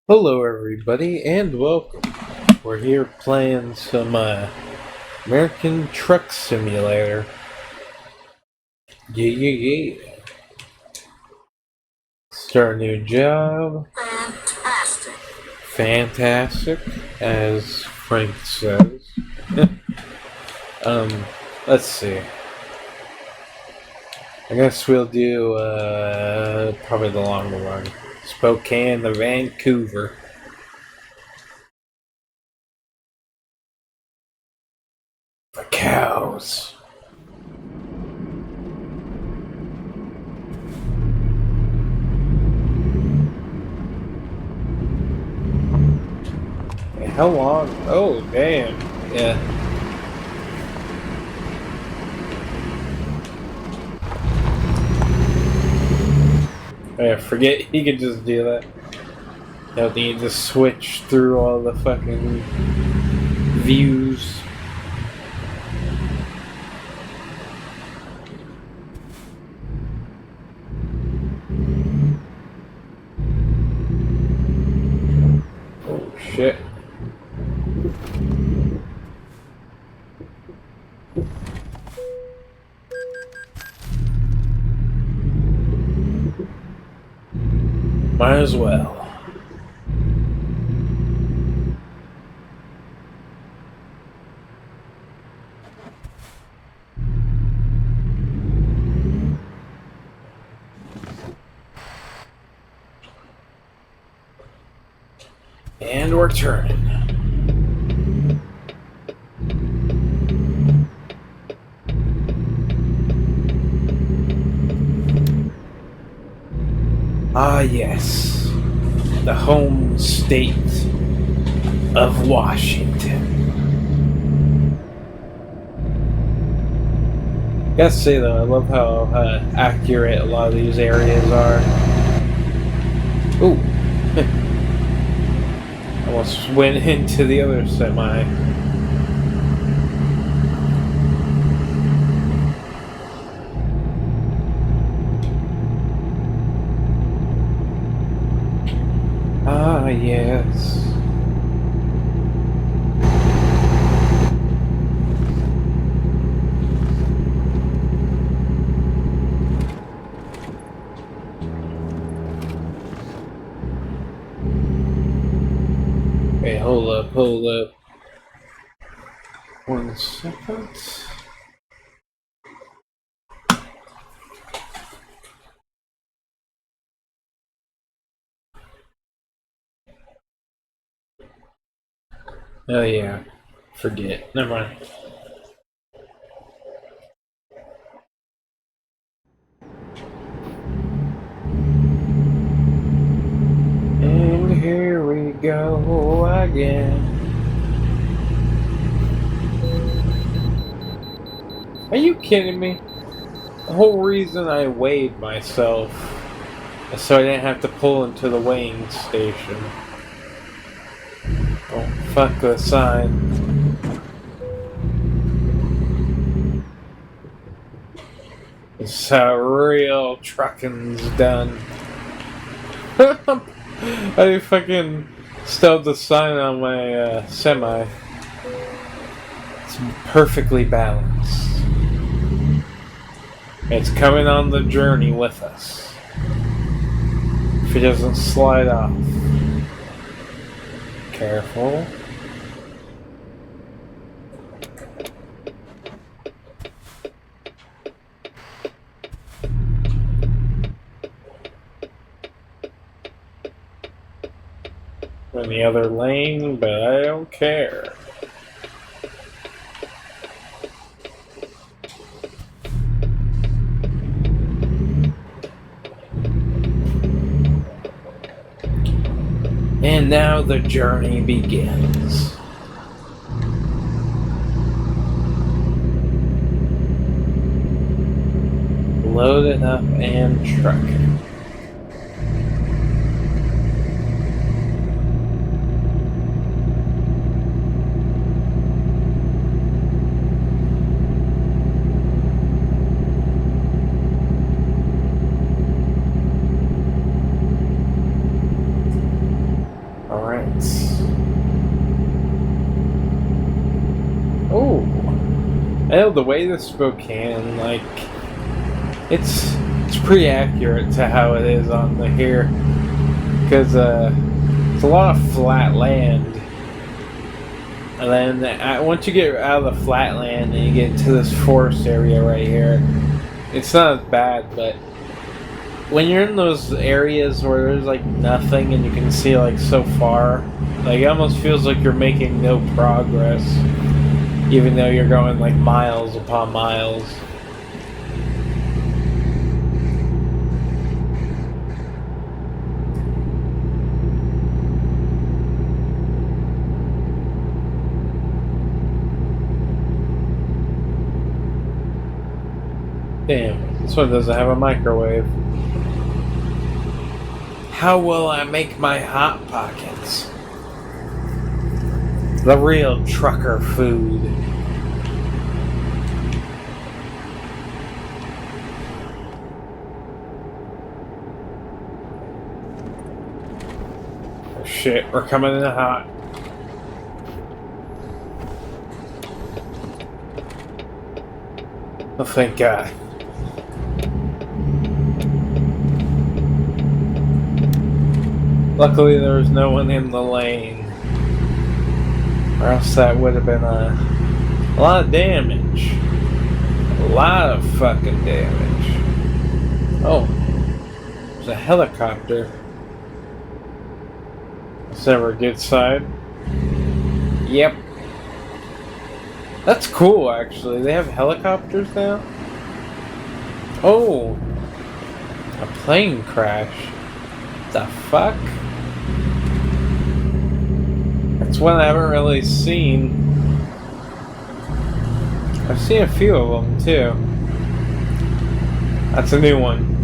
Hello, everybody, and welcome. We're here playing some American Truck Simulator. Yeah. Start a new job. Fantastic, as Frank says. Let's see. I guess we'll do probably the longer one. Spokane to Vancouver. For cows. How long? Oh, damn. Yeah. I forget he could just do that. Don't need to switch through all the fucking views. Oh shit. Might as well. And we're turning. Ah, yes. The home state of Washington. Gotta say though, I love how accurate a lot of these areas are. Ooh. Almost went into the other semi. Ah, yes. Hey, hold up. 1 second. Oh yeah. Forget. Never mind. And here we go again. Are you kidding me? The whole reason I weighed myself is so I didn't have to pull into the weighing station. Oh, fuck the sign. This is how real trucking's done. I fucking stubbed the sign on my semi. It's perfectly balanced. It's coming on the journey with us. If it doesn't slide off. Careful. In the other lane, but I don't care. And now the journey begins. Load it up and truck it. I know the way to Spokane, like, it's pretty accurate to how it is on the here, because it's a lot of flat land, and then once you get out of the flat land and you get to this forest area right here, it's not as bad. But when you're in those areas where there's like nothing and you can see like so far, like it almost feels like you're making no progress, even though you're going like miles upon miles. Damn, this one doesn't have a microwave. How will I make my Hot Pockets? The real trucker food. Oh shit, we're coming in hot. Oh, thank God. Luckily there was no one in the lane, or else that would have been a lot of damage. A lot of fucking damage. Oh, there's a helicopter. That's never a good sign. Yep. That's cool, actually. They have helicopters now? Oh! A plane crash. What the fuck? That's one I haven't really seen. I've seen a few of them, too. That's a new one.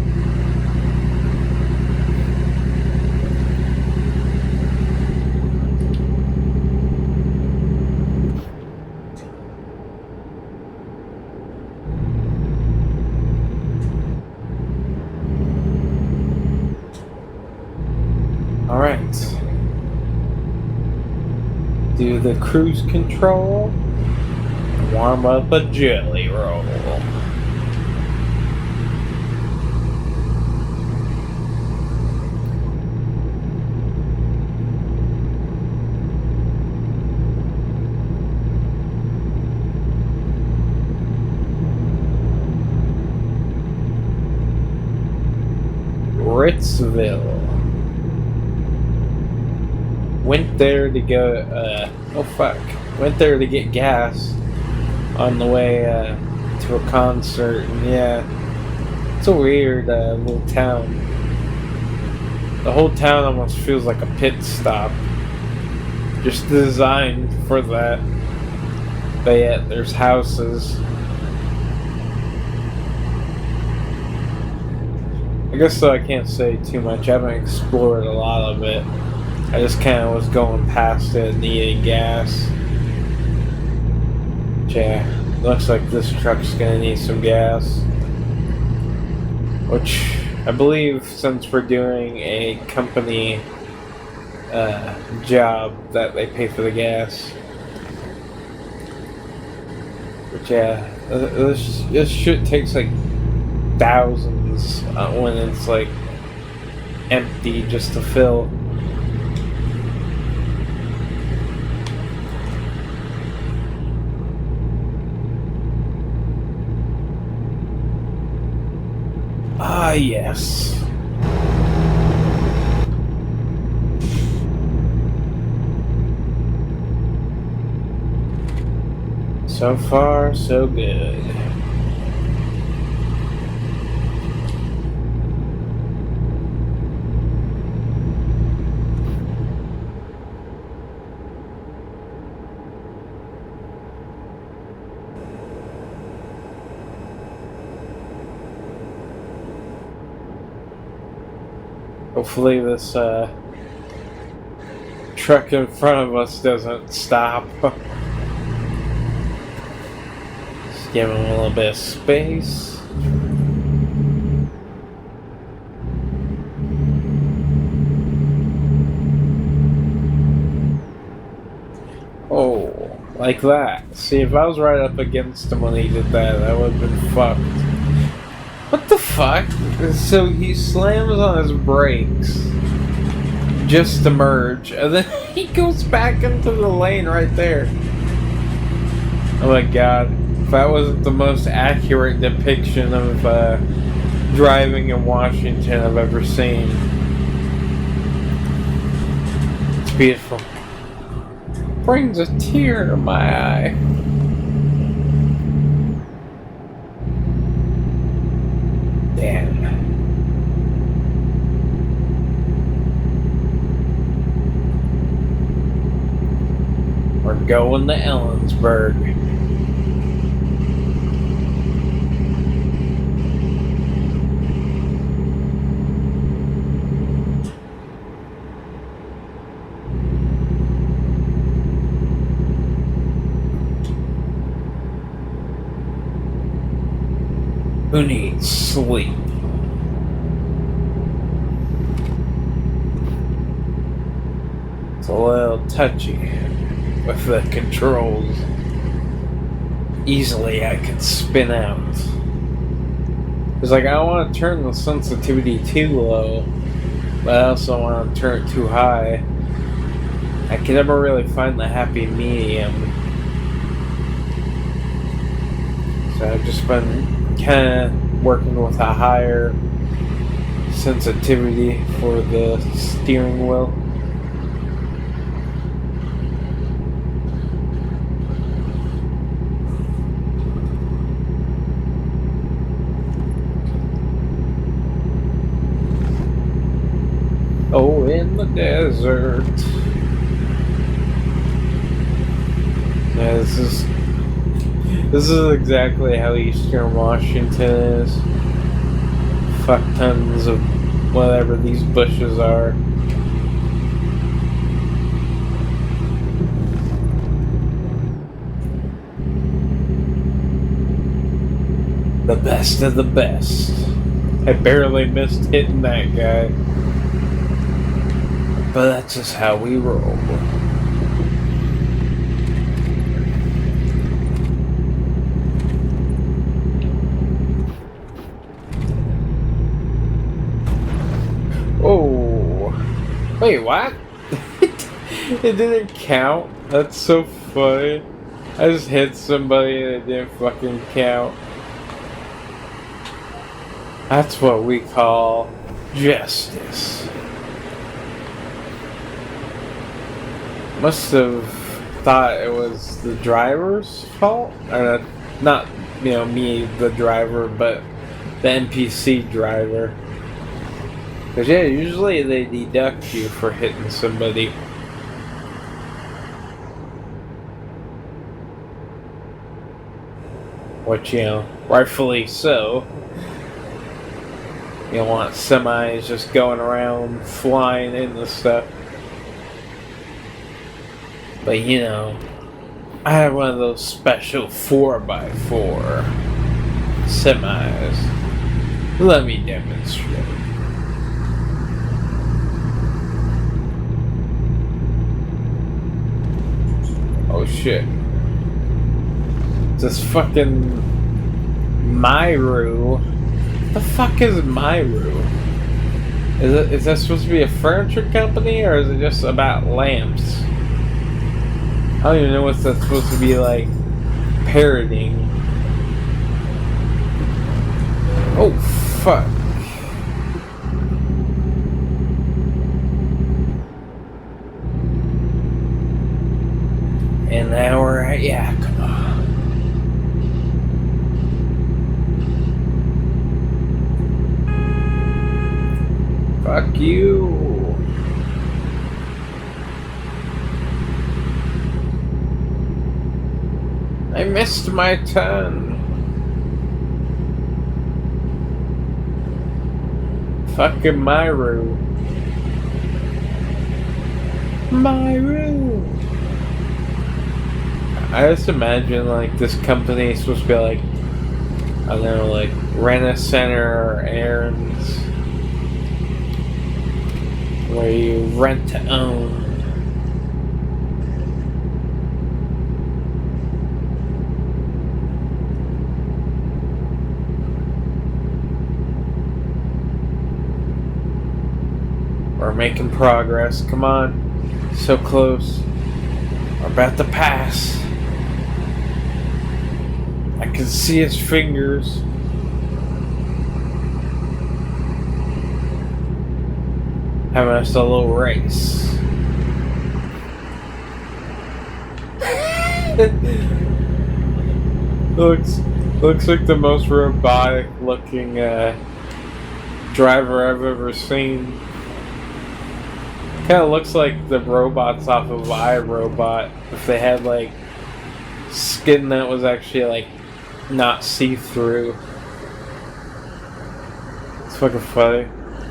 Alright. Do the cruise control. Warm up a jelly roll. Ritzville. Went there to go, oh fuck. Went there to get gas on the way, to a concert, and yeah. It's a weird, little town. The whole town almost feels like a pit stop. Just designed for that. But yet, there's houses. I guess so I can't say too much. I haven't explored a lot of it. I just kind of was going past it and needing gas. Yeah, looks like this truck's gonna need some gas. Which, I believe, since we're doing a company job, that they pay for the gas. But yeah, this shit takes like thousands when it's like empty just to fill. Ah, yes. So far, so good. Hopefully this truck in front of us doesn't stop. Just give him a little bit of space. Oh, Like that. See, if I was right up against him when he did that, I would have been fucked. What the fuck? So he slams on his brakes just to merge, and then he goes back into the lane right there. Oh my god. If that wasn't the most accurate depiction of driving in Washington I've ever seen. It's beautiful. Brings a tear to my eye. Damn. We're going to Ellensburg. Who needs sleep? It's a little touchy with the controls. Easily I could spin out. It's like I don't want to turn the sensitivity too low, but I also want to turn it too high. I can never really find the happy medium. So I've just been kind of working with a higher sensitivity for the steering wheel. Oh, in the desert. Yeah, this is exactly how Eastern Washington is. Fuck tons of whatever these bushes are. The best of the best. I barely missed hitting that guy. But that's just how we roll. Oh, wait, what? It didn't count? That's so funny. I just hit somebody and it didn't fucking count. That's what we call justice. Must have thought it was the driver's fault. Or not, me, the driver, but the NPC driver. Because, yeah, usually they deduct you for hitting somebody. Which, rightfully so. You don't want semis just going around flying into stuff. But, I have one of those special 4x4 semis. Let me demonstrate. Oh shit. This fucking Myru. What the fuck is Myru? Is that supposed to be a furniture company or is it just about lamps? I don't even know what that's supposed to be like parroting. Oh fuck. And now we're at Yakima. Fuck you. I missed my turn. Fucking Myru. Myru. I just imagine like this company is supposed to be like, I don't know, like Rent-A-Center or Aaron's, where you rent to own. We're making progress. Come on. So close. We're about to pass. I can see his fingers. Having us a little race. looks like the most robotic looking driver I've ever seen. Kind of looks like the robots off of iRobot. If they had like skin that was actually like not see-through. It's fucking funny.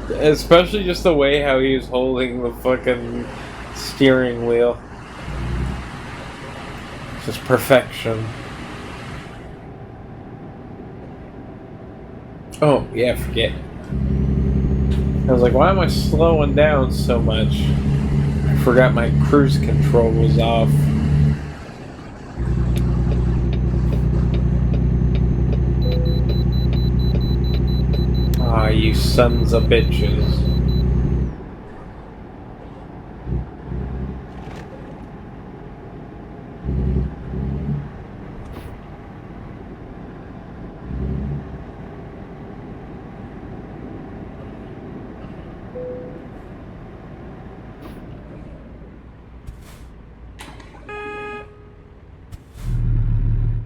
Especially just the way how he was holding the fucking steering wheel. Just perfection. Oh, yeah, I forget. I was like, why am I slowing down so much? I forgot my cruise control was off. Ah, you sons of bitches.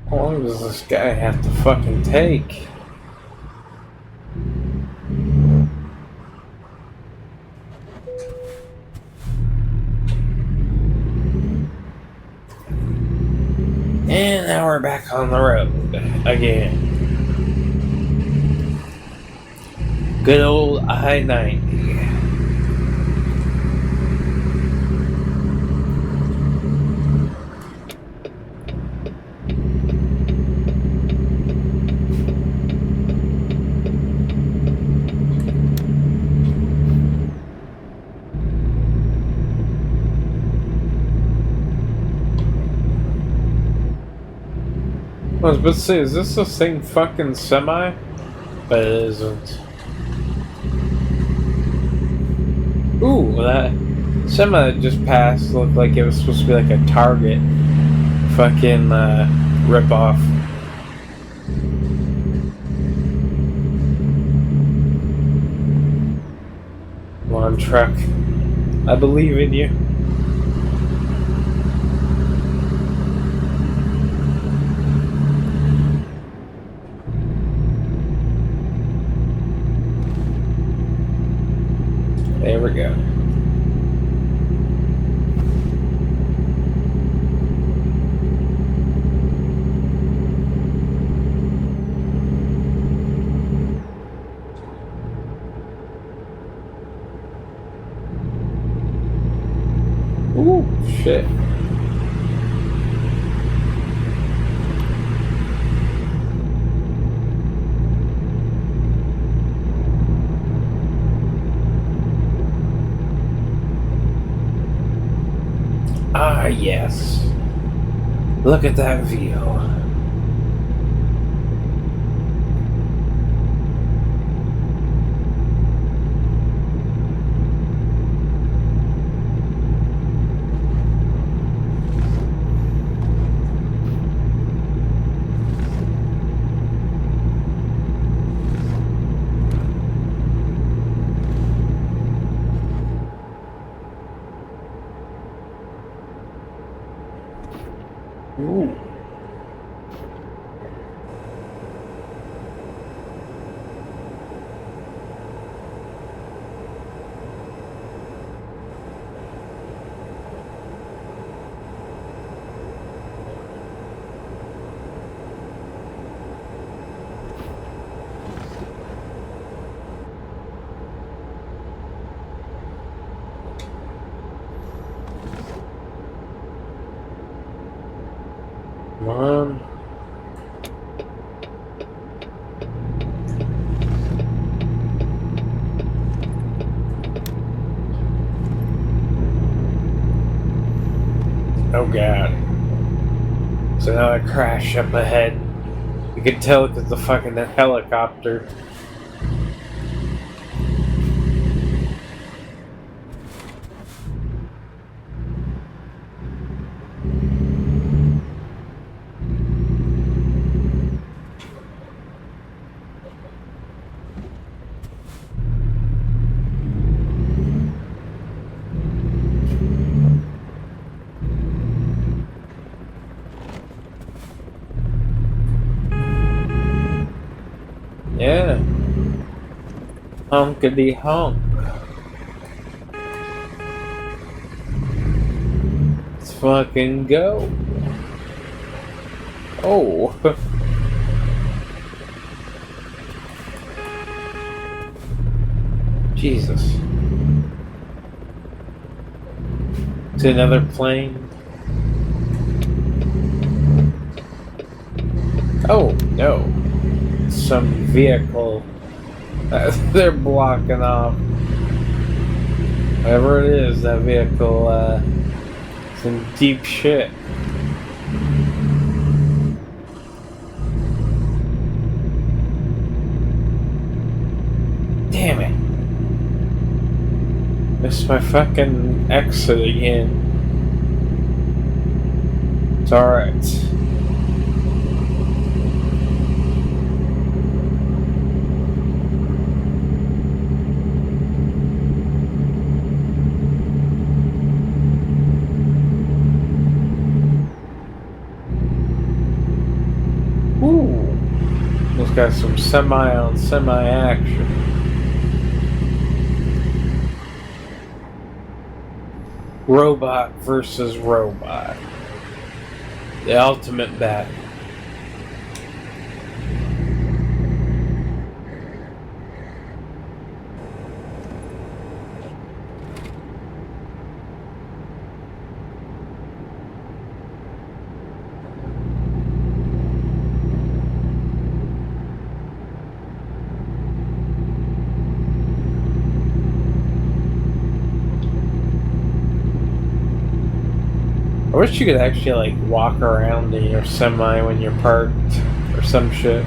How long does this guy have to fucking take? And now we're back on the road again. Good old I-90. I was about to say, is this the same fucking semi? But it isn't. Ooh, that semi that just passed looked like it was supposed to be like a Target fucking rip-off. Come on, truck. I believe in you. There we go. Ooh, shit. Ah, yes. Look at that view. Ooh. Come on. Oh god. So now I crash up ahead. You can tell it's the fucking helicopter. Honkity honk. Let's fucking go. Oh. Jesus. It's another plane. Oh, no. Some vehicle. They're blocking off. Whatever it is, that vehicle, it's in deep shit. Damn it. Missed my fucking exit again. It's alright. Ooh. It's got some semi on semi action. Robot versus robot. The ultimate battle. I wish you could actually like walk around in your semi when you're parked or some shit.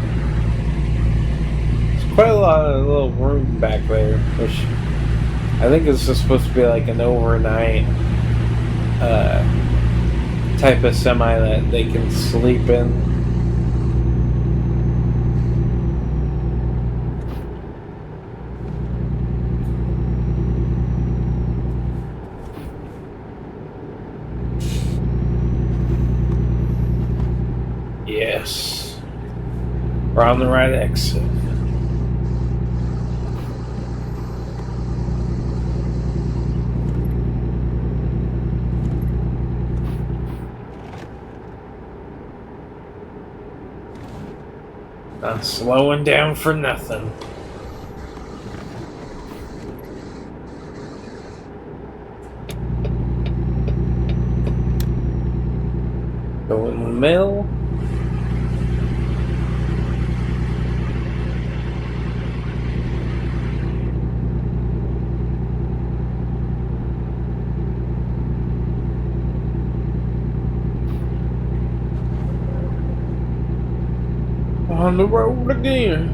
There's quite a lot of little room back there, which I think is just supposed to be like an overnight type of semi that they can sleep in. Yes. We're on the right exit. Not slowing down for nothing. Go in the middle. On the road again.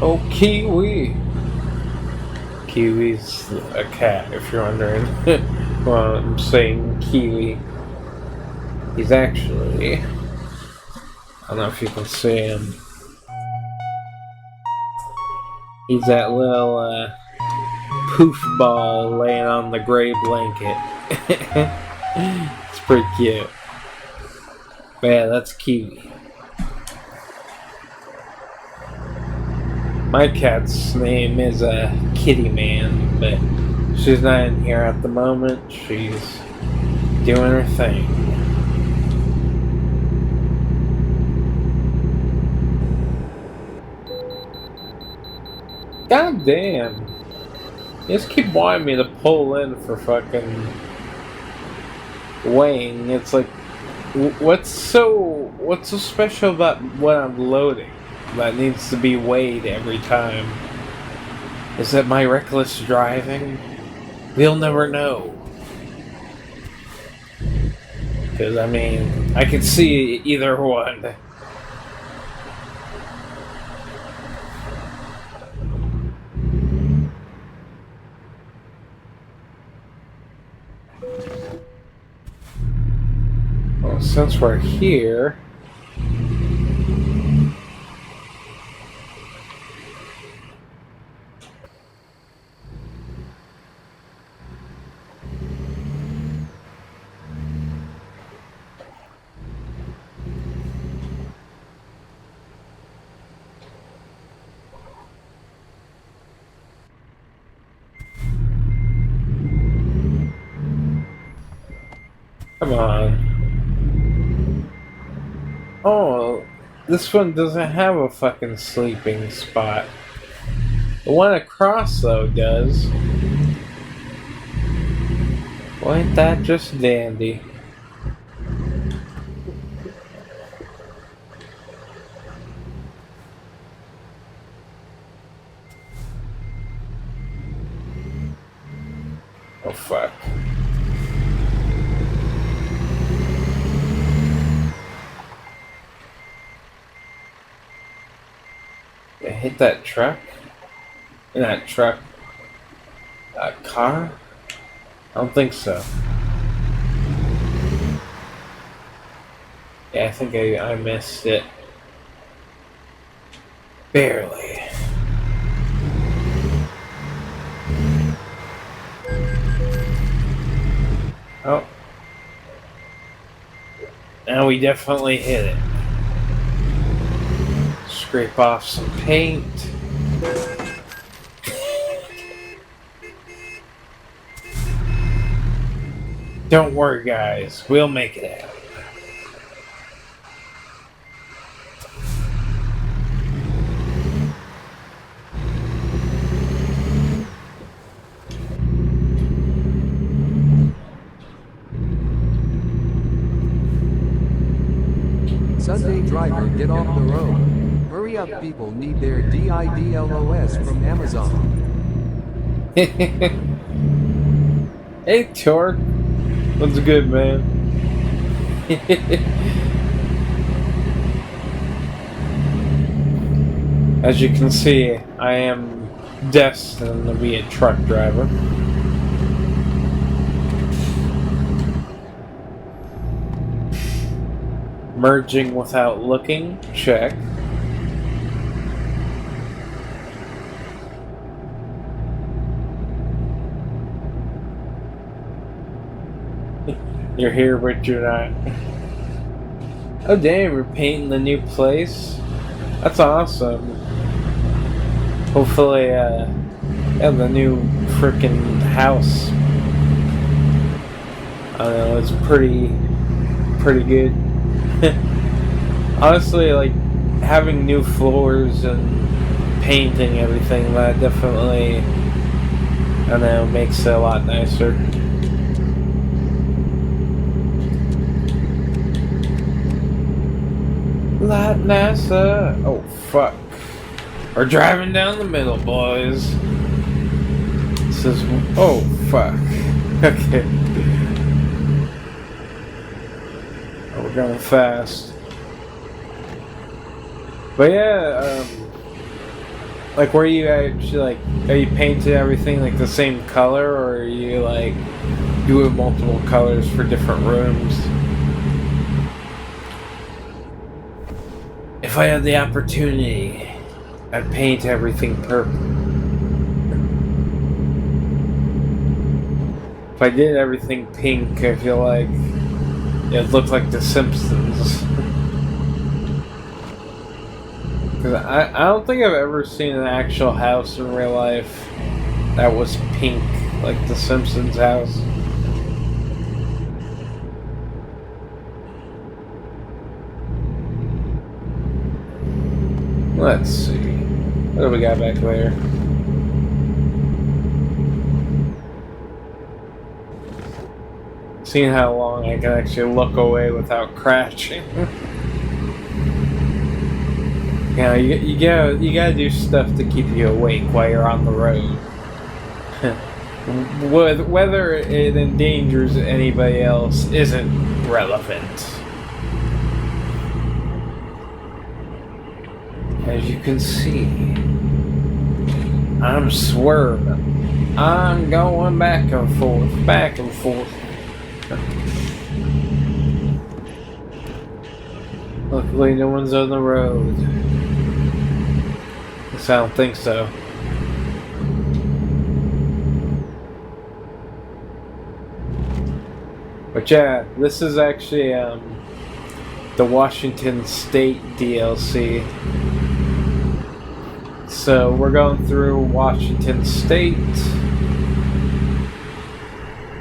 Oh, Kiwi. Kiwi's a cat, if you're wondering. Well, I'm saying Kiwi. He's actually... I don't know if you can see him. He's that little poof ball laying on the gray blanket. It's pretty cute. But yeah, that's Kiwi. My cat's name is Kitty Man, but she's not in here at the moment. She's doing her thing. God damn. You just keep wanting me to pull in for fucking weighing. It's like, what's so special about what I'm loading that needs to be weighed every time? Is it my reckless driving? We'll never know. Because, I mean, I could see either one. Well, since we're here... Come on. Oh, this one doesn't have a fucking sleeping spot. The one across, though, does. Well, ain't that just dandy? Oh, fuck. Did I hit that truck? In that truck? A car? I don't think so. Yeah, I think I missed it. Barely. Oh. Now we definitely hit it. Scrape off some paint. Don't worry, guys. We'll make it out. Sunday driver, get off the road. Hurry up, people need their DIDLOS from Amazon. Hey, Torque. What's good, man? As you can see, I am destined to be a truck driver. Merging without looking, check. You're here, but you're not. Oh damn, we're painting the new place? That's awesome. Hopefully, yeah, the new freaking house. I don't know, it's pretty good. Honestly, like, having new floors and painting everything, that definitely, I don't know, makes it a lot nicer. Lot nicer. Oh, fuck. We're driving down the middle, boys. This is... Oh, fuck. Okay. Oh, we're going fast. But yeah, like, where you actually, like, are you painting everything, like, the same color, or are you, like, doing multiple colors for different rooms? If I had the opportunity, I'd paint everything purple. If I did everything pink, I feel like it'd look like The Simpsons. Because I don't think I've ever seen an actual house in real life that was pink, like The Simpsons house. Let's see. What do we got back there? Seeing how long I can actually look away without crashing. You know, you gotta do stuff to keep you awake while you're on the road. Whether it endangers anybody else isn't relevant. As you can see, I'm swerving. I'm going back and forth, back and forth. Luckily, no one's on the road. I don't think so. But yeah, this is actually the Washington State DLC. So we're going through Washington State,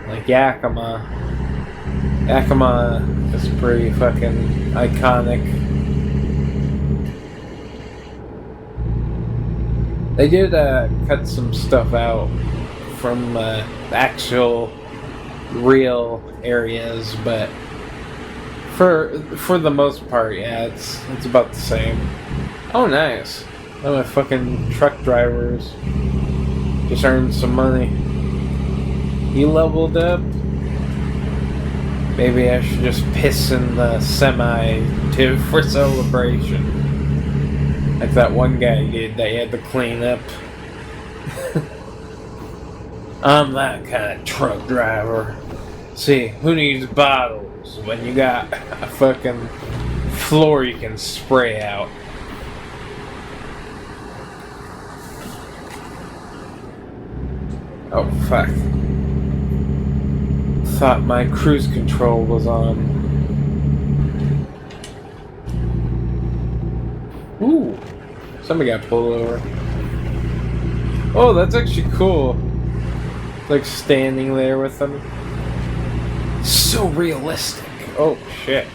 like Yakima. Yakima is pretty fucking iconic. They did cut some stuff out from actual real areas, but for the most part, yeah, it's about the same. Oh, nice. One of my fucking truck drivers just earned some money. He leveled up. Maybe I should just piss in the semi for celebration. Like that one guy did that he had to clean up. I'm that kind of truck driver. See, who needs bottles when you got a fucking floor you can spray out? Oh, fuck. Thought my cruise control was on. Ooh. Somebody got pulled over. Oh, that's actually cool. Like standing there with them. So realistic. Oh, shit.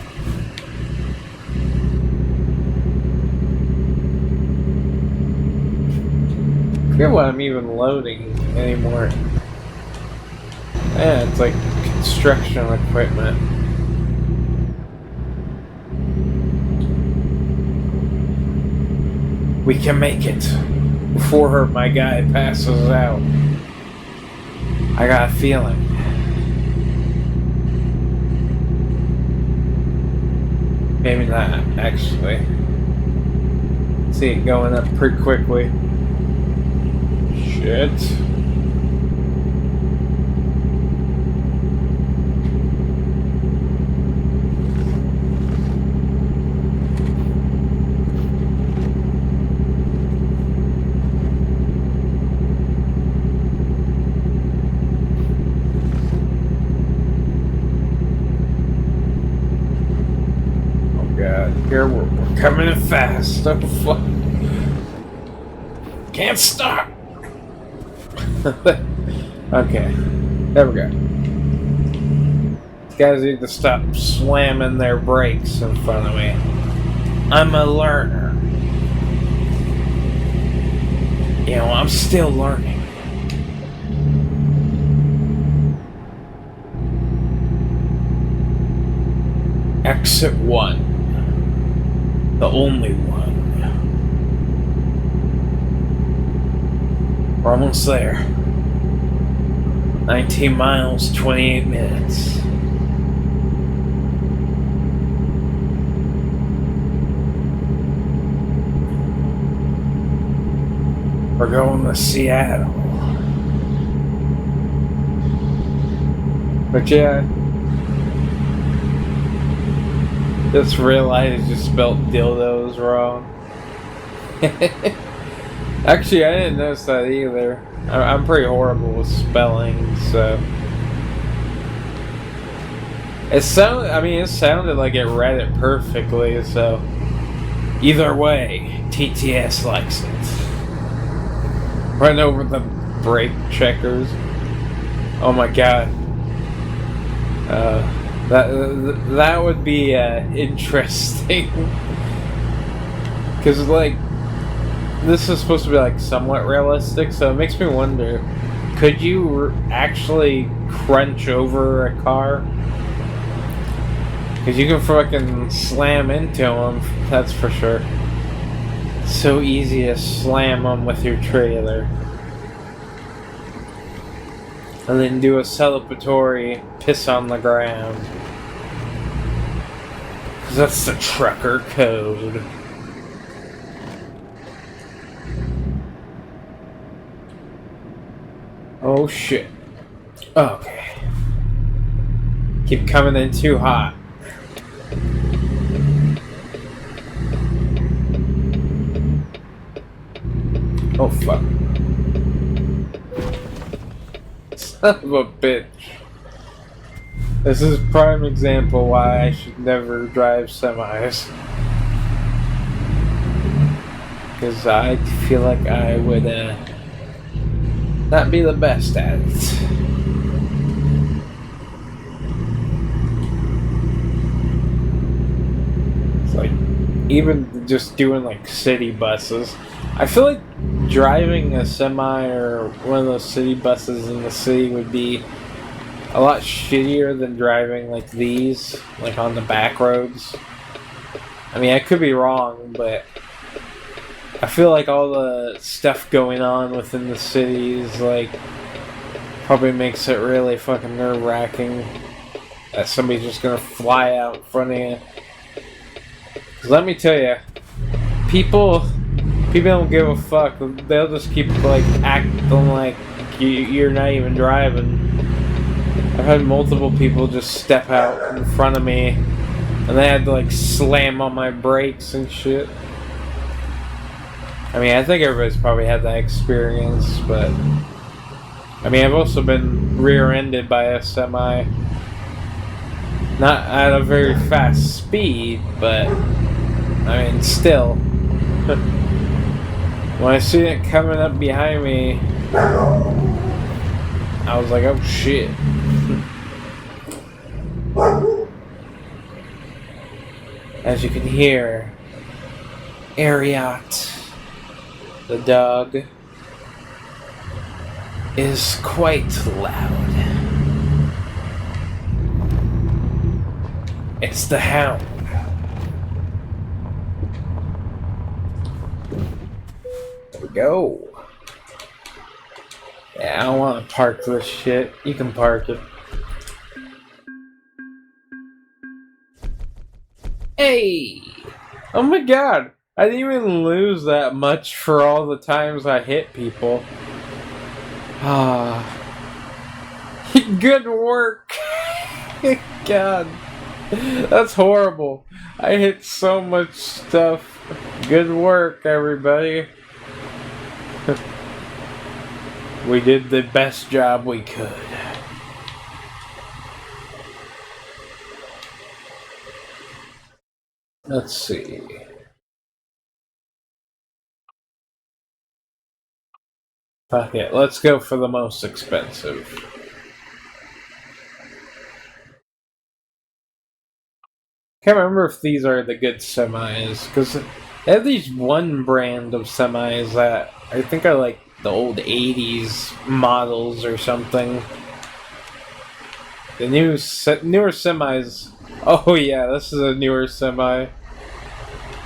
I forget what I'm even loading anymore. Yeah, it's like construction equipment. We can make it before my guy passes out. I got a feeling. Maybe not, actually. See it going up pretty quickly. Shit. Here we're coming in fast. Oh fuck! Can't stop. Okay, there we go. These guys need to stop slamming their brakes in front of me. I'm a learner. You know, I'm still learning. Exit 1. The only one. We're almost there. 19 miles, 28 minutes. We're going to Seattle. But yeah, just realized you spelled dildos wrong. Actually, I didn't notice that either. I'm pretty horrible with spelling, so. It sounded like it read it perfectly, so. Either way, TTS likes it. Run over the brake checkers. Oh my god. That would be interesting. Because, like, this is supposed to be, like, somewhat realistic, so it makes me wonder, could you actually crunch over a car? Because you can fucking slam into them, that's for sure. So easy to slam them with your trailer. And then do a celebratory piss on the ground. Because that's the trucker code. Oh shit. Okay. Keep coming in too hot. Oh fuck. Son of a bitch. This is a prime example why I should never drive semis. Because I feel like I would not be the best at it. even just doing like city buses. I feel like driving a semi or one of those city buses in the city would be a lot shittier than driving like these, like on the back roads. I mean, I could be wrong, but I feel like all the stuff going on within the cities, like, probably makes it really fucking nerve-wracking that somebody's just gonna fly out in front of you. 'Cause let me tell you, people don't give a fuck. They'll just keep like acting like you're not even driving. I've had multiple people just step out in front of me, and they had to like slam on my brakes and shit. I mean, I think everybody's probably had that experience, but I mean, I've also been rear-ended by a semi. Not at a very fast speed, but I mean, still. When I seen it coming up behind me, I was like, oh shit. As you can hear, Ariat, the dog, is quite loud. It's the hound. There we go. Yeah, I don't want to park this shit. You can park it. Hey! Oh my god! I didn't even lose that much for all the times I hit people. Ah. Good work! God. That's horrible. I hit so much stuff. Good work, everybody. We did the best job we could. Let's see. Fuck it, let's go for the most expensive. Can't remember if these are the good semis, because they have these one brand of semis that I think are like the old 80s models or something. The newer semis. Oh yeah, this is a newer semi.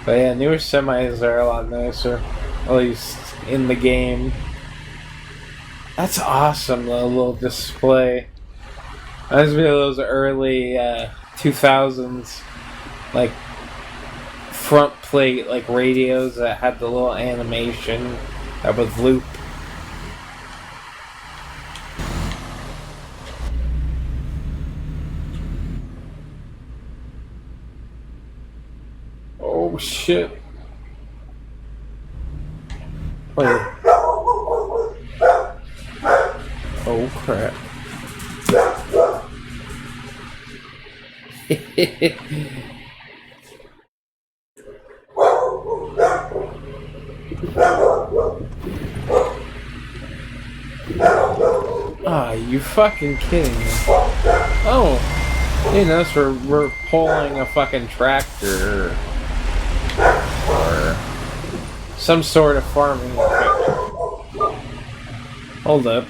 But yeah, newer semis are a lot nicer, at least in the game. That's awesome, the little display. Reminds me of those early 2000s, like front plate like radios that had the little animation that would loop. Oh shit. Wait. Oh crap. Ah, you fucking kidding me. Oh, you know, so we're pulling a fucking tractor or some sort of farming equipment. Hold up.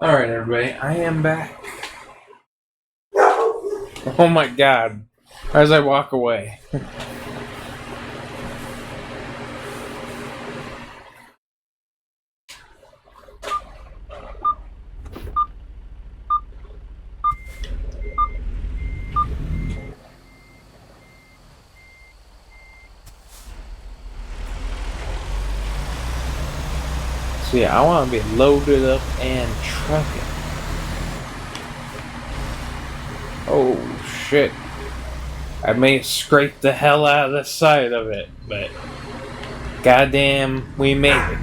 Alright, everybody, I am back. Oh my god. As I walk away. So yeah, I want to be loaded up and trucking. Oh shit. I may scrape the hell out of the side of it, but goddamn, we made it.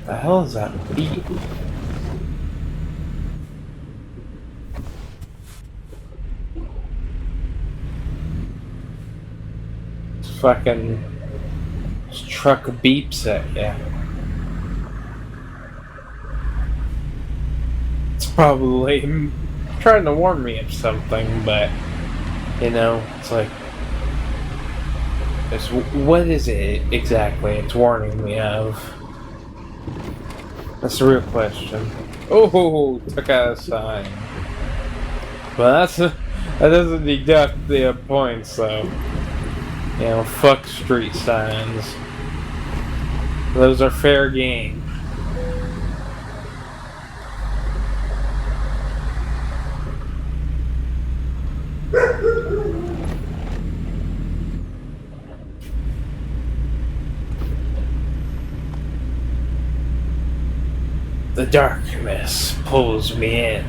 The hell is that beep? Fucking this truck beeps at ya. It's probably trying to warn me of something, but you know, it's like, what is it exactly it's warning me of? That's the real question. Oh, took out a sign. But that doesn't deduct the points, though. You know, fuck street signs. Those are fair game. The darkness pulls me in.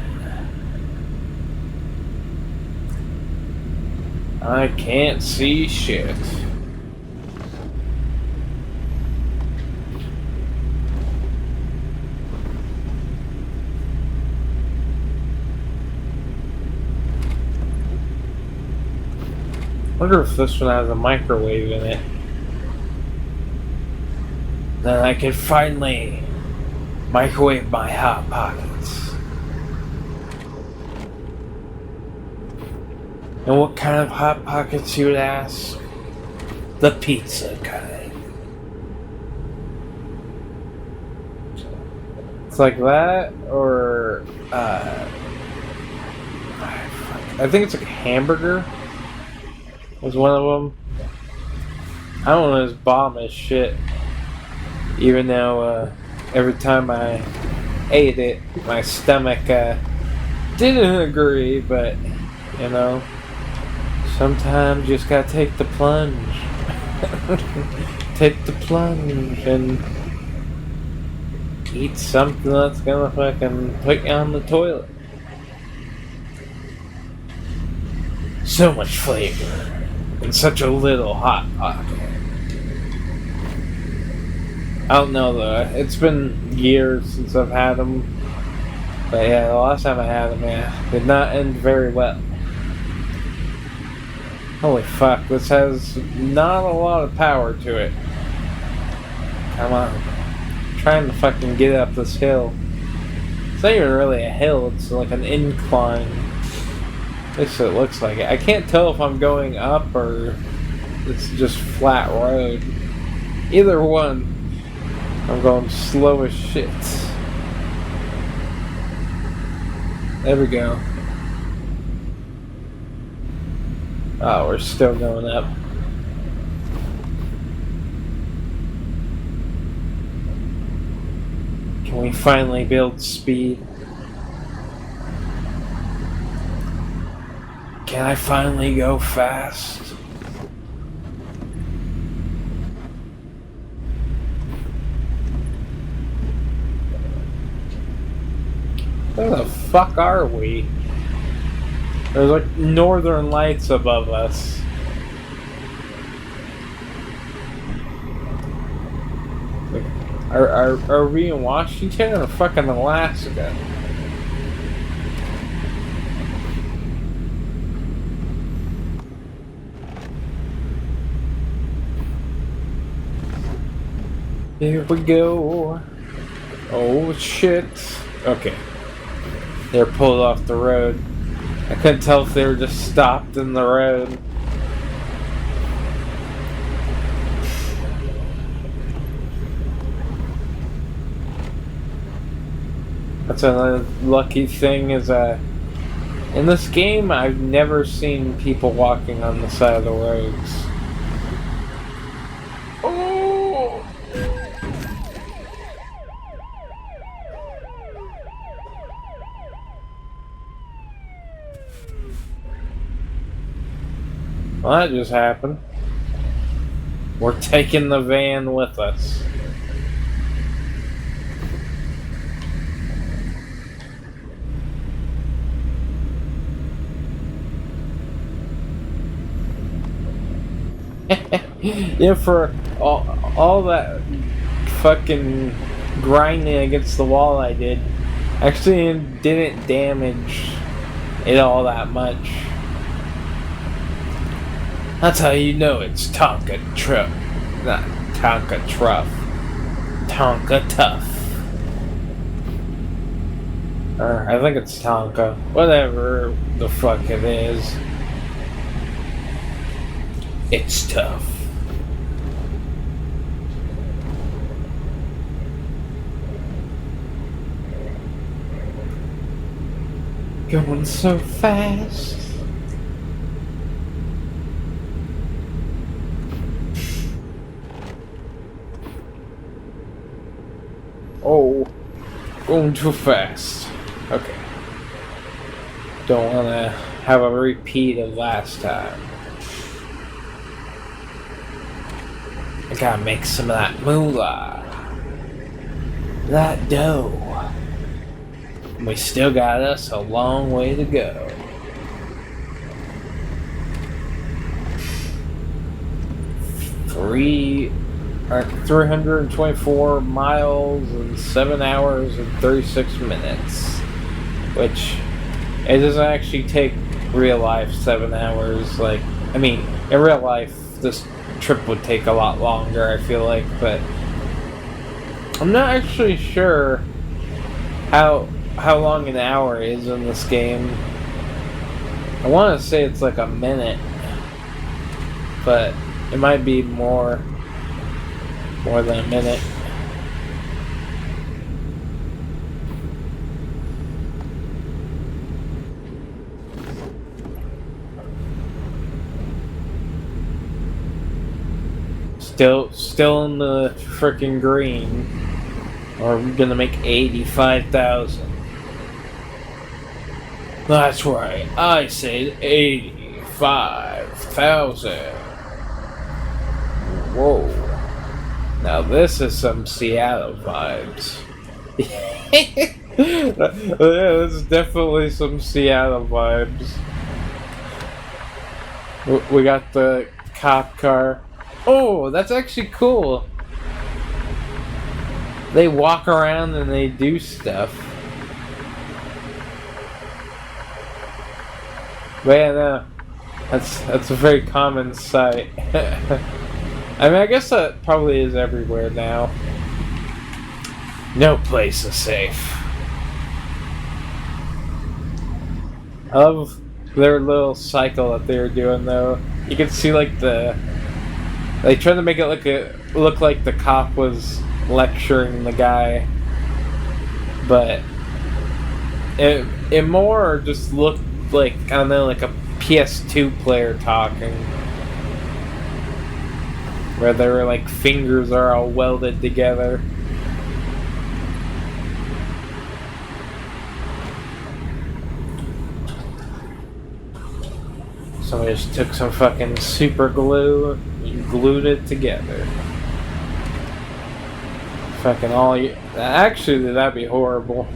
I can't see shit. Wonder if this one has a microwave in it. Then I could finally microwave my Hot Pockets. And what kind of Hot Pockets, you would ask? The pizza kind. It's like that, or I think it's like a hamburger. Was one of them. I don't know, it's bomb as shit. Even though every time I ate it, my stomach didn't agree, but you know, sometimes you just gotta take the plunge. Take the plunge and eat something that's gonna fucking put you on the toilet. So much flavor in such a little Hot Pocket. I don't know though, it's been years since I've had them. But yeah, the last time I had them, yeah, did not end very well. Holy fuck, this has not a lot of power to it. Come on. I'm trying to fucking get up this hill. It's not even really a hill, it's like an incline. At least it looks like it. I can't tell if I'm going up or it's just flat road. Either one. I'm going slow as shit. There we go. Oh, we're still going up. Can we finally build speed? Can I finally go fast? Where the fuck are we? There's like northern lights above us. Are we in Washington or fucking Alaska? Here we go. Oh shit. Okay. They're pulled off the road. I couldn't tell if they were just stopped in the road. That's another lucky thing is in this game I've never seen people walking on the side of the roads. Oh! Well, that just happened. We're taking the van with us. Yeah, for all that fucking grinding against the wall I did, actually didn't damage it all that much. That's how you know it's Tonka Truck. Not Tonka Truff. Tonka Tough. Or I think it's Tonka. Whatever the fuck it is. It's tough. Going so fast. Oh, going too fast. Okay. Don't want to have a repeat of last time. I gotta make some of that moolah. That dough. We still got us a long way to go. Three 324 miles in 7 hours and 36 minutes. Which, it doesn't actually take real life 7 hours. Like, I mean, in real life, this trip would take a lot longer, I feel like, but I'm not actually sure how long an hour is in this game. I want to say it's like a minute, but it might be more than a minute. Still in the frickin' green. Or we're gonna make 85,000. That's right, I said 85,000. Whoa. Now this is some Seattle vibes. Yeah, this is definitely some Seattle vibes. We got the cop car. Oh, that's actually cool. They walk around and they do stuff. But yeah, no, that's a very common sight. I mean, I guess that probably is everywhere now. No place is safe. I love their little cycle that they were doing, though. You can see like they tried to make it look like the cop was lecturing the guy, but it more just looked like, I don't know, like a PS2 player talking, where their like fingers are all welded together. Somebody just took some fucking super glue and glued it together. Fucking all you. Actually, that'd be horrible.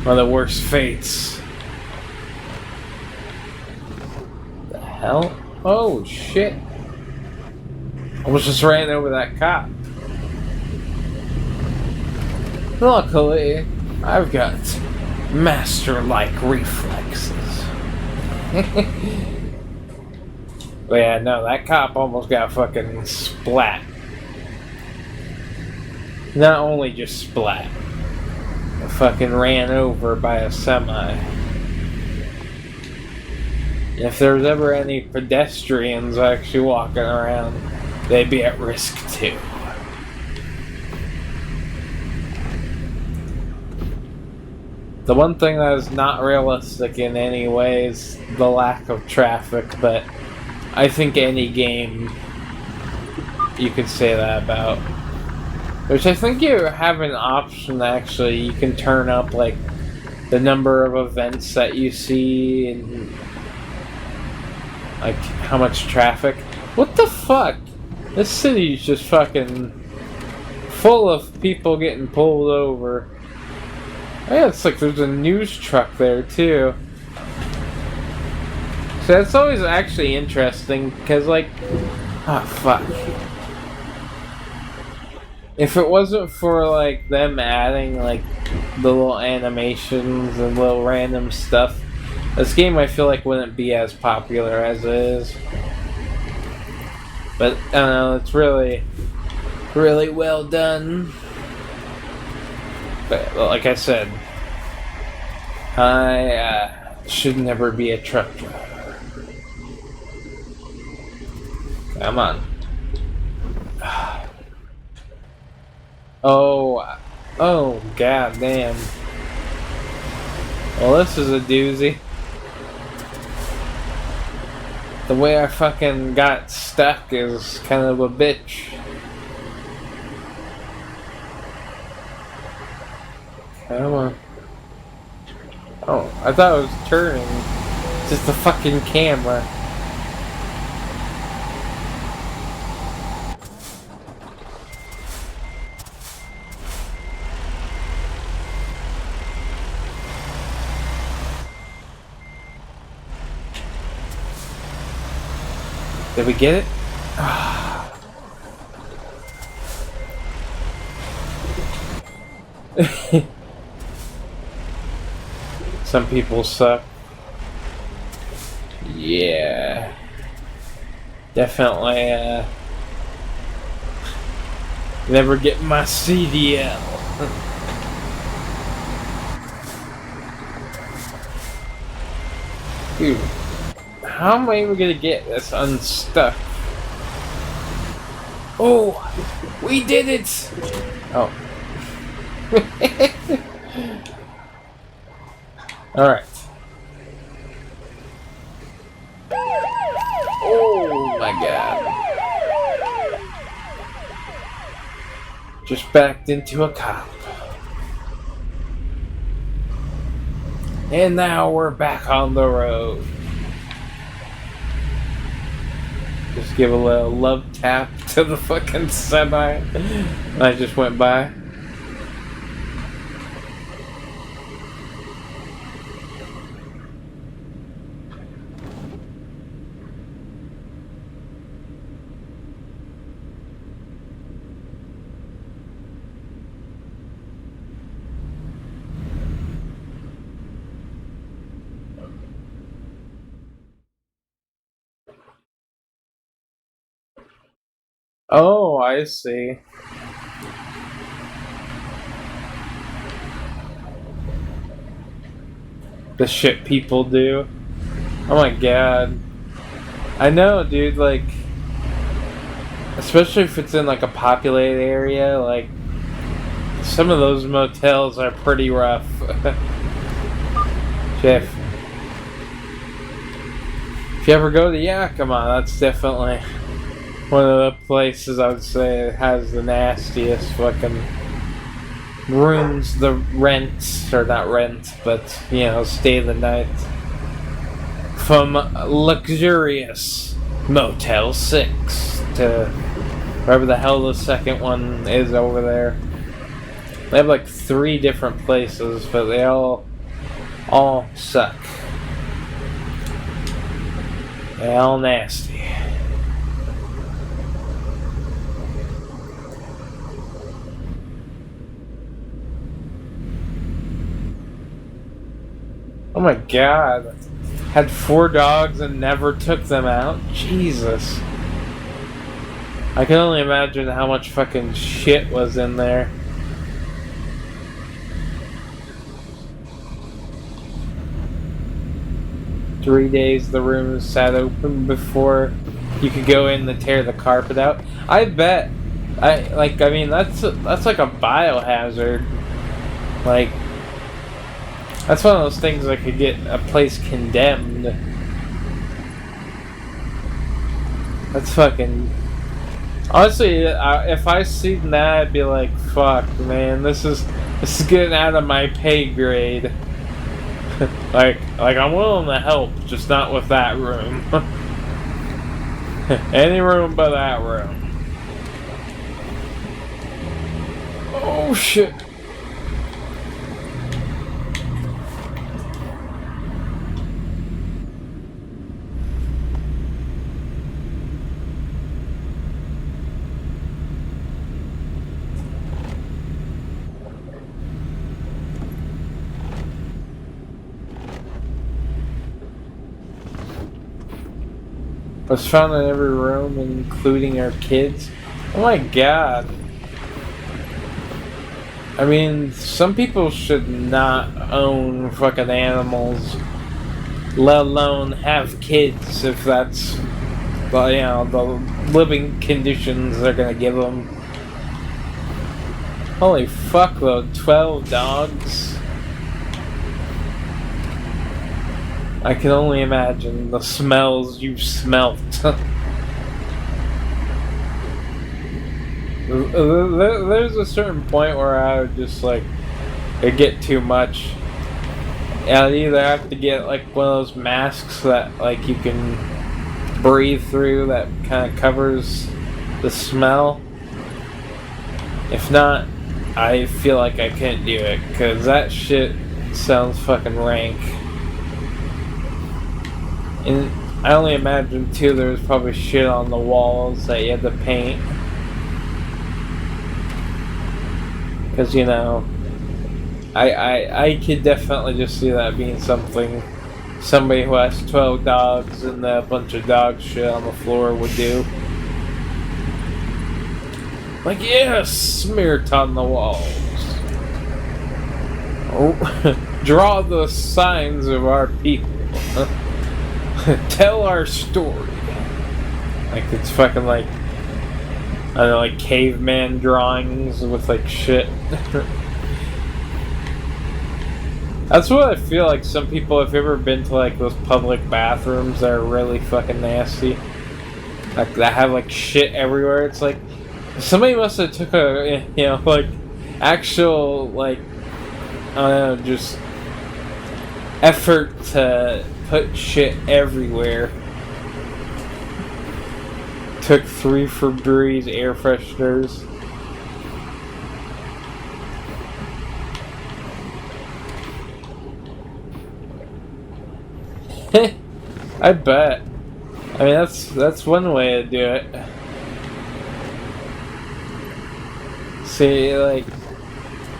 One of the worst fates. The hell? Oh shit! Almost just ran over that cop. Luckily, I've got master-like reflexes. But yeah, no, that cop almost got fucking splat. Not only just splat, but fucking ran over by a semi. If there's ever any pedestrians actually walking around, they'd be at risk too. The one thing that is not realistic in any way is the lack of traffic, but I think any game you could say that about. Which I think you have an option, actually. You can turn up like the number of events that you see, and Like, how much traffic? What the fuck? This city's just fucking full of people getting pulled over. Yeah, it's like there's a news truck there too. So that's always actually interesting, because like, oh fuck. If it wasn't for like them adding like the little animations and little random stuff, this game I feel like wouldn't be as popular as it is. But I don't know, it's really, really well done. But like I said, I should never be a truck driver. Come on. Oh, god damn. Well, this is a doozy. The way I fucking got stuck is kind of a bitch. Come on. Oh, I thought it was turning. It's just the fucking camera. Did we get it? Some people suck. Yeah. Definitely, never get my CDL. Dude. How am I even gonna get this unstuck? Oh! We did it! Oh. Alright. Oh my god. Just backed into a cop. And now we're back on the road. Just give a little love tap to the fucking semi I just went by. Oh, I see. The shit people do. Oh my god. I know, dude, like, especially if it's in like a populated area, like, some of those motels are pretty rough. Jeff. If you ever go to Yakima, that's definitely one of the places I would say has the nastiest fucking rooms, the rent, or not rent, but, you know, stay the night. From luxurious Motel 6 to wherever the hell the second one is over there. They have like 3 different places, but they all suck. They're all nasty. Oh my god. Had 4 dogs and never took them out? Jesus. I can only imagine how much fucking shit was in there. Three days the room sat open before you could go in to tear the carpet out. I bet. I mean, that's like a biohazard. Like, that's one of those things that could get a place condemned. That's fucking... Honestly, if I seen that, I'd be like, fuck, man, this is getting out of my pay grade. like I'm willing to help, just not with that room. Any room but that room. Oh shit. Was found in every room, including our kids. Oh my god. I mean, some people should not own fucking animals, let alone have kids if that's, well, you know, the living conditions they're gonna give them. Holy fuck though, 12 dogs? I can only imagine the smells you've smelt. There's a certain point where I would just like, it'd get too much. I'd either have to get like one of those masks that like you can breathe through that kind of covers the smell. If not, I feel like I can't do it because that shit sounds fucking rank. And I only imagine too there was probably shit on the walls that you had to paint. Because, you know, I could definitely just see that being something somebody who has 12 dogs and a bunch of dog shit on the floor would do. Like, yes, smear it on the walls. Oh, draw the signs of our people. Tell our story. Like, it's fucking like, I don't know, like caveman drawings with like shit. That's what I feel like some people, if you've ever been to like those public bathrooms that are really fucking nasty, like that have like shit everywhere, it's like somebody must have took a, you know, like actual like, I don't know, just effort to put shit everywhere. Took 3 Febreze air fresheners. I bet. I mean, that's one way to do it. See, like,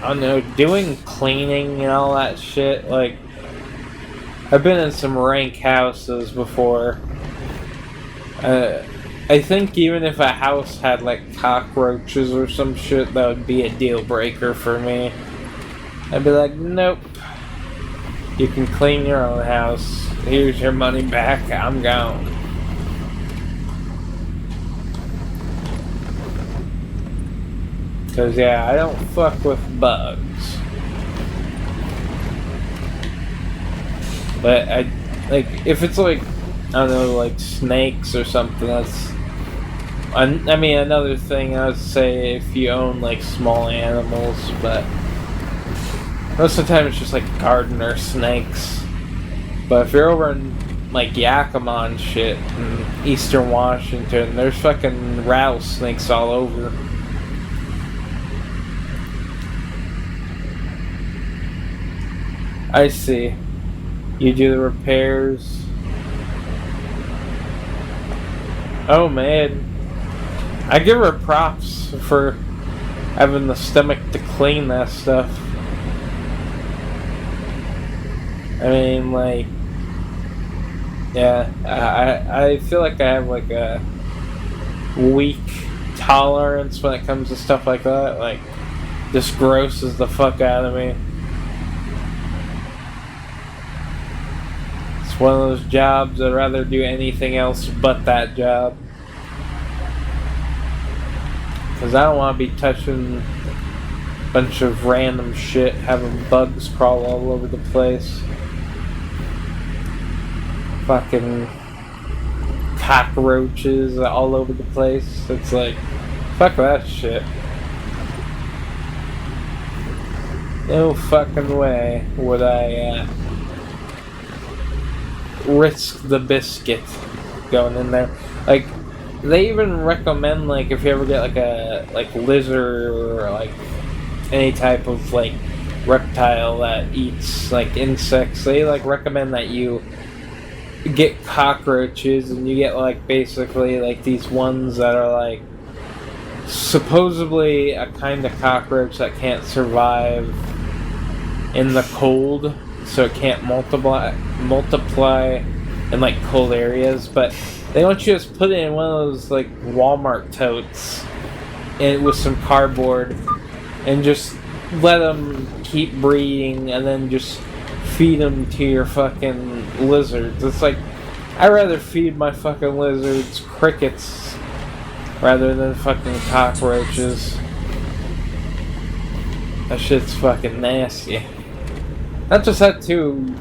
I don't know, doing cleaning and all that shit, like, I've been in some rank houses before. I think even if a house had like cockroaches or some shit, that would be a deal breaker for me. I'd be like, nope. You can clean your own house. Here's your money back. I'm gone. Cause yeah, I don't fuck with bugs. But I like if it's like, I don't know, like snakes or something. That's, I mean, another thing I would say if you own like small animals, but most of the time it's just like gardener snakes. But if you're over in like Yakima and shit in Eastern Washington, there's fucking rattlesnakes all over. I see. You do the repairs. Oh man. I give her props for having the stomach to clean that stuff. I mean, like, yeah, I feel like I have like a weak tolerance when it comes to stuff like that. Like, this grosses the fuck out of me. It's one of those jobs I'd rather do anything else but that job. Because I don't want to be touching a bunch of random shit, having bugs crawl all over the place. Fucking cockroaches all over the place. It's like, fuck that shit. No fucking way would I risk the biscuit going in there. Like, they even recommend, like, if you ever get like a lizard or like any type of like reptile that eats like insects, they like recommend that you get cockroaches, and you get like basically like these ones that are like supposedly a kind of cockroach that can't survive in the cold, so it can't multiply in like cold areas, but they want you to just put it in one of those like Walmart totes and with some cardboard and just let them keep breeding, and then just feed them to your fucking lizards. It's like, I'd rather feed my fucking lizards crickets rather than fucking cockroaches. That shit's fucking nasty. Not just that too.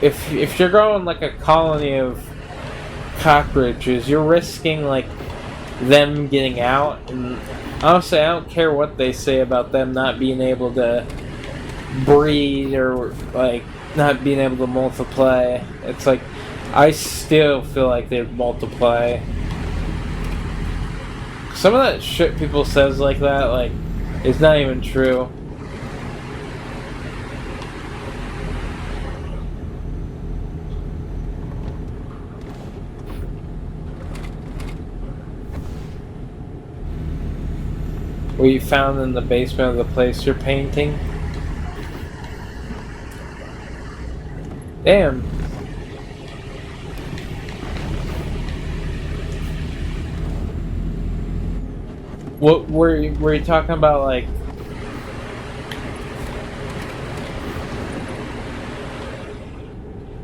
If you're growing like a colony of cockroaches, you're risking like them getting out, and honestly, I don't care what they say about them not being able to breed or like not being able to multiply. It's like, I still feel like they'd multiply. Some of that shit people says like that, like, it's not even true. Were you found in the basement of the place you're painting? Damn. What were you talking about, like?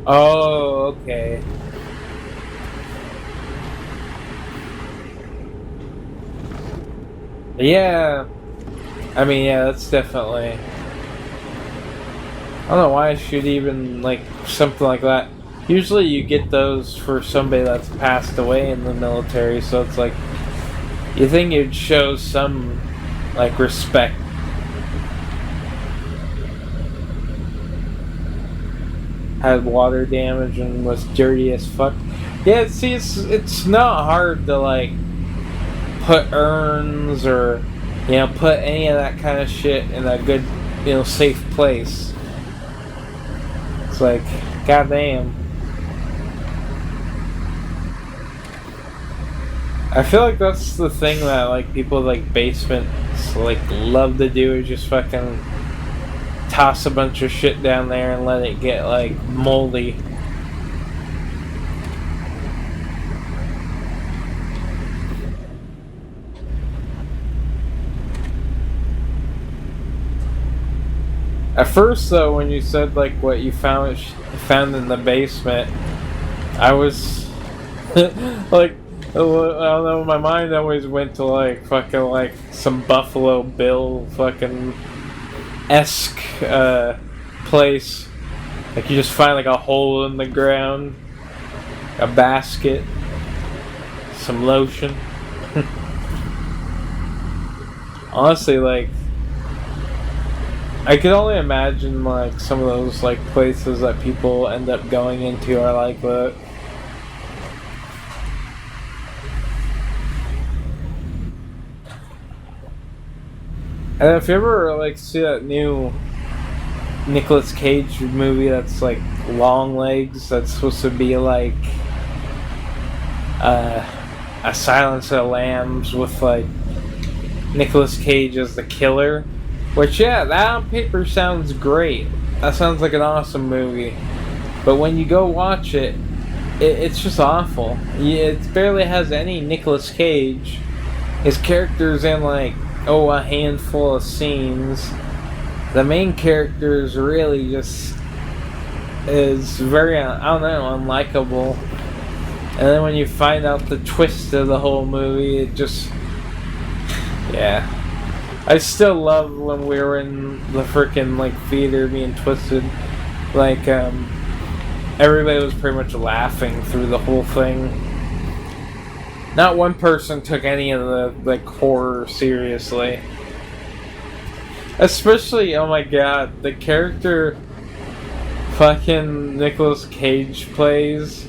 Oh, okay. Yeah. I mean, yeah, that's definitely... I don't know why I should even, like, something like that. Usually you get those for somebody that's passed away in the military, so it's like, you think it'd show some, like, respect. Had water damage and was dirty as fuck. Yeah, see, it's not hard to, like, put urns or, you know, put any of that kind of shit in a good, you know, safe place. It's like, goddamn. I feel like that's the thing that, like, people like basements like love to do, is just fucking toss a bunch of shit down there and let it get like moldy. At first, though, when you said like what you found in the basement, I was like, I don't know, my mind always went to like fucking like some Buffalo Bill fucking esque place. Like you just find like a hole in the ground, a basket, some lotion. Honestly, like, I could only imagine like some of those like places that people end up going into are like that. And if you ever like see that new Nicolas Cage movie that's like Long Legs, that's supposed to be like a Silence of the Lambs with like Nicolas Cage as the killer, which, yeah, that on paper sounds great. That sounds like an awesome movie. But when you go watch it, it's just awful. It barely has any Nicolas Cage. His character's in like, a handful of scenes. The main character is really just is very, I don't know, unlikable. And then when you find out the twist of the whole movie, it just, yeah. I still love when we were in the freaking like theater being twisted. Like, everybody was pretty much laughing through the whole thing. Not one person took any of the like horror seriously. Especially, oh my god, the character fucking Nicolas Cage plays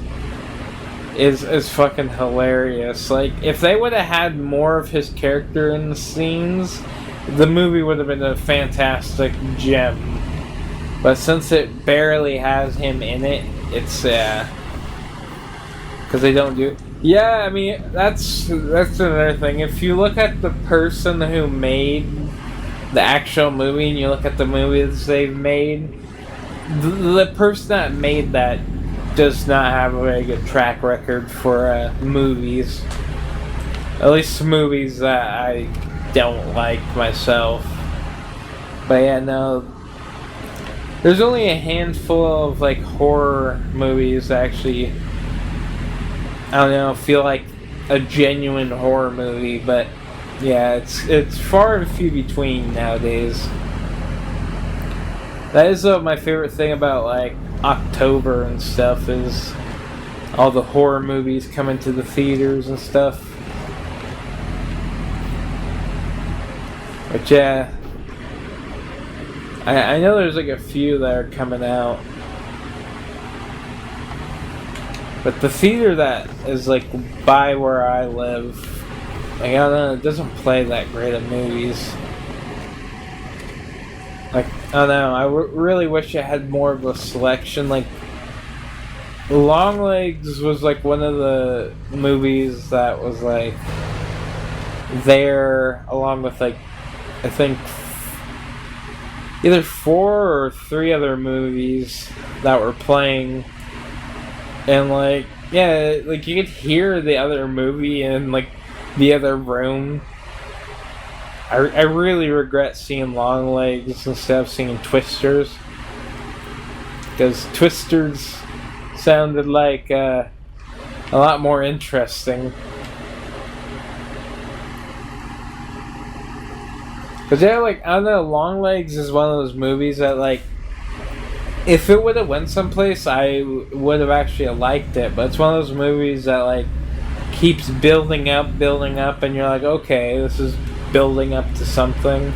is fucking hilarious. Like, if they would have had more of his character in the scenes, the movie would have been a fantastic gem. But since it barely has him in it, it's because they don't do. Yeah, I mean that's another thing. If you look at the person who made the actual movie and you look at the movies they've made, the person that made that does not have a very good track record for movies. At least movies that I don't like myself. But yeah, no. There's only a handful of like horror movies that actually, I don't know, feel like a genuine horror movie, but yeah, it's far and few between nowadays. That is my favorite thing about like October and stuff is all the horror movies coming to the theaters and stuff. But yeah, I know there's like a few that are coming out. But the theater that is like by where I live, like, I don't know, it doesn't play that great of movies. Like, I don't know, I really wish it had more of a selection. Like, Longlegs was like one of the movies that was like there along with like, I think either 4 or 3 other movies that were playing. And like, yeah, like you could hear the other movie in like the other room. I really regret seeing Longlegs instead of seeing Twisters, because Twisters sounded like a lot more interesting. Because yeah, like, I don't know, Longlegs is one of those movies that like, if it would have went someplace, I would have actually liked it. But it's one of those movies that like keeps building up, and you're like, okay, this is building up to something,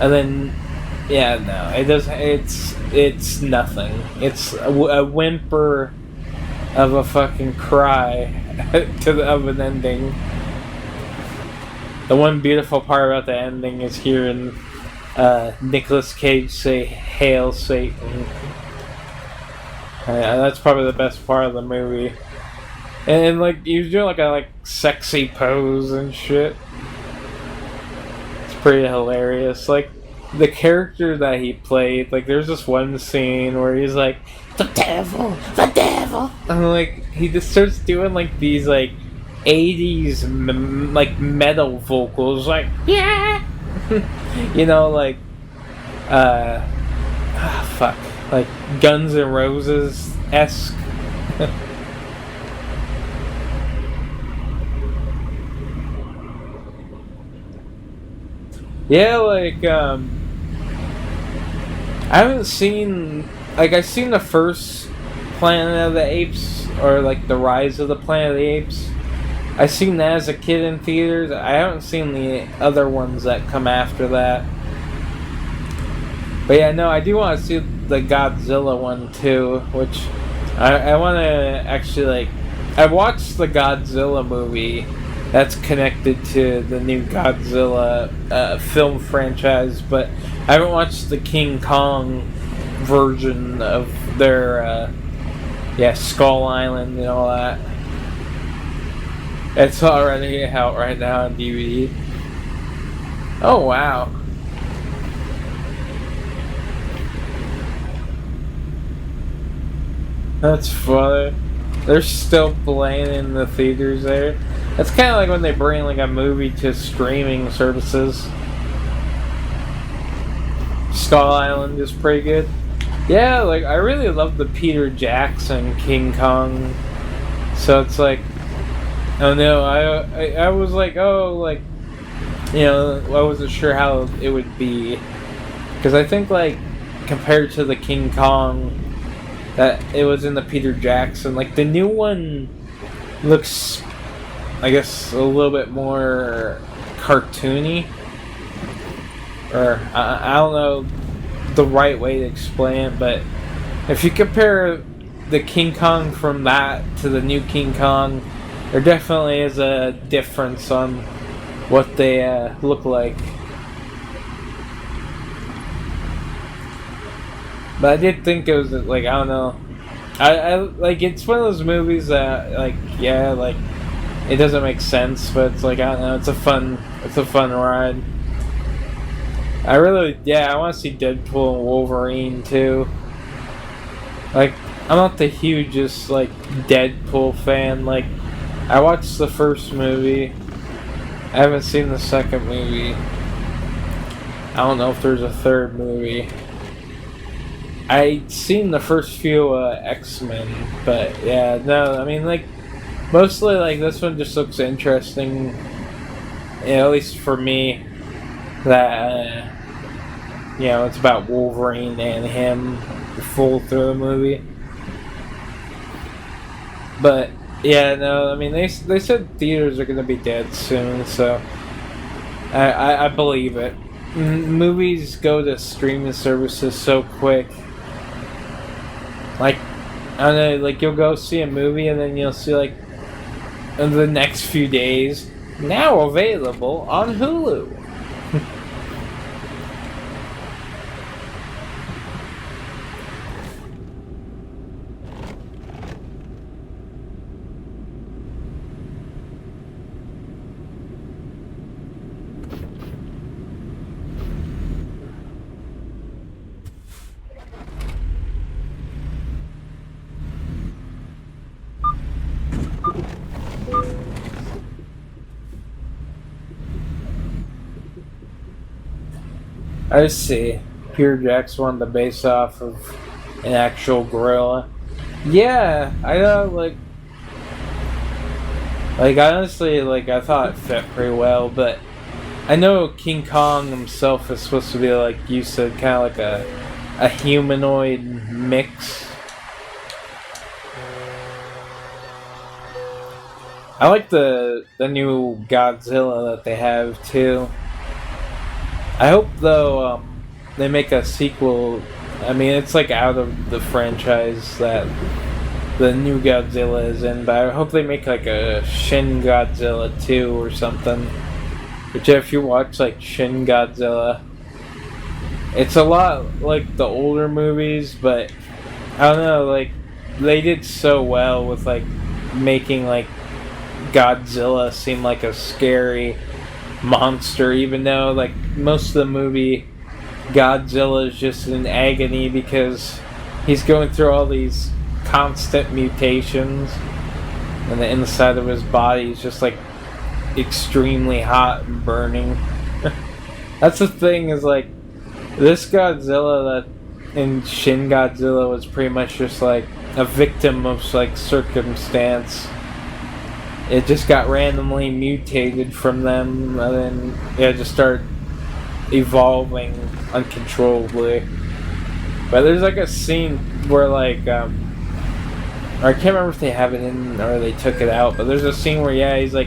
and then yeah, no, it doesn't. It's nothing. It's a whimper of a fucking cry of an ending. The one beautiful part about the ending is hearing Nicolas Cage say "Hail Satan." That's probably the best part of the movie. And like he was doing like a sexy pose and shit. It's pretty hilarious. Like the character that he played, like there's this one scene where he's like, "The devil, the devil," and like he just starts doing like these like 80s like metal vocals, like yeah. You know, like, fuck, like Guns N' Roses-esque. Yeah, like, I haven't seen, like, I've seen the first Planet of the Apes, or like the Rise of the Planet of the Apes. I seen that as a kid in theaters. I haven't seen the other ones that come after that. But yeah, no, I do want to see the Godzilla one too, which I want to actually like. I watched the Godzilla movie that's connected to the new Godzilla film franchise, but I haven't watched the King Kong version of their Skull Island and all that. It's already out right now on DVD. Oh, wow. That's funny. They're still playing in the theaters there. That's kind of like when they bring like a movie to streaming services. Skull Island is pretty good. Yeah, like I really love the Peter Jackson King Kong. So it's like, oh no, I was like, oh, like, you know, I wasn't sure how it would be. Because I think, like, compared to the King Kong that it was in the Peter Jackson, like, the new one looks, I guess, a little bit more cartoony. Or, I don't know the right way to explain it, but if you compare the King Kong from that to the new King Kong, there definitely is a difference on what they look like. But I did think it was like, I don't know. I like, it's one of those movies that like, yeah, like it doesn't make sense, but it's like, I don't know, it's a fun ride. I want to see Deadpool and Wolverine too. Like, I'm not the hugest like Deadpool fan. Like, I watched the first movie. I haven't seen the second movie. I don't know if there's a third movie. I'd seen the first few X-Men, but yeah, no, I mean, like, mostly, like, this one just looks interesting, at least for me, that, it's about Wolverine and him full through the movie. But, yeah, no, I mean, they said theaters are going to be dead soon, so I believe it. Movies go to streaming services so quick. Like, I don't know, like, you'll go see a movie and then you'll see, like, in the next few days, now available on Hulu. I see. Peter Jackson wanted to base off of an actual gorilla. Yeah, I know, like, honestly, like, I thought it fit pretty well, but I know King Kong himself is supposed to be, like you said, kind of like a humanoid mix. I like the new Godzilla that they have, too. I hope, though, they make a sequel. I mean, it's like out of the franchise that the new Godzilla is in, but I hope they make like a Shin Godzilla 2 or something. Which, if you watch like Shin Godzilla, it's a lot like the older movies, but I don't know, like, they did so well with like making like Godzilla seem like a scary monster, even though like most of the movie Godzilla is just in agony because he's going through all these constant mutations and the inside of his body is just like extremely hot and burning. That's the thing, is like this Godzilla that in Shin Godzilla was pretty much just like a victim of like circumstance. It just got randomly mutated from them, and then just started evolving uncontrollably. But there's like a scene where like I can't remember if they have it in or they took it out, but there's a scene where he's like,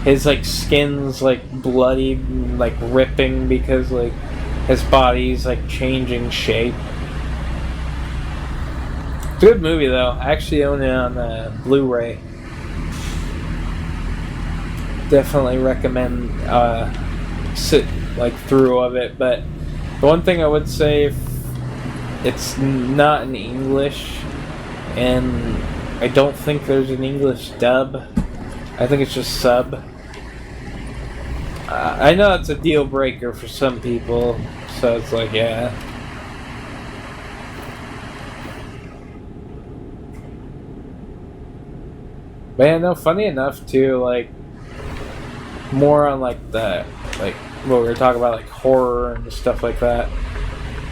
his like skin's like bloody, like ripping because like his body's like changing shape. It's a good movie though. I actually own it on Blu-ray. Definitely recommend sit like through of it, but the one thing I would say, if it's not in English, and I don't think there's an English dub, I think it's just sub. I know it's a deal breaker for some people, so it's like, yeah. But yeah, no, funny enough too, like, more on like the, like what we were talking about, like horror and stuff like that.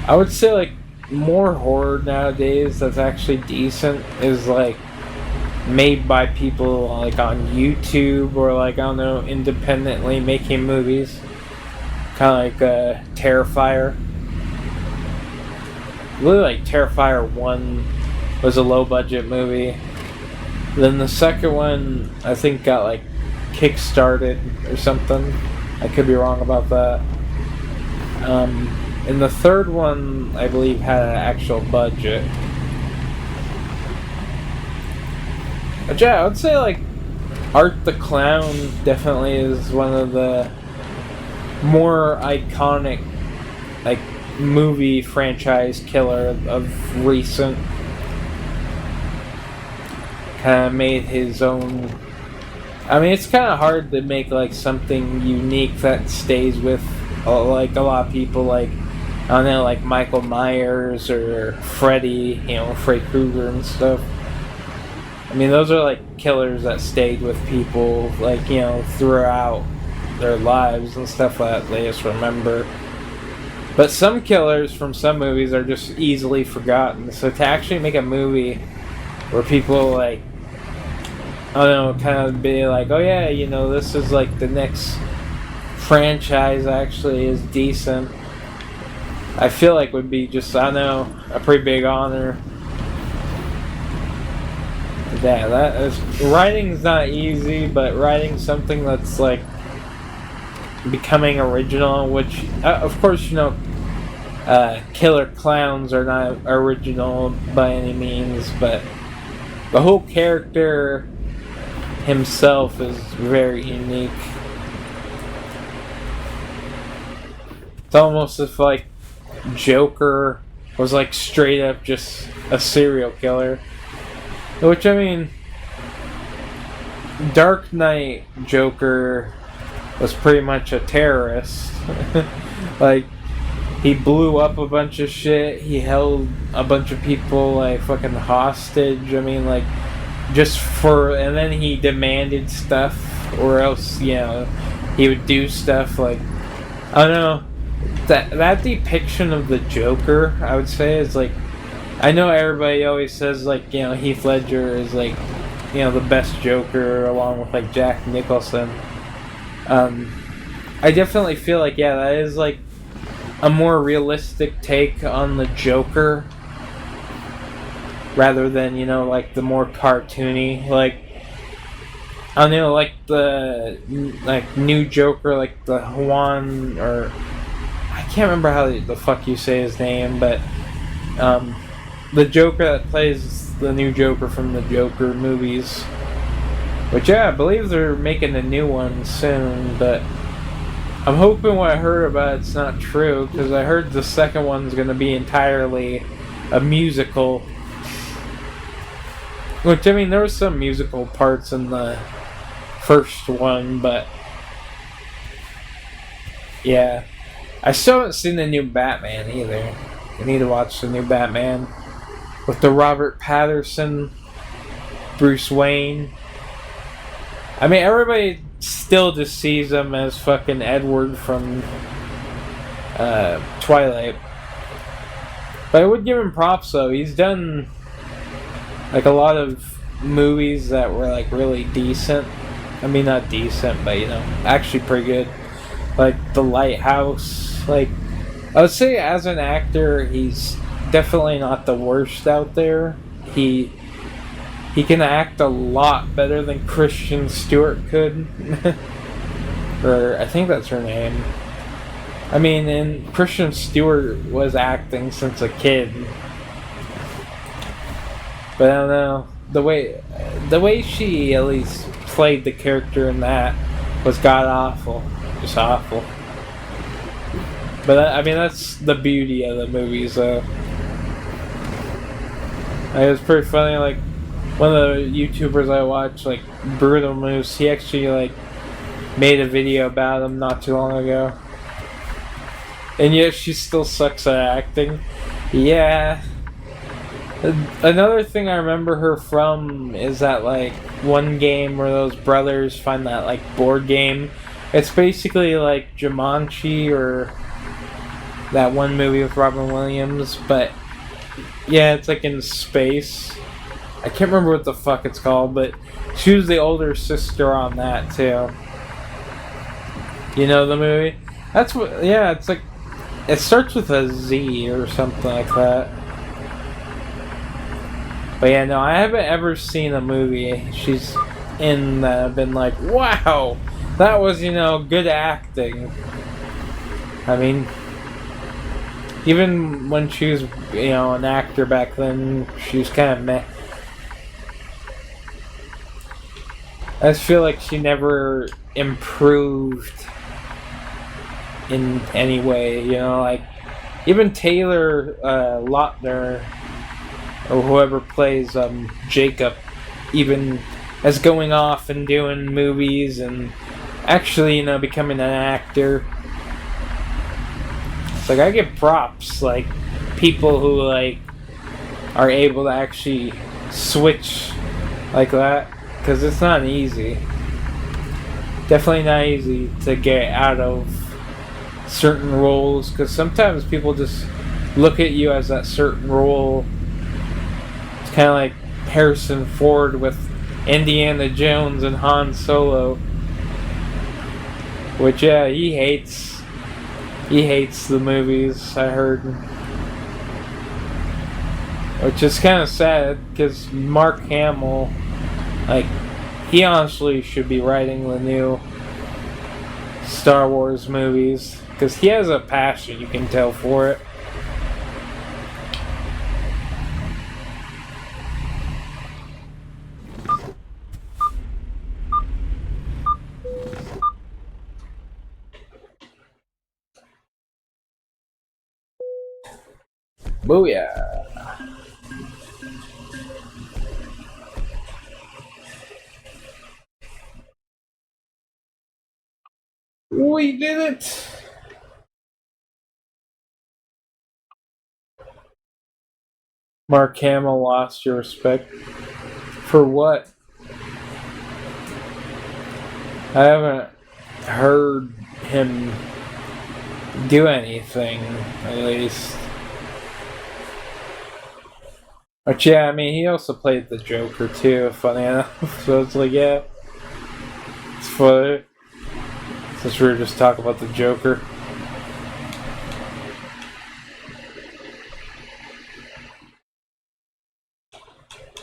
I would say like more horror nowadays that's actually decent is like made by people like on YouTube or like, I don't know, independently making movies. Kind of like Terrifier. Really, like Terrifier 1 was a low budget movie. Then the second one I think got like kickstarted or something. I could be wrong about that. And the third one, I believe, had an actual budget. But yeah, I would say like Art the Clown definitely is one of the more iconic like movie franchise killer of recent. Kind of made his own. I mean, it's kind of hard to make like something unique that stays with like a lot of people. Like I don't know, like Michael Myers or Freddy, Freddy Krueger and stuff. I mean, those are like killers that stayed with people, like throughout their lives and stuff like that. They just remember. But some killers from some movies are just easily forgotten. So to actually make a movie where people like, I don't know, kind of be like, oh yeah, this is like the next franchise actually is decent, I feel like would be just, I don't know, a pretty big honor. Yeah, writing's not easy, but writing something that's like becoming original, which of course killer clowns are not original by any means, but the whole character himself is very unique. It's almost as if like Joker was like straight up just a serial killer. Which, I mean, Dark Knight Joker was pretty much a terrorist. Like, he blew up a bunch of shit. He held a bunch of people, like, fucking hostage. I mean, like, and then he demanded stuff, or else, he would do stuff, like, I don't know. That depiction of the Joker, I would say, is, like, I know everybody always says, like, Heath Ledger is, like, the best Joker, along with, like, Jack Nicholson. I definitely feel like, yeah, that is, like, a more realistic take on the Joker, rather than, like, the more cartoony, like, I don't know, like, the, like, new Joker, like, the Juan, or, I can't remember how the fuck you say his name, but, the Joker that plays the new Joker from the Joker movies. Which, yeah, I believe they're making a new one soon, but I'm hoping what I heard about it's not true, because I heard the second one's going to be entirely a musical. Which, I mean, there was some musical parts in the first one, but yeah. I still haven't seen the new Batman either. I need to watch the new Batman with the Robert Pattinson, Bruce Wayne. I mean, everybody still just sees him as fucking Edward from Twilight. But I would give him props though. He's done like a lot of movies that were like really decent. I mean, not decent, but actually pretty good. Like The Lighthouse. Like, I would say as an actor, he's definitely not the worst out there. He can act a lot better than Kristen Stewart could. Or I think that's her name. I mean, and Kristen Stewart was acting since a kid. But I don't know. The way she at least played the character in that was god awful. Just awful. But I mean, that's the beauty of the movies, though. It was pretty funny, like, one of the YouTubers I watch, like, Brutal Moose, he actually, like, made a video about him not too long ago. And yet she still sucks at acting. Yeah. Another thing I remember her from is that, like, one game where those brothers find that, like, board game. It's basically like Jumanji or that one movie with Robin Williams, but yeah, it's like in space. I can't remember what the fuck it's called, but she was the older sister on that too. You know the movie? That's what, yeah, it's like, it starts with a Z or something like that. But yeah, no, I haven't ever seen a movie she's in that I've been like, wow, that was, good acting. I mean, even when she was, an actor back then, she was kind of meh. I just feel like she never improved in any way, you know, like even Taylor Lautner or whoever plays Jacob, even as going off and doing movies and actually, you know, becoming an actor. It's like I give props, like people who like are able to actually switch like that, because it's not easy. Definitely not easy to get out of certain roles, because sometimes people just look at you as that certain role. It's kind of like Harrison Ford with Indiana Jones and Han Solo, which yeah, he hates the movies, I heard, which is kind of sad because Mark Hamill, like, he honestly should be writing the new Star Wars movies, because he has a passion, you can tell, for it. Booyah! We did it! Mark Hamill lost your respect. For what? I haven't heard him do anything, at least. But yeah, I mean, he also played the Joker too, funny enough. So it's like, yeah, it's funny. Since we were just talking about the Joker.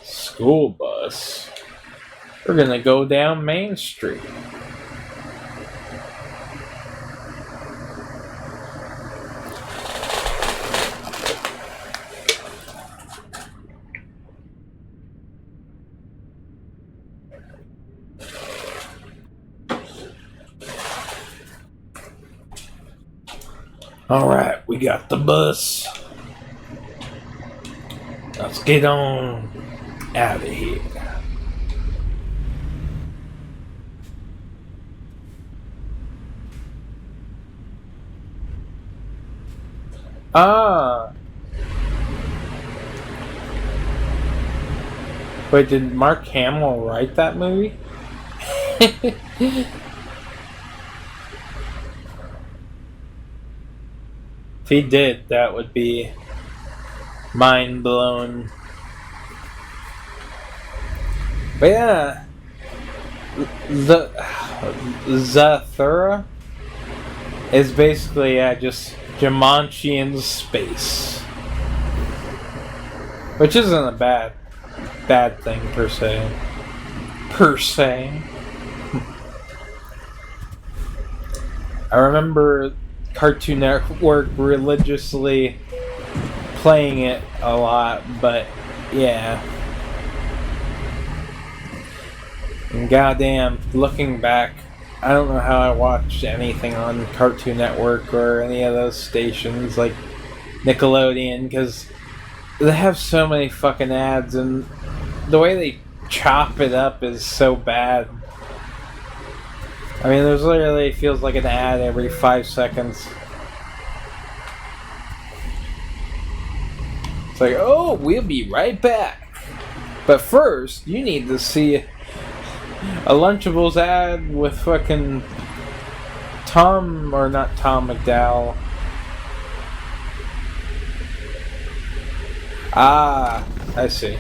School bus. We're gonna go down Main Street. Alright, we got the bus. Let's get on out of here. Ah. Wait, did Mark Hamill write that movie? If he did, that would be mind blown. But yeah, the Zathura is basically just Jumanji in space, which isn't a bad thing per se. I remember Cartoon Network religiously playing it a lot, but yeah. And goddamn, looking back, I don't know how I watched anything on Cartoon Network or any of those stations like Nickelodeon, because they have so many fucking ads, and the way they chop it up is so bad. I mean, there's literally feels like an ad every 5 seconds. It's like, oh, we'll be right back. But first, you need to see a Lunchables ad with fucking Tom, or not Tom McDowell. Ah, I see.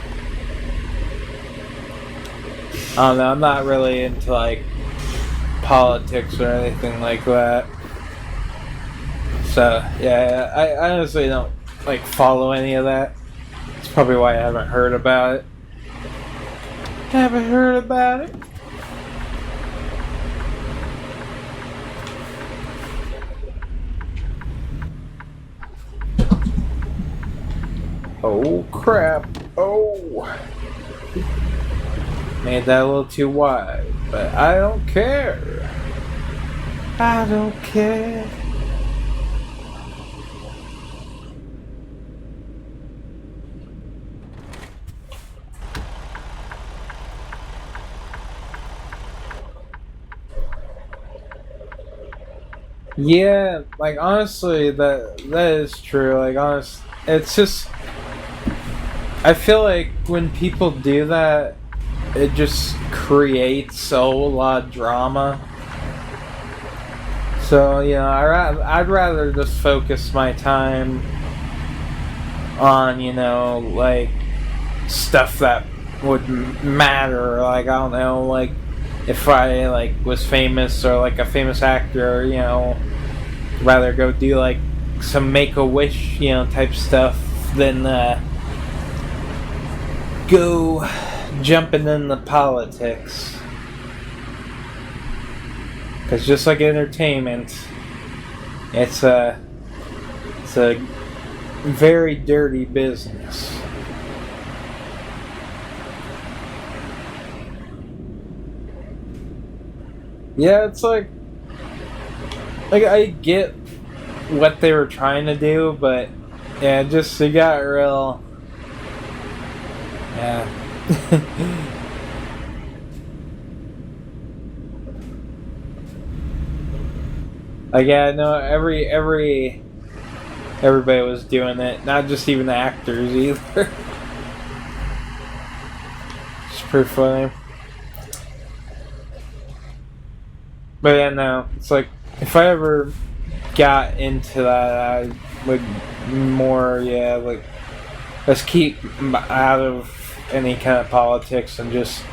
I don't know, I'm not really into like politics or anything like that. So, yeah, I honestly don't like follow any of that. That's probably why I haven't heard about it. Haven't heard about it. Oh crap. Oh. Made that a little too wide. But I don't care. I don't care. Yeah, like honestly, that is true. Like honest, it's just I feel like when people do that, it just creates a whole lot of drama. So I'd rather just focus my time on like stuff that would matter. Like I don't know, like if I like was famous or like a famous actor, rather go do like some Make-A-Wish, type stuff than go jumping into politics. Because just like entertainment, it's a very dirty business. Yeah, it's like I get what they were trying to do, but yeah, it got real. Yeah. Like yeah, no, everybody was doing it, not just even the actors either. It's pretty funny. But yeah, no, it's like if I ever got into that, I would more, like let's keep out of any kind of politics and just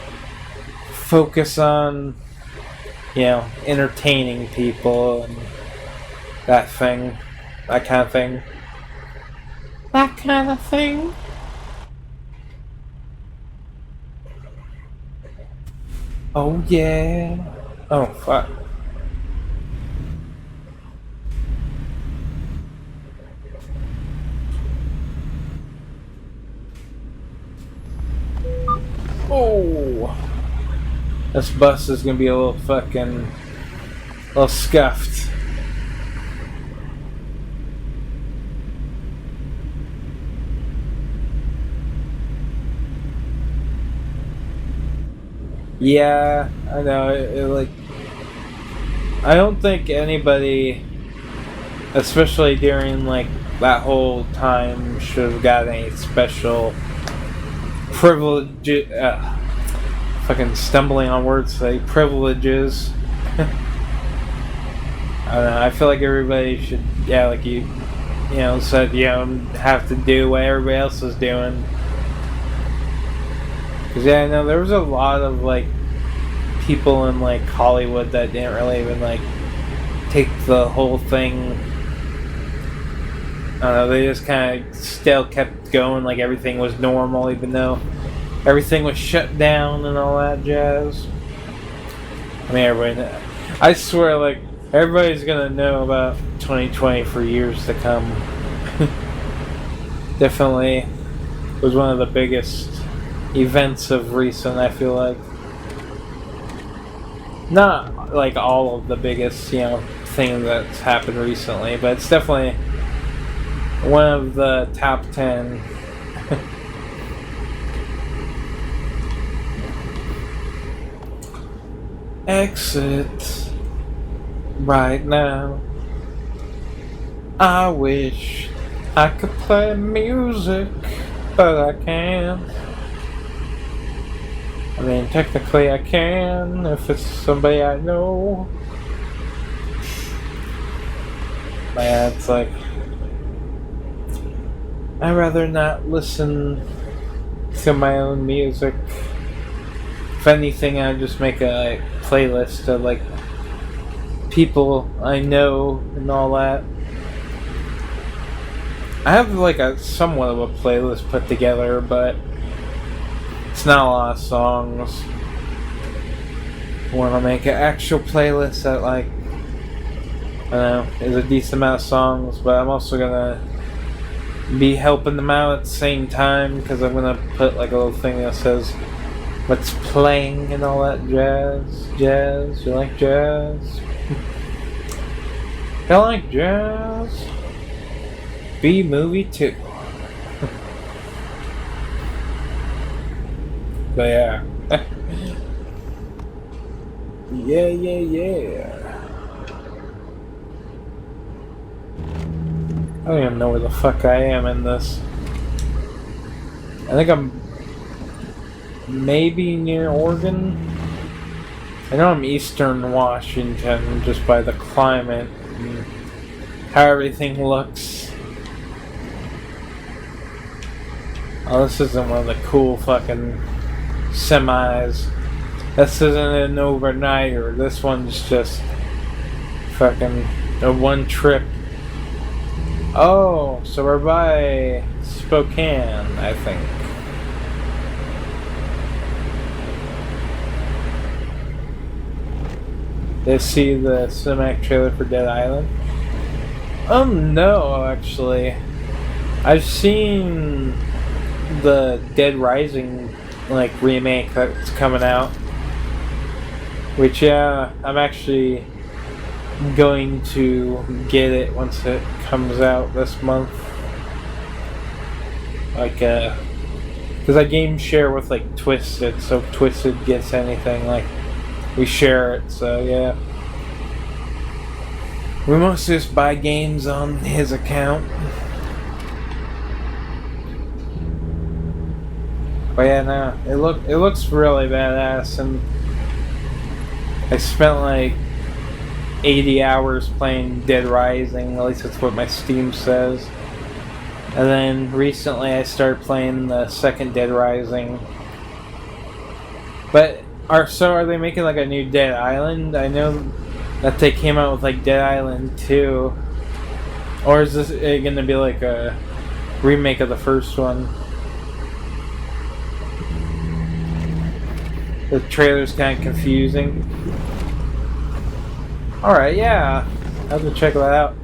focus on entertaining people and that kind of thing. That kind of thing. Oh yeah. Oh fuck. Oh. This bus is gonna be a little scuffed. Yeah, I know. I don't think anybody, especially during like that whole time, should have got any special privilege. Fucking stumbling on words today. Privileges. I don't know. I feel like everybody should, like you said, have to do what everybody else is doing. Because I know there was a lot of like people in like Hollywood that didn't really even like take the whole thing. I don't know. They just kind of still kept going like everything was normal, even though everything was shut down and all that jazz. I mean, everybody. I swear, like everybody's gonna know about 2020 for years to come. Definitely was one of the biggest events of recent, I feel like. Not like all of the biggest, thing that's happened recently, but it's definitely one of the top 10. Exit right now. I wish I could play music, but I can't. I mean, technically I can if it's somebody I know. But yeah, it's like I'd rather not listen to my own music. If anything, I just make a playlist of like people I know and all that. I have like a somewhat of a playlist put together, but it's not a lot of songs. I want to make an actual playlist that like I don't know is a decent amount of songs, but I'm also gonna be helping them out at the same time because I'm gonna put like a little thing that says what's playing and all that jazz. Jazz? You like jazz? You like jazz? B movie 2. But yeah. Yeah. I don't even know where the fuck I am in this. I think I'm maybe near Oregon. I know I'm eastern Washington just by the climate and how everything looks. Oh, this isn't one of the cool fucking semis. This isn't an overnighter. This one's just fucking a one trip. Oh, so we're by Spokane, I think. Did you see the cinematic trailer for Dead Island? No, actually. I've seen the Dead Rising remake that's coming out. Which, yeah, I'm actually going to get it once it comes out this month. Because I game share with Twisted, so if Twisted gets anything, we share it, so yeah. We mostly just buy games on his account. But yeah, no, it looks really badass, and I spent 80 hours playing Dead Rising, at least that's what my Steam says. And then recently I started playing the second Dead Rising. But are they making a new Dead Island? I know that they came out with Dead Island 2. Or is this gonna be a remake of the first one? The trailer's kind of confusing. Alright, yeah. I'll have to check that out.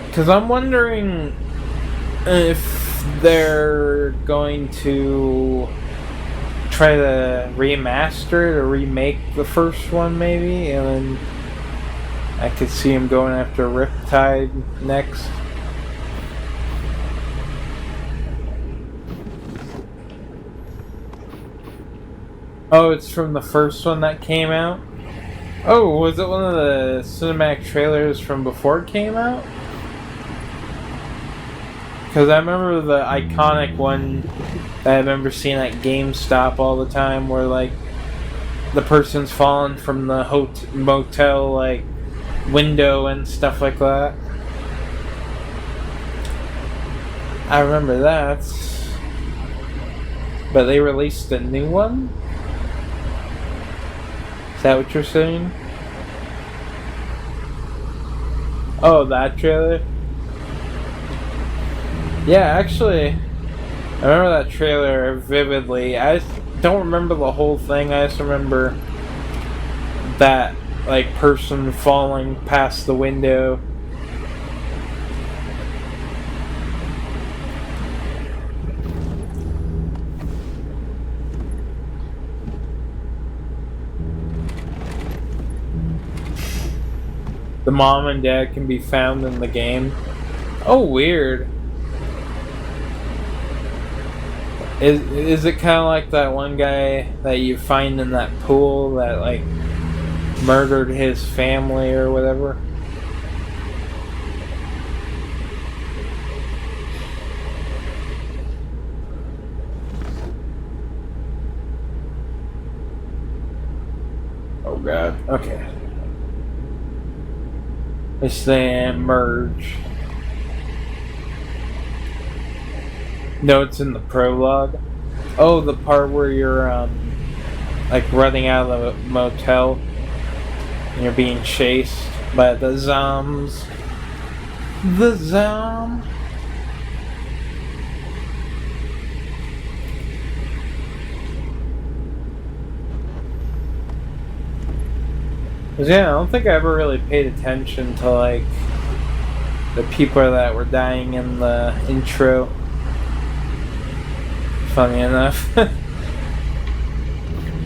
Because I'm wondering if they're going to try to remaster it or remake the first one, maybe, and then I could see him going after Riptide next. Oh, it's from the first one that came out? Oh, was it one of the cinematic trailers from before it came out? Because I remember the iconic one that I remember seeing at GameStop all the time where, the person's falling from the motel, window and stuff like that. I remember that. But they released a new one? Is that what you're saying? Oh, that trailer? Yeah, actually, I remember that trailer vividly. I don't remember the whole thing. I just remember that, person falling past the window. The mom and dad can be found in the game. Oh, weird. Is it kind of like that one guy that you find in that pool that, murdered his family or whatever? Oh, God. Okay. It's the merge. No, it's in the prologue. Oh, the part where you're, running out of the motel and you're being chased by the zombs. The zomb. Yeah, I don't think I ever really paid attention to, the people that were dying in the intro. Funny enough.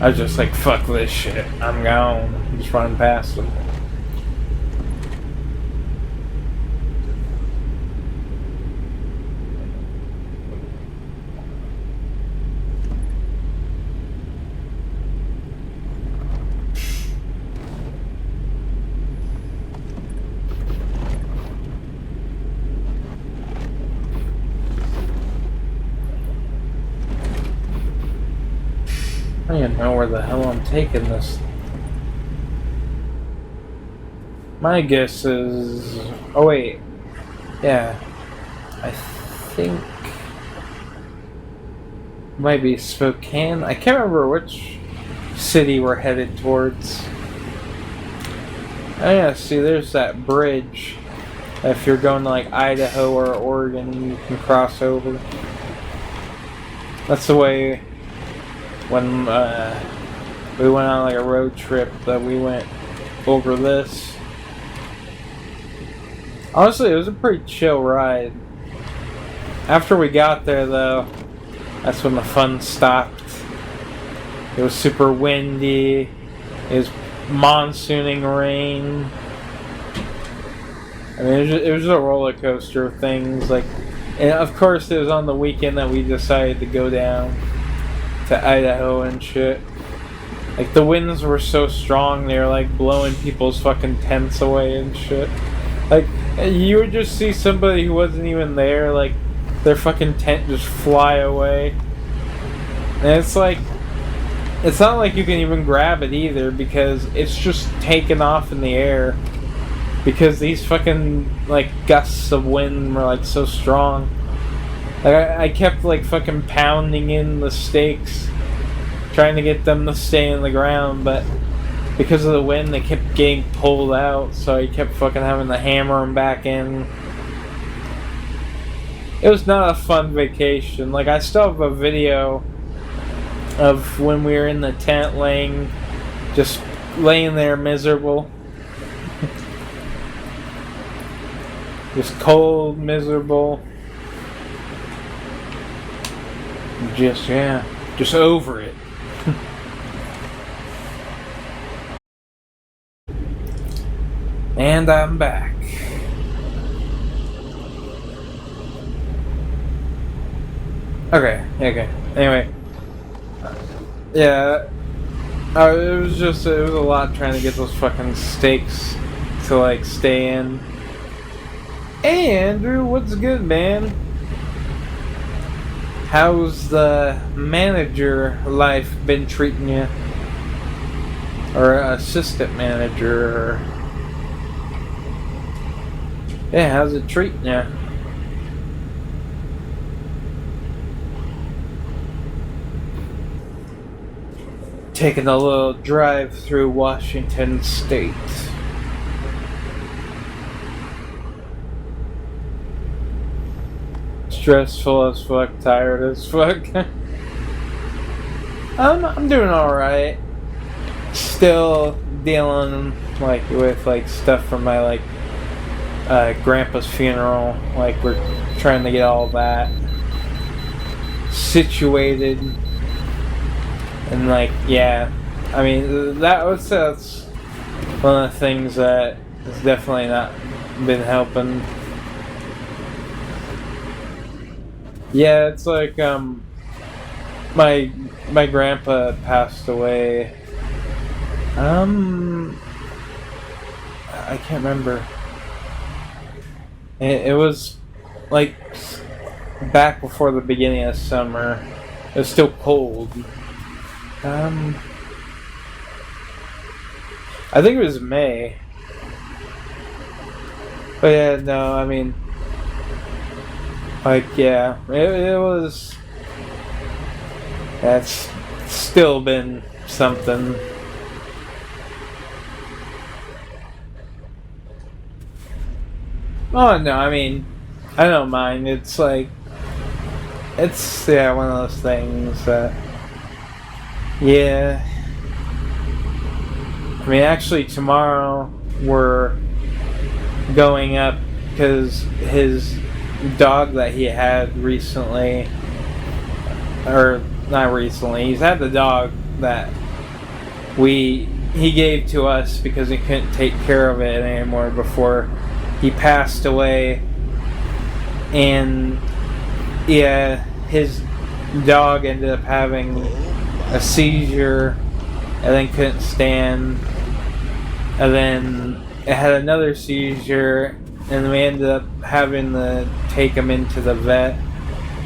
I was just like, fuck this shit. I'm gone. Just running past them. I don't even know where the hell I'm taking this. My guess is... Oh wait. Yeah. I think... It might be Spokane. I can't remember which city we're headed towards. Oh yeah, see there's that bridge. If you're going to like Idaho or Oregon, you can cross over. That's the way... When we went on like a road trip that we went over this. Honestly, it was a pretty chill ride. After we got there though, that's when the fun stopped. It was super windy. It was monsooning rain. I mean, it was a roller coaster of things. Like, and of course, it was on the weekend that we decided to go down to Idaho and shit. Like, the winds were so strong, they were like blowing people's fucking tents away and shit. Like, you would just see somebody who wasn't even there, like, their fucking tent just fly away. And it's like, it's not like you can even grab it either, because it's just taken off in the air. Because these fucking, like, gusts of wind were, like, so strong. Like, I kept, like, fucking pounding in the stakes, trying to get them to stay in the ground, but because of the wind, they kept getting pulled out, so I kept fucking having to hammer them back in. It was not a fun vacation. Like, I still have a video of when we were in the tent just laying there miserable. Just cold, miserable. Just over it. And I'm back. Okay. Anyway. Yeah. It was a lot trying to get those fucking stakes to, like, stay in. Hey, Andrew, what's good, man? How's the manager life been treating you? Or assistant manager? Yeah, how's it treating you? Taking a little drive through Washington State. Stressful as fuck, tired as fuck. I'm doing alright. Still dealing with stuff from my grandpa's funeral. Like, we're trying to get all that situated. And I mean that's one of the things that has definitely not been helping. Yeah, it's like my grandpa passed away. I can't remember. It was like back before the beginning of summer. It was still cold. I think it was May. But yeah, no, I mean, it was. That's still been something. Oh no, I mean, I don't mind. It's one of those things that. Yeah. I mean, actually, tomorrow we're going up because his dog that he had recently, or not recently, he's had the dog that he gave to us because he couldn't take care of it anymore before he passed away. And yeah, his dog ended up having a seizure and then couldn't stand, and then it had another seizure, and we ended up having to take him into the vet.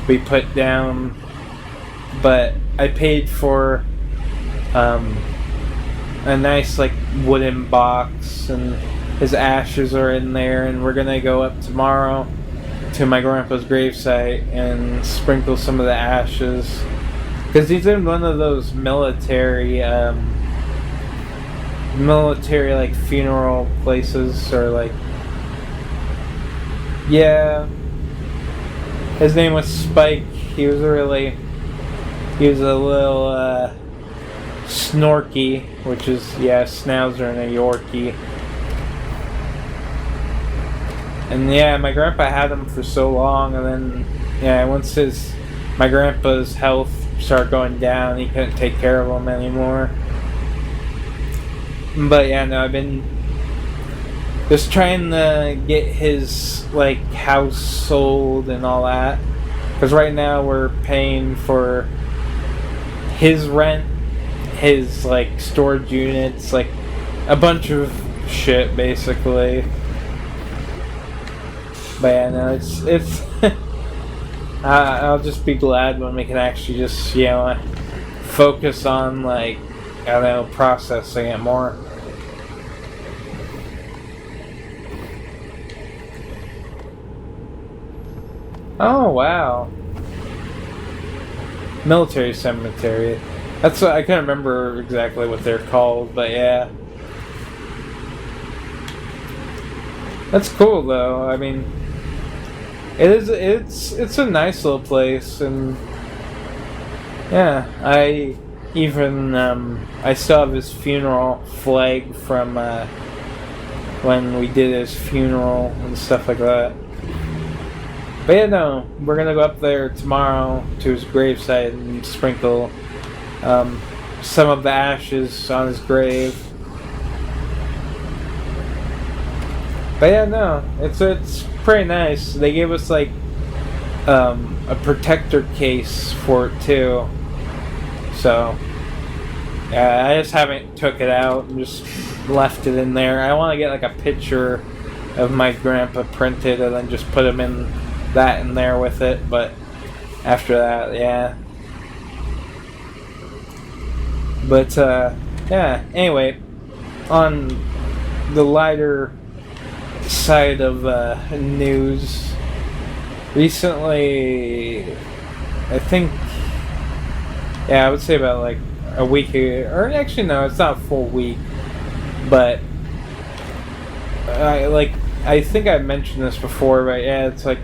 We put down, but I paid for a nice like wooden box, and his ashes are in there, and we're gonna go up tomorrow to my grandpa's gravesite and sprinkle some of the ashes, because he's in one of those military like funeral places, or like, yeah, his name was Spike. He was a little Snorky, which is, yeah, Schnauzer and a Yorkie. And yeah, my grandpa had him for so long, and then, yeah, once my grandpa's health started going down, he couldn't take care of him anymore. But yeah, no, I've been just trying to get his, like, house sold and all that. Because right now we're paying for his rent, his, like, storage units, like, a bunch of shit, basically. But yeah, no, it's I'll just be glad when we can actually just, you know, focus on, like, I don't know, processing it more. Oh, wow. Military cemetery. That's I couldn't remember exactly what they're called, but yeah. That's cool though. I mean, it's a nice little place, and yeah, I still have his funeral flag from when we did his funeral and stuff like that. But yeah, no, we're gonna go up there tomorrow to his gravesite and sprinkle some of the ashes on his grave. But yeah, no, it's pretty nice. They gave us like a protector case for it too. So yeah, I just haven't took it out and just left it in there. I want to get like a picture of my grandpa printed and then just put him in that in there with it. But after that, yeah. But yeah. Anyway, on the lighter side of news, recently, I think, yeah, I would say about like a week ago, or actually no, it's not a full week, but I think I mentioned this before, but yeah, it's like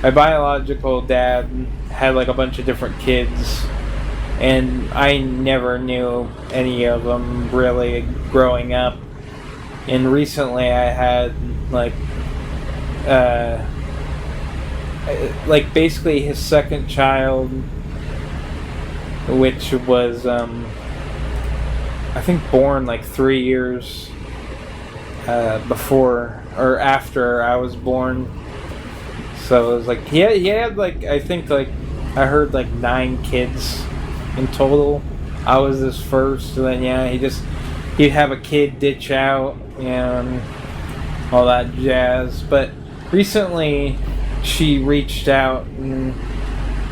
my biological dad had like a bunch of different kids, and I never knew any of them really growing up. And recently I had like basically his second child, which was I think born like 3 years before or after I was born. So it was like he had like, I think like I heard like 9 kids in total. I was his first, and then yeah, he'd have a kid ditch out, you know, and all that jazz. But recently she reached out and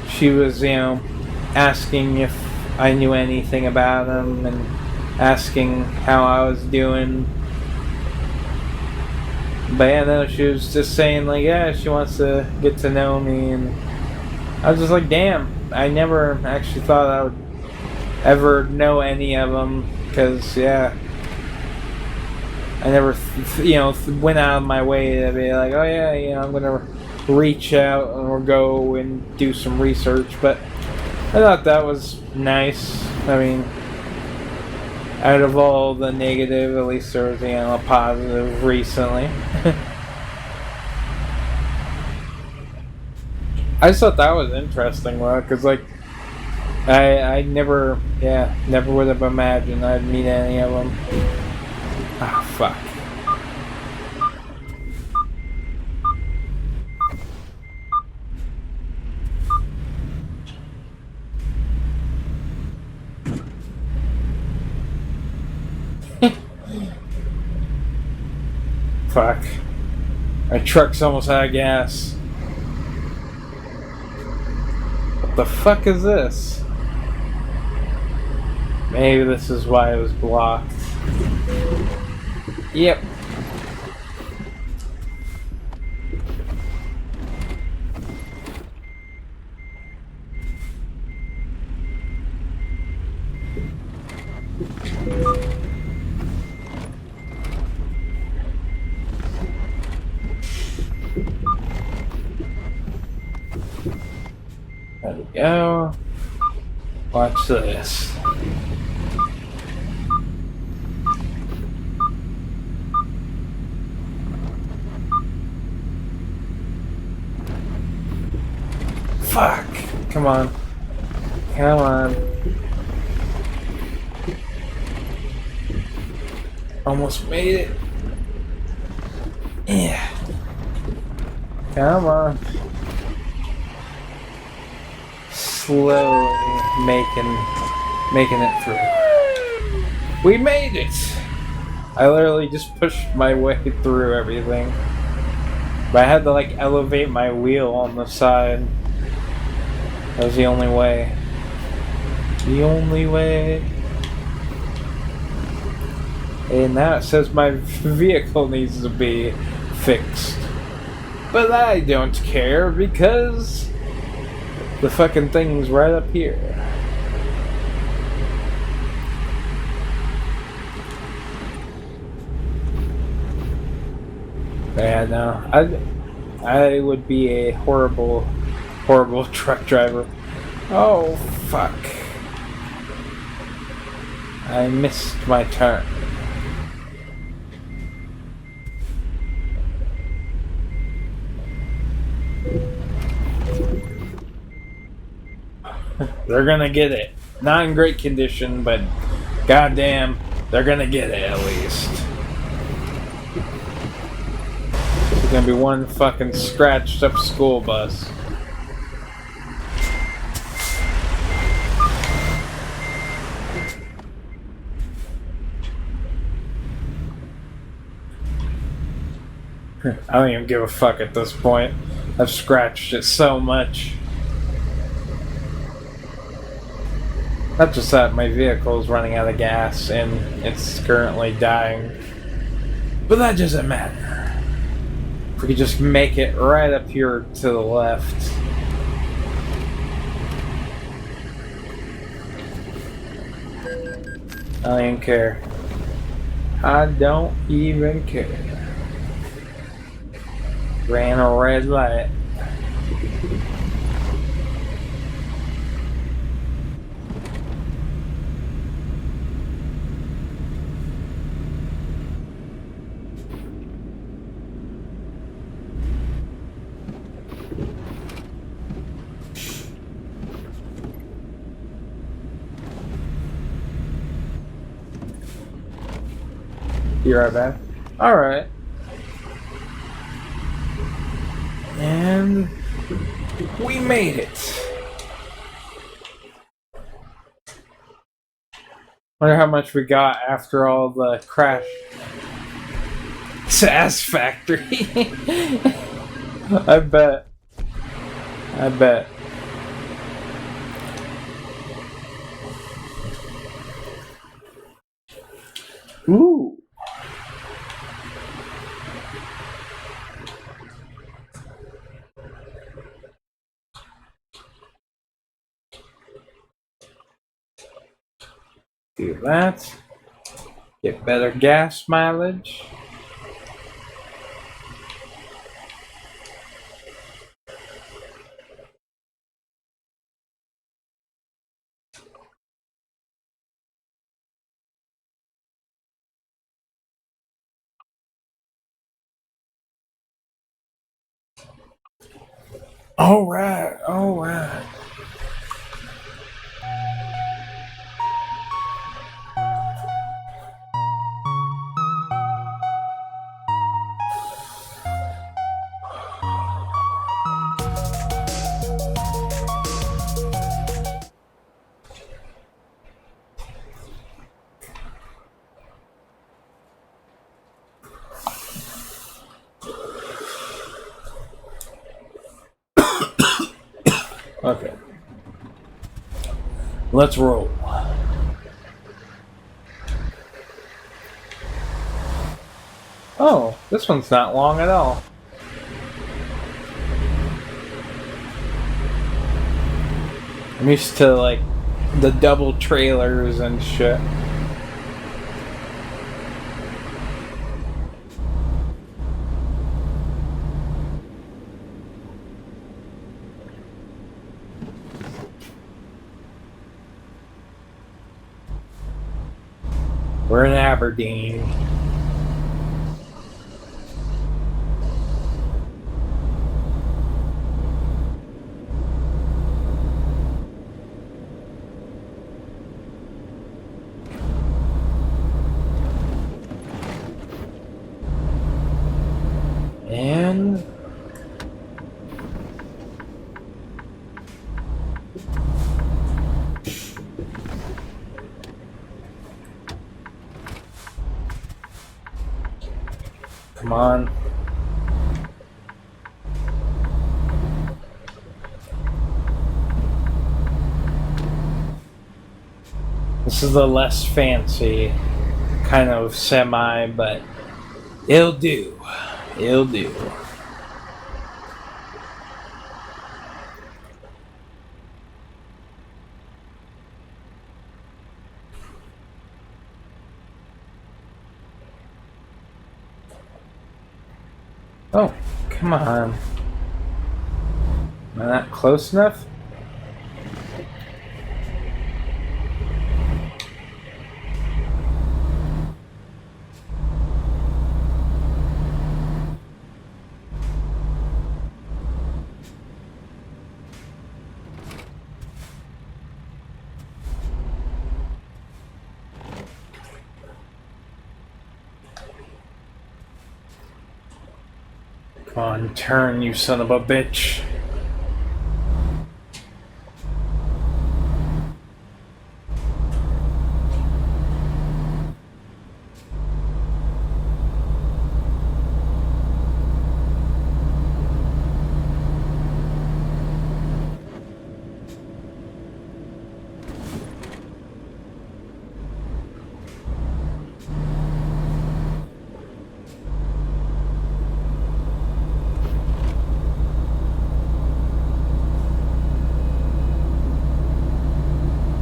she was, you know, asking if I knew anything about him and asking how I was doing. But yeah, no, she was just saying like, yeah, she wants to get to know me, and I was just like, damn, I never actually thought I would ever know any of them, because yeah, I never went out of my way to be like, oh yeah, you know, I'm gonna reach out or go and do some research. But I thought that was nice. I mean, out of all the negative, at least there was, you know, a positive recently. I just thought that was interesting, because like I never, yeah, never would have imagined I'd meet any of them. Ah, fuck. Fuck. My truck's almost out of gas. What the fuck is this? Maybe this is why it was blocked. Yep. There we go. Watch this. Fuck! Come on. Come on. Almost made it. Yeah. Come on. Slowly making it through. We made it! I literally just pushed my way through everything. But I had to like elevate my wheel on the side. That was the only way. The only way. And now it says my vehicle needs to be fixed. But I don't care because the fucking thing's right up here. Yeah, no. I would be a horrible truck driver. Oh, fuck. I missed my turn. They're gonna get it. Not in great condition, but goddamn, they're gonna get it at least. There's gonna be one fucking scratched up school bus. I don't even give a fuck at this point. I've scratched it so much. Not just that, my vehicle is running out of gas and it's currently dying. But that doesn't matter. If we could just make it right up here to the left. I don't even care. I don't even care. Ran a red light. You're right back. Alright. And we made it. Wonder how much we got after all the crash. Sass Factory. I bet. I bet. Ooh. Do that. Get better gas mileage. Alright, alright. Okay. Let's roll. Oh, this one's not long at all. I'm used to, like, the double trailers and shit. We're in Aberdeen. And come on. This is the less fancy kind of semi, but it'll do. It'll do. Oh, come on. Am I not close enough? Come on, turn, you son of a bitch.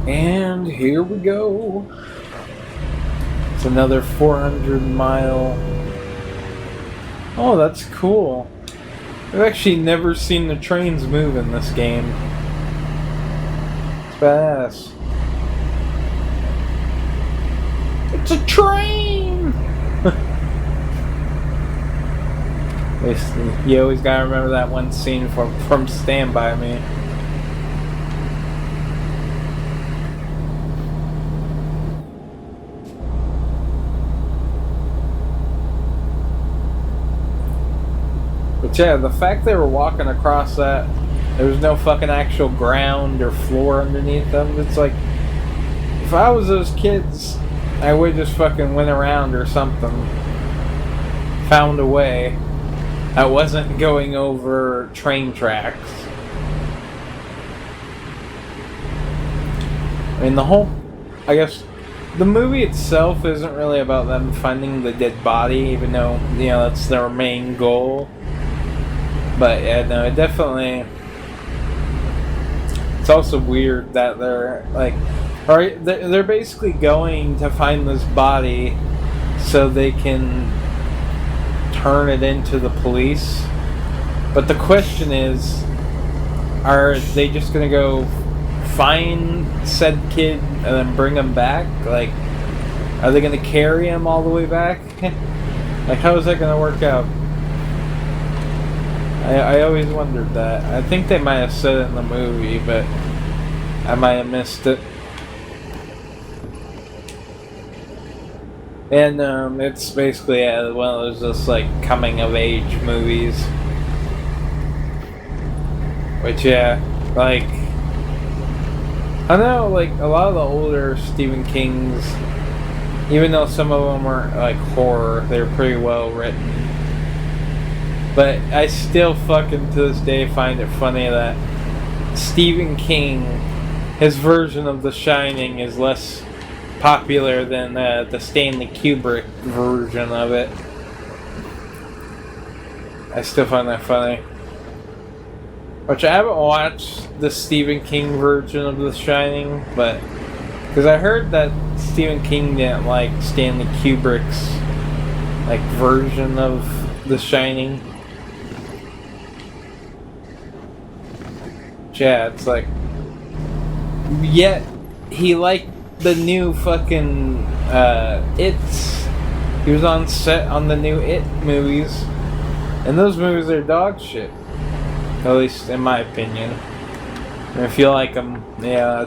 And here we go. It's another 400-mile. Oh, that's cool. I've actually never seen the trains move in this game. It's badass. It's a train! You always gotta remember that one scene from Stand By Me. But yeah, the fact they were walking across that, there was no fucking actual ground or floor underneath them. It's like, if I was those kids, I would just fucking went around or something. Found a way. I wasn't going over train tracks. I mean, I guess, the movie itself isn't really about them finding the dead body, even though, you know, that's their main goal. But yeah, no, it definitely. It's also weird that they're like, alright, they're basically going to find this body so they can turn it into the police. But the question is, are they just gonna go find said kid and then bring him back? Like, are they gonna carry him all the way back? Like, how is that gonna work out? I always wondered that. I think they might have said it in the movie, but I might have missed it. And it's basically one of those just like coming of age movies. Which yeah, like I know like a lot of the older Stephen King's, even though some of them weren't like horror, they're pretty well written. But I still fucking to this day find it funny that Stephen King, his version of The Shining is less popular than the Stanley Kubrick version of it. I still find that funny. Which I haven't watched the Stephen King version of The Shining, but because I heard that Stephen King didn't like Stanley Kubrick's like version of The Shining. Yeah, it's like, yet he liked the new fucking It's. He was on set on the new It movies, and those movies are dog shit. At least in my opinion. And if you like them, yeah,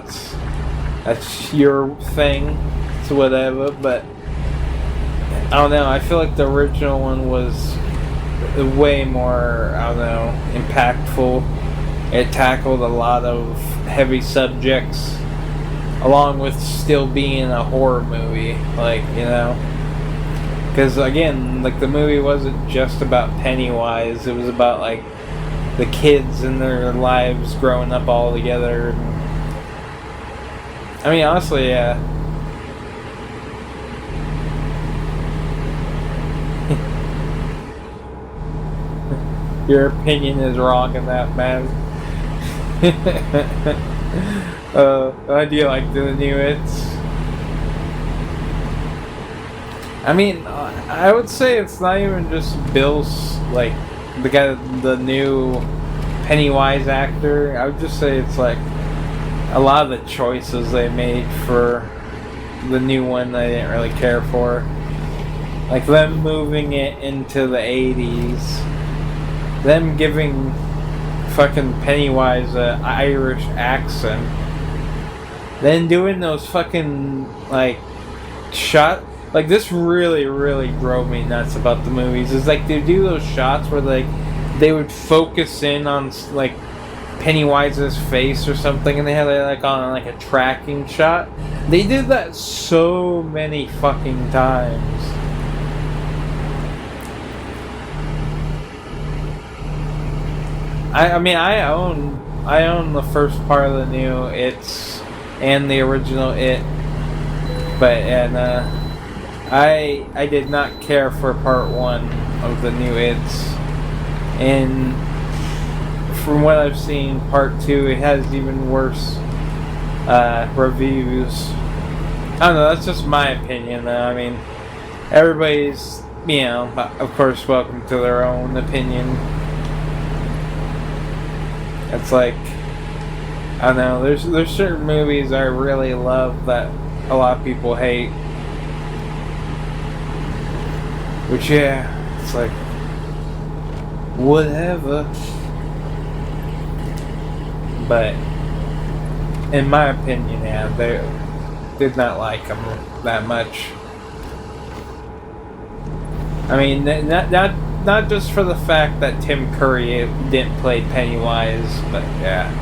that's your thing. It's whatever, but I don't know. I feel like the original one was way more, I don't know, impactful. It tackled a lot of heavy subjects, along with still being a horror movie, like, you know. Because again, like, the movie wasn't just about Pennywise. It was about like the kids and their lives growing up all together. I mean, honestly, yeah. Your opinion is wrong in that, man. I do like the new It's. I mean, I would say it's not even just Bill's, like, the new Pennywise actor. I would just say it's like a lot of the choices they made for the new one I didn't really care for. Like them moving it into the 80s. Them giving fucking Pennywise an Irish accent. Then doing those fucking, like, shot. Like, this really, really drove me nuts about the movies. Is like they do those shots where, like, they would focus in on, like, Pennywise's face or something, and they had it, like, on, like, a tracking shot. They did that so many fucking times. I mean, I own the first part of the new It's and the original It, but I did not care for part 1 of the new It's, and from what I've seen, part 2, it has even worse reviews. I don't know, that's just my opinion though. I mean, everybody's, you know, of course, welcome to their own opinion. It's like, I don't know, there's certain movies I really love that a lot of people hate. Which, yeah, it's like, whatever. But, in my opinion, yeah, they did not like them that much. I mean, not just for the fact that Tim Curry didn't play Pennywise, but yeah,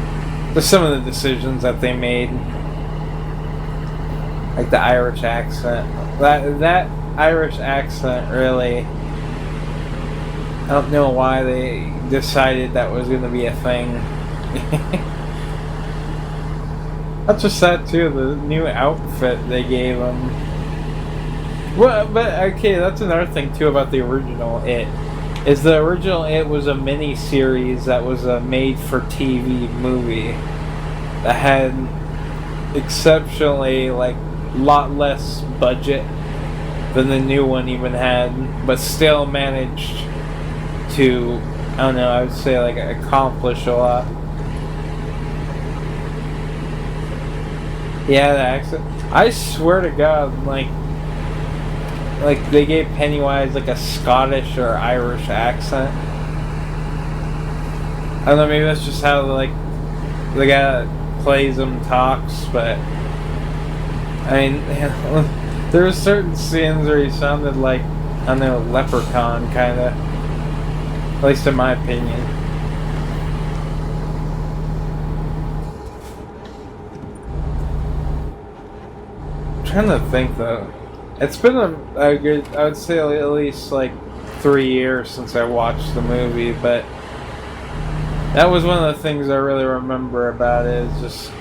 just some of the decisions that they made, like the Irish accent. That Irish accent really, I don't know why they decided that was going to be a thing. That's just sad too. The new outfit they gave him. Well, but okay, that's another thing too about the original It. Is the original It was a mini-series that was a made-for-TV movie that had exceptionally, like, lot less budget than the new one even had, but still managed to, I don't know, I would say, like, accomplish a lot. Yeah, the accent. I swear to God, like they gave Pennywise like a Scottish or Irish accent. I don't know, maybe that's just how like the guy that plays him talks, but I mean, there were certain scenes where he sounded like, I don't know, Leprechaun kinda. At least in my opinion. I'm trying to think though. It's been a good, I would say at least like 3 years since I watched the movie, but That was one of the things I really remember about it. Is just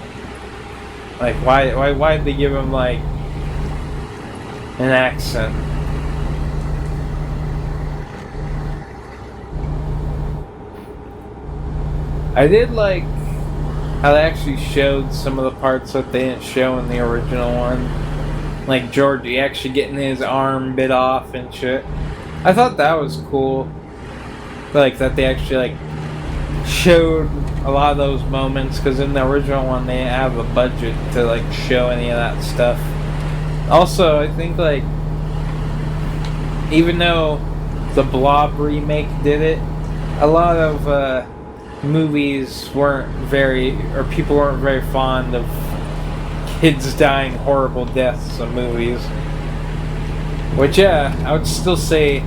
like why'd they give him like an accent? I did like how they actually showed some of the parts that they didn't show in the original one. Like Georgie actually getting his arm bit off and shit. I thought that was cool. Like that they actually like showed a lot of those moments, because in the original one they didn't have a budget to like show any of that stuff. Also, I think like even though the Blob remake did it, a lot of movies weren't very, or people weren't very fond of kids dying horrible deaths in movies. Which, yeah, I would still say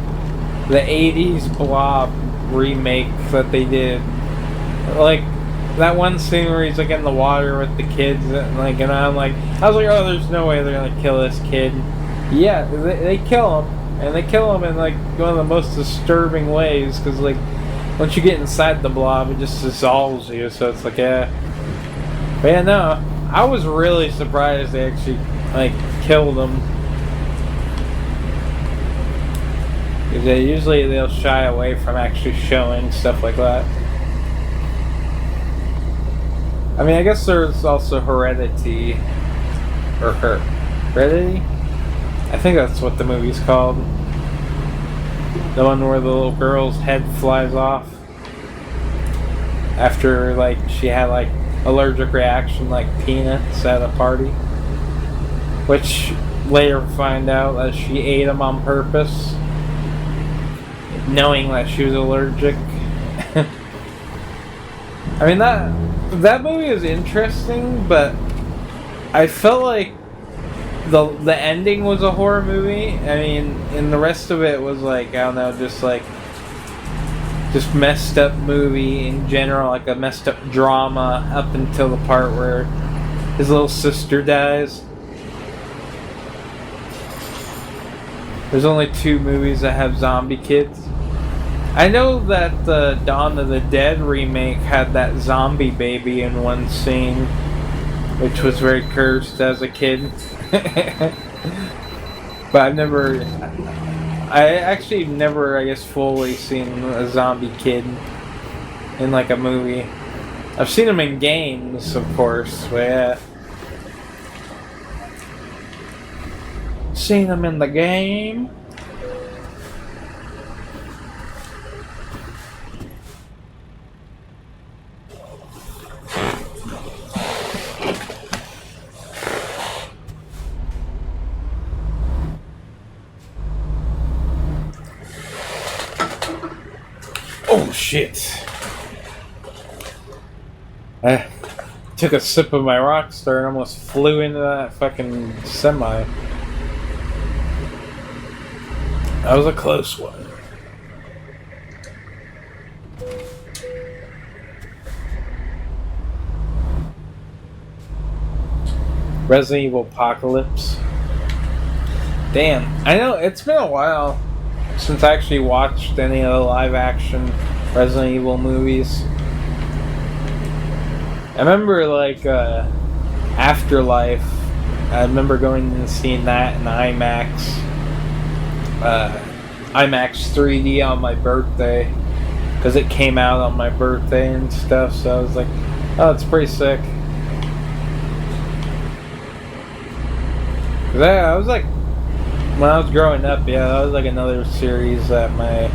the 80s Blob remake that they did, like that one scene where he's like in the water with the kids, and like, and I was like, oh, there's no way they're gonna kill this kid. Yeah, they kill him, and they kill him in like one of the most disturbing ways, because like once you get inside the Blob, it just dissolves you. So it's like, yeah. But yeah, no, I was really surprised they actually like killed him. Because usually they'll shy away from actually showing stuff like that. I mean, I guess there's also Heredity. Or Heredity? I think that's what the movie's called. The one where the little girl's head flies off. After, like, she had, like, allergic reaction like peanuts at a party. Which later find out that she ate them on purpose, knowing that she was allergic. I mean, that movie is interesting, but I felt like the ending was a horror movie. I mean, and the rest of it was like, I don't know, just messed up movie in general, like a messed up drama up until the part where his little sister dies. There's only 2 movies that have zombie kids. I know that the Dawn of the Dead remake had that zombie baby in one scene, which was very cursed as a kid. But I actually never, I guess, fully seen a zombie kid in like a movie. I've seen them in games, of course, but yeah. Seen them in the game. Oh shit. I took a sip of my Rockstar and almost flew into that fucking semi. That was a close one. Resident Evil Apocalypse. Damn, I know it's been a while since I actually watched any of the live action Resident Evil movies. I remember like Afterlife. I remember going and seeing that in IMAX. IMAX 3D on my birthday, because it came out on my birthday and stuff, so I was like, oh, it's pretty sick. I was like, when I was growing up, yeah, that was like another series that my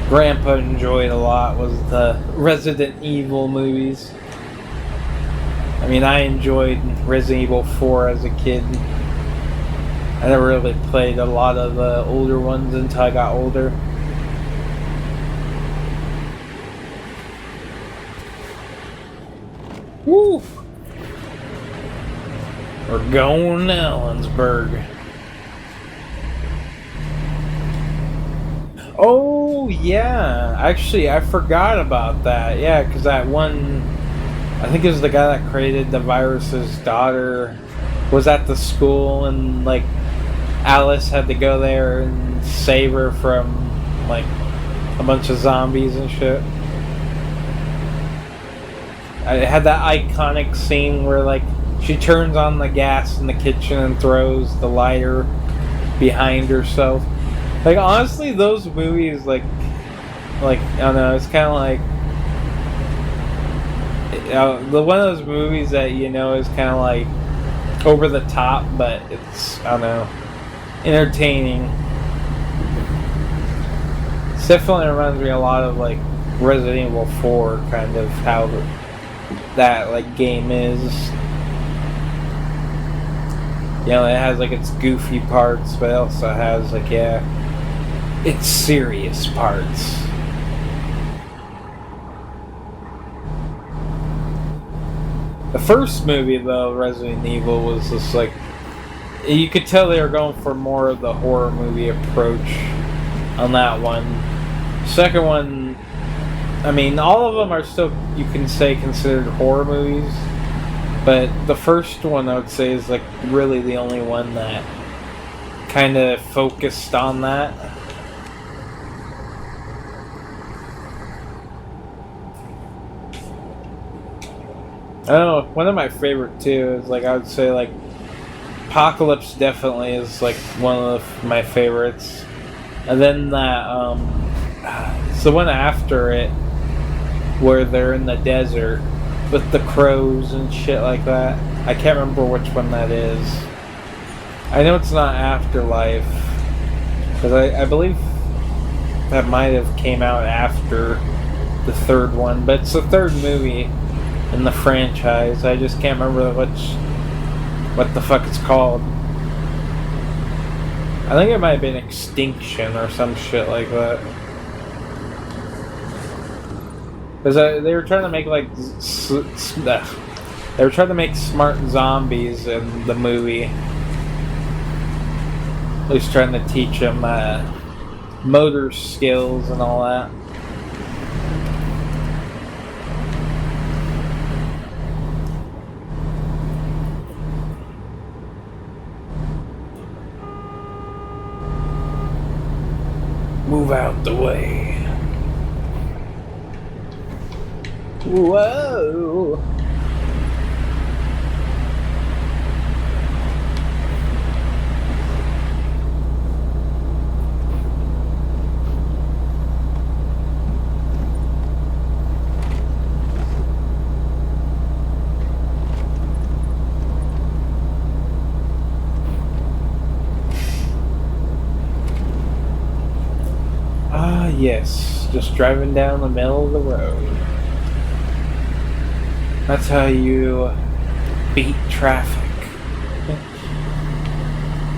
grandpa enjoyed a lot, was the Resident Evil movies. I mean, I enjoyed Resident Evil 4 as a kid. I never really played a lot of the older ones until I got older. Woo! We're going to Ellensburg. Oh, yeah. Actually, I forgot about that. Yeah, because that one, I think it was the guy that created the virus's daughter, was at the school, and like Alice had to go there and save her from like a bunch of zombies and shit. It had that iconic scene where like she turns on the gas in the kitchen and throws the lighter behind herself. Like honestly, those movies like I don't know, it's kind of like the one of those movies that you know is kind of like over the top, but it's I don't know, entertaining. It definitely reminds me a lot of like Resident Evil 4, kind of how that like game is. You know, it has like its goofy parts, but it also has like its serious parts. The first movie though, Resident Evil, was just like you could tell they were going for more of the horror movie approach on that one. Second one, I mean, all of them are still, you can say, considered horror movies, but the first one I would say is like really the only one that kind of focused on that. I don't know, one of my favorite too is like I would say like Apocalypse definitely is like one of my favorites. And then that, it's the one after it, where they're in the desert with the crows and shit like that. I can't remember which one that is. I know it's not Afterlife, because I believe that might have came out after the third one, but it's the third movie in the franchise. I just can't remember what the fuck it's called. I think it might have been Extinction or some shit like that. Because they were trying to make like they were trying to make smart zombies in the movie. At least trying to teach them motor skills and all that. Move out the way. Whoa. Ah, yes. Just driving down the middle of the road. That's how you beat traffic.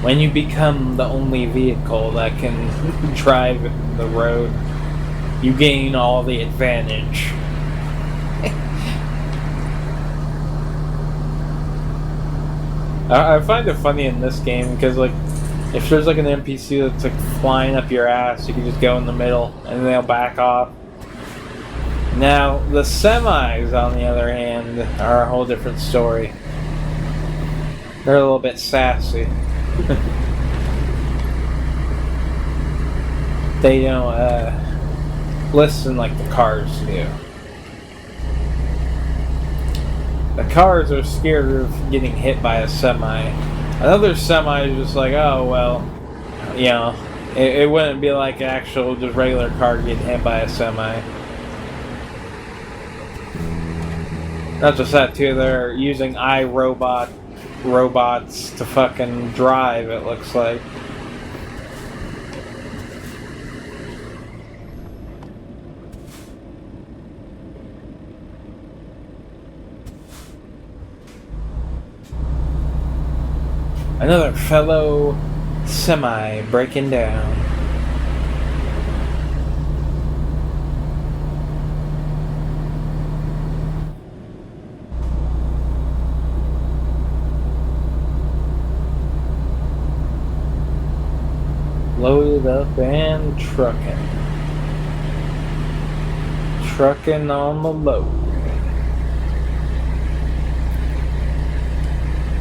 When you become the only vehicle that can drive the road, you gain all the advantage. I find it funny in this game because, like, if there's like an NPC that's like flying up your ass, you can just go in the middle and they'll back off. Now, the semis, on the other hand, are a whole different story. They're a little bit sassy. They don't listen like the cars do. The cars are scared of getting hit by a semi. Another semi is just like, oh, well, you know, it wouldn't be like an actual, just regular car getting hit by a semi. Not just that, too, they're using robots to fucking drive, it looks like. Another fellow semi breaking down. Loaded up and trucking. Trucking on the load.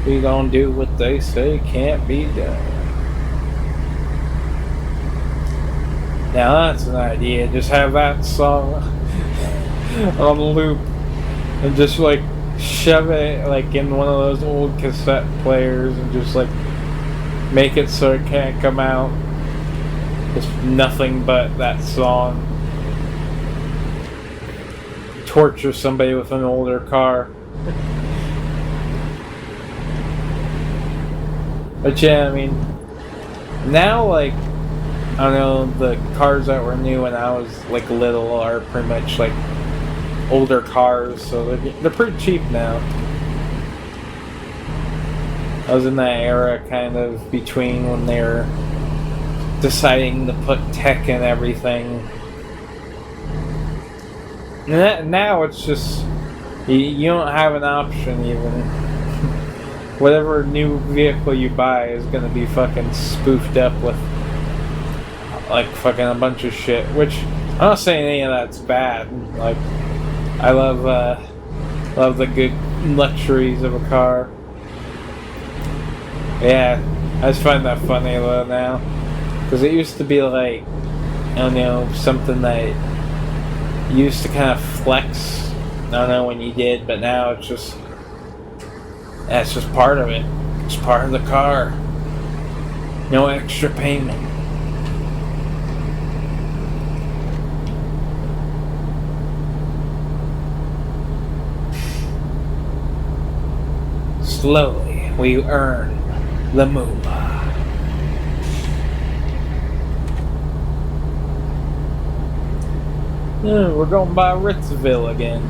We gonna do what they say can't be done. Now that's an idea. Just have that song on loop and just like shove it like in one of those old cassette players and just like make it so it can't come out. It's nothing but that song. Torture somebody with an older car. But yeah, I mean, now like, I don't know, the cars that were new when I was like little are pretty much like older cars, so they're pretty cheap now. I was in that era kind of between when they were deciding to put tech in everything. And now it's just, you don't have an option even. Whatever new vehicle you buy is gonna be fucking spoofed up with like fucking a bunch of shit, which I'm not saying any of that's bad. Like, I love the good luxuries of a car. Yeah, I just find that funny though now, because it used to be like, I don't know, something that you used to kind of flex. I don't know when you did, but now it's just part of it. It's part of the car. No extra payment. Slowly, we earn the moolah. We're going by Ritzville again.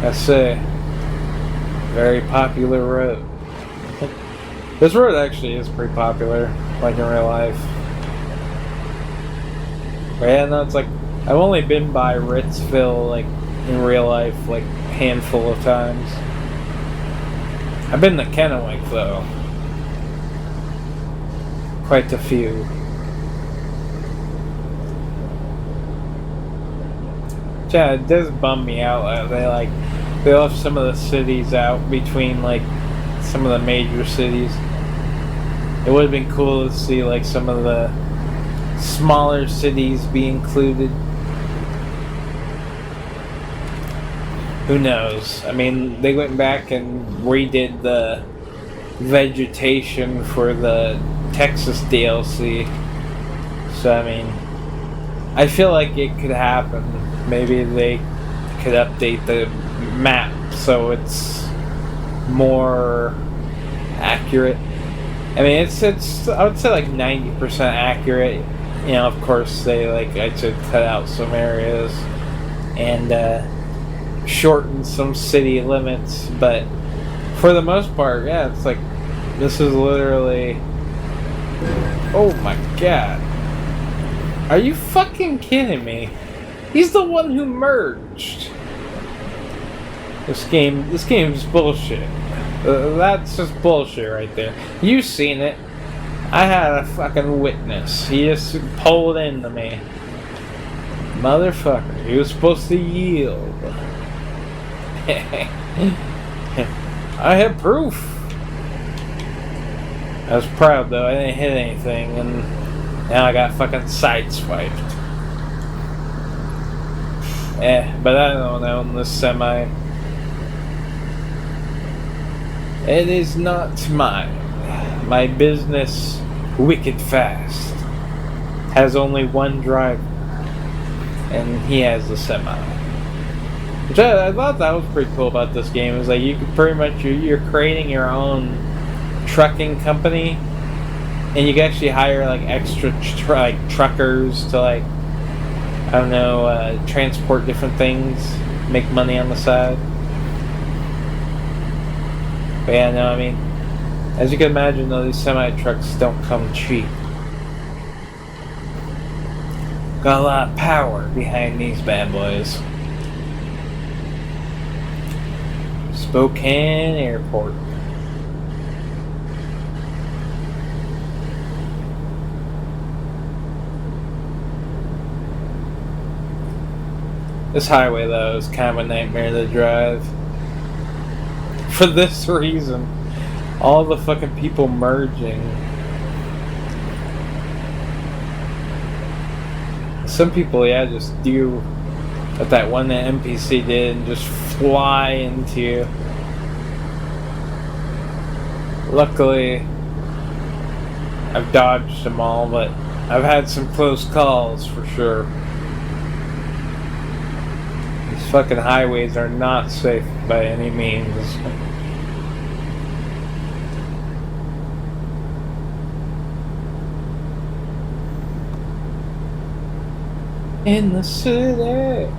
That's a very popular road. This road actually is pretty popular, like in real life. But yeah, no, it's like, I've only been by Ritzville, like, in real life, like, a handful of times. I've been to Kennewick, though. Quite a few. Yeah, it does bum me out that they left some of the cities out between like some of the major cities. It would have been cool to see like some of the smaller cities be included. Who knows? I mean, they went back and redid the vegetation for the Texas DLC. So I mean, I feel like it could happen. Maybe they could update the map so it's more accurate. I mean, it's I would say like 90% accurate. You know, of course they I'd say cut out some areas and shorten some city limits, but for the most part, yeah, it's like this is literally. Oh my god! Are you fucking kidding me? He's the one who merged. This game's bullshit. That's just bullshit right there. You've seen it. I had a fucking witness. He just pulled into me. Motherfucker. He was supposed to yield. I have proof. I was proud though. I didn't hit anything, and now I got fucking sideswiped. But I don't own this semi. It is not mine. My business, Wicked Fast, has only one driver, and he has the semi. Which I thought that was pretty cool about this game. Is like you could pretty much you're creating your own trucking company, and you can actually hire like extra truckers to like, I don't know, transport different things, make money on the side. But yeah, no, I mean, as you can imagine though, these semi-trucks don't come cheap. Got a lot of power behind these bad boys. Spokane Airport. This highway, though, is kind of a nightmare to drive. For this reason. All the fucking people merging. Some people, yeah, just do But that one that NPC did and just fly into you. Luckily, I've dodged them all, but I've had some close calls for sure. These fucking highways are not safe by any means. In the city.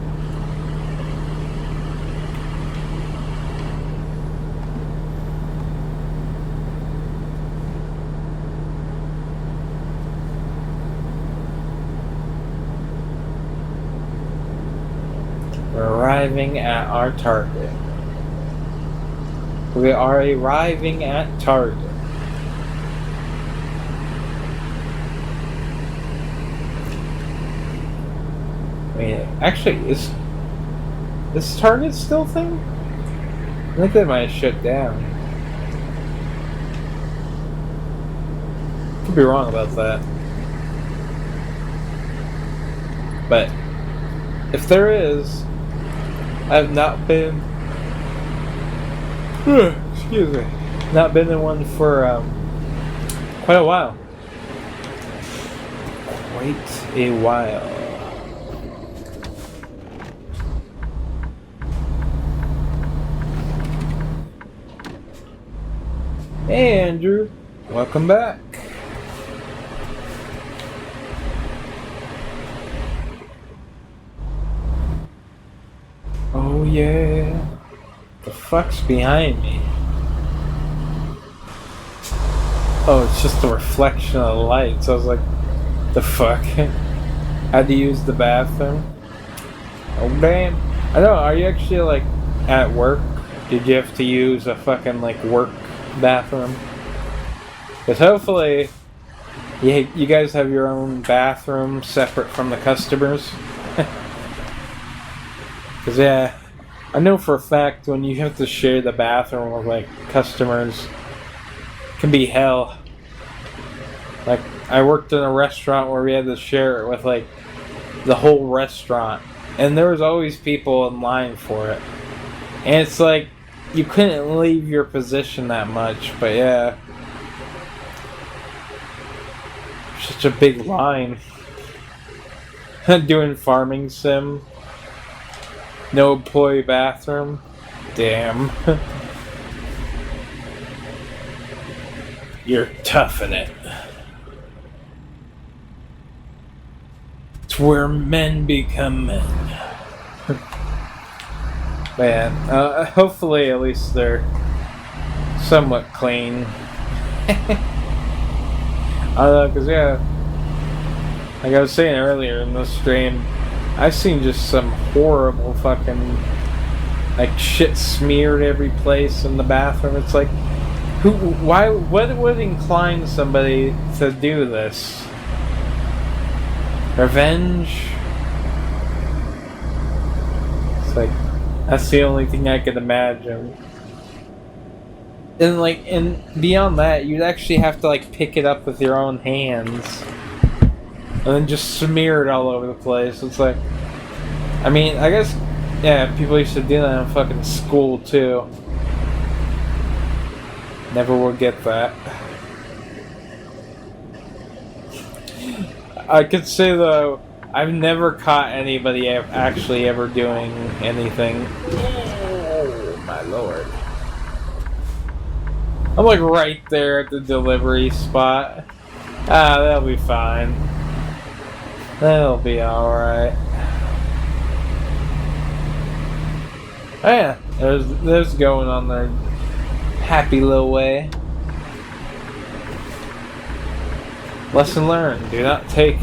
We're arriving at our target. We are arriving at target. I mean, actually, is this target still a thing? I think they might have shut down. Could be wrong about that. But if there is, I have not been. Excuse me. Not been in one for quite a while. Quite a while. Hey Andrew, welcome back. Oh yeah. The fuck's behind me? Oh, it's just a reflection of the lights. I was like, the fuck? Had to use the bathroom? Oh damn. I know, are you actually like at work? Did you have to use a fucking like work bathroom? Because hopefully you guys have your own bathroom separate from the customers. Because yeah, I know for a fact when you have to share the bathroom with like customers, it can be hell. Like I worked in a restaurant where we had to share it with like the whole restaurant, and there was always people in line for it, and it's like you couldn't leave your position that much. But yeah, such a big line. Doing farming sim, no employee bathroom. Damn. You're tough in it. It's where men become men. Man, hopefully at least they're somewhat clean. I don't know, because yeah, like I was saying earlier in the stream, I've seen just some horrible fucking like shit smeared every place in the bathroom. It's like, what would incline somebody to do this? Revenge? It's like, that's the only thing I could imagine. And beyond that, you'd actually have to like pick it up with your own hands. And then just smear it all over the place. It's like, I mean, I guess, yeah, people used to do that in fucking school too. Never will get that. I could say though, I've never caught anybody actually ever doing anything. Oh my lord. I'm like right there at the delivery spot. Ah, that'll be fine. That'll be alright. Oh yeah, there's going on their happy little way. Lesson learned, do not take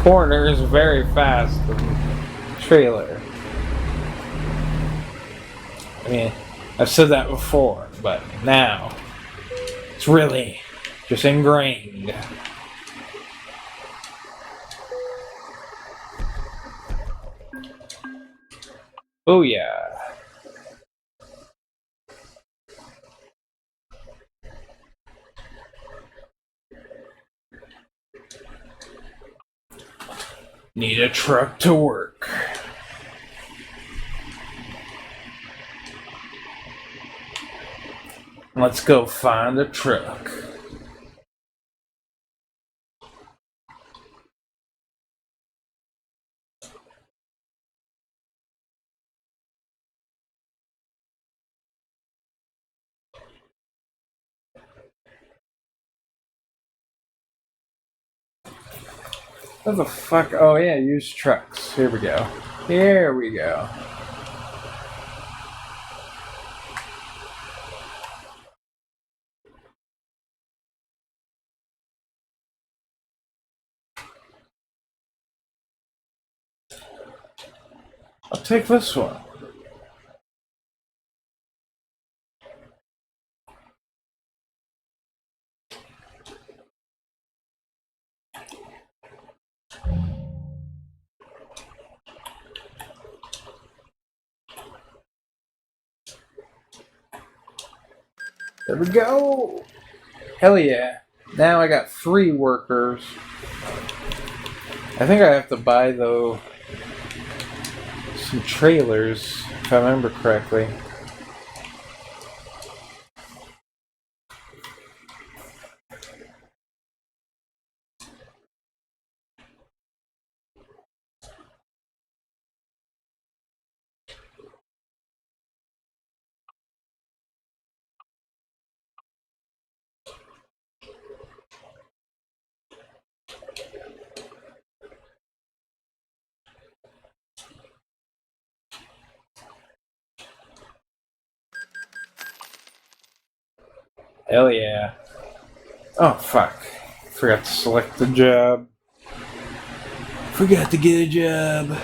corners very fast in the trailer. I mean, I've said that before, but now it's really just ingrained. Oh yeah. Need a truck to work. Let's go find a truck. What the fuck? Oh yeah, use trucks. Here we go. Here we go. I'll take this one. There we go. Hell yeah. Now I got 3 workers. I think I have to buy, though, some trailers, if I remember correctly. Hell yeah. Oh, fuck. Forgot to select the job. Forgot to get a job.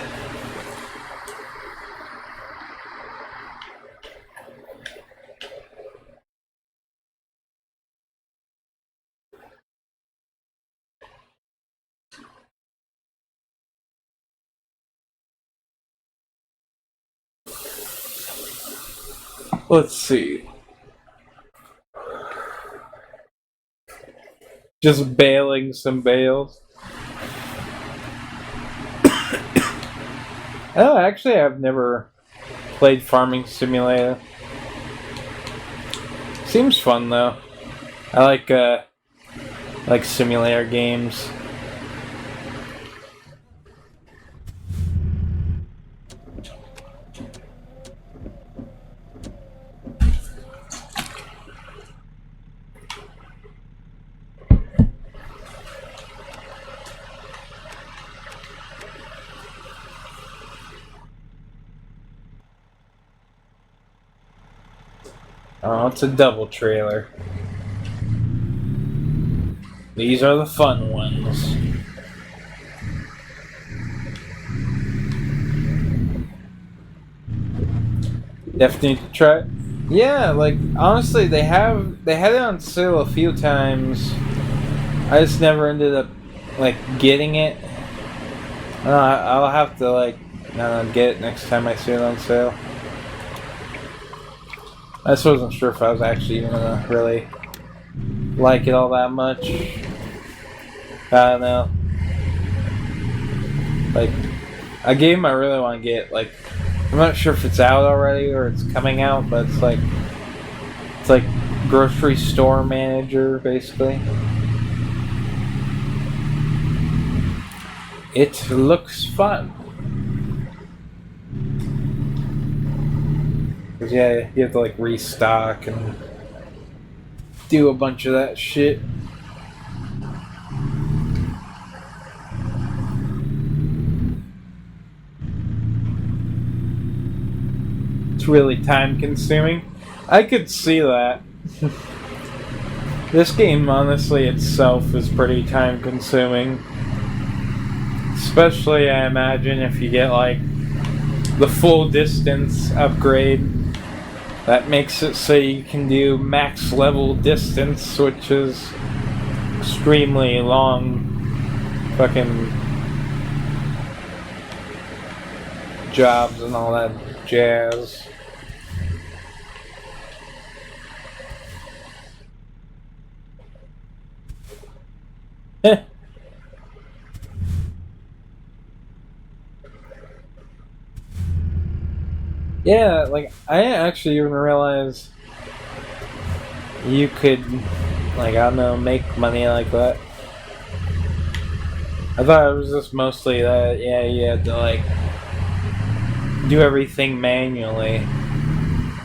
Let's see. Just bailing some bales. Oh, actually, I've never played Farming Simulator. Seems fun though. I like simulator games. Oh, it's a double trailer. These are the fun ones. Definitely need to try it. Yeah, like honestly, they had it on sale a few times. I just never ended up like getting it. I'll have to like get it next time I see it on sale. I just wasn't sure if I was actually even gonna really like it all that much. I don't know. Like, a game I really want to get, like, I'm not sure if it's out already or it's coming out, but it's like grocery store manager, basically. It looks fun. Cause yeah, you have to like restock and do a bunch of that shit. It's really time consuming. I could see that. This game, honestly, itself is pretty time consuming. Especially, I imagine, if you get like the full distance upgrade. That makes it so you can do max level distance, which is extremely long fucking jobs and all that jazz. Yeah, like, I didn't actually even realize you could, like, I don't know, make money like that. I thought it was just mostly that, yeah, you had to, like, do everything manually.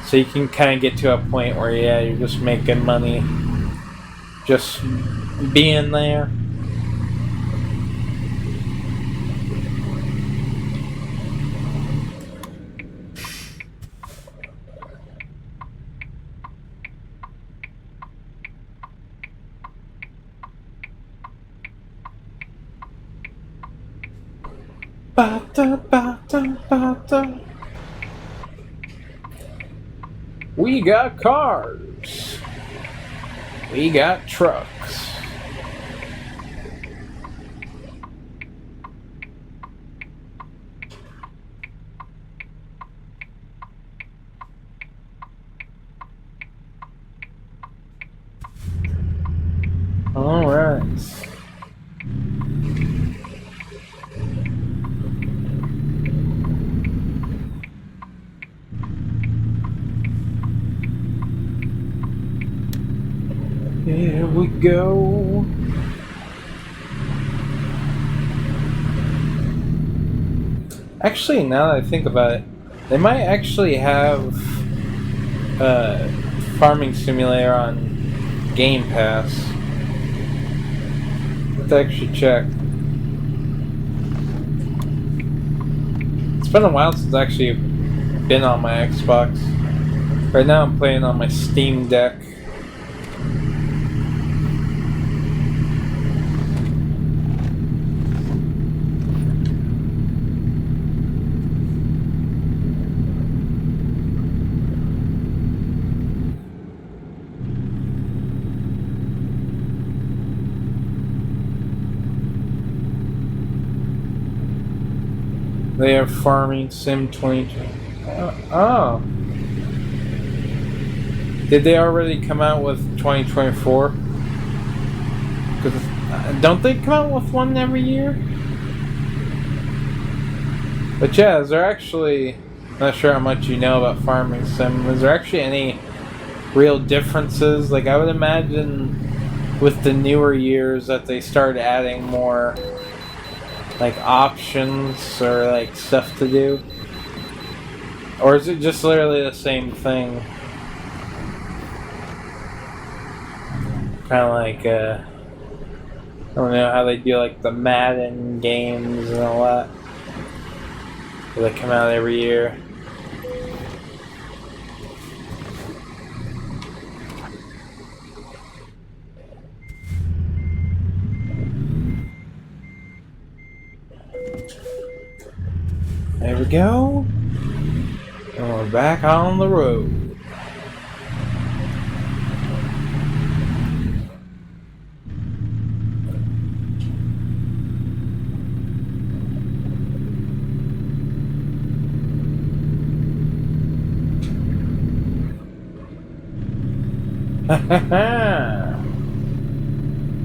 So you can kind of get to a point where, yeah, you're just making money just being there. We got cars. We got trucks. All right. Here we go. Actually, now that I think about it, they might actually have Farming Simulator on Game Pass. Let's actually check. It's been a while since I've actually been on my Xbox. Right now I'm playing on my Steam Deck. They have Farming Sim 2020. Oh. Did they already come out with 2024? Because don't they come out with one every year? But yeah, is there actually... Not sure how much you know about Farming Sim. Is there actually any real differences? Like, I would imagine with the newer years that they start adding more... like options or like stuff to do, or is it just literally the same thing? Kind of like I don't know how they do like the Madden games and all that. They come out every year. There we go. And we're back on the road.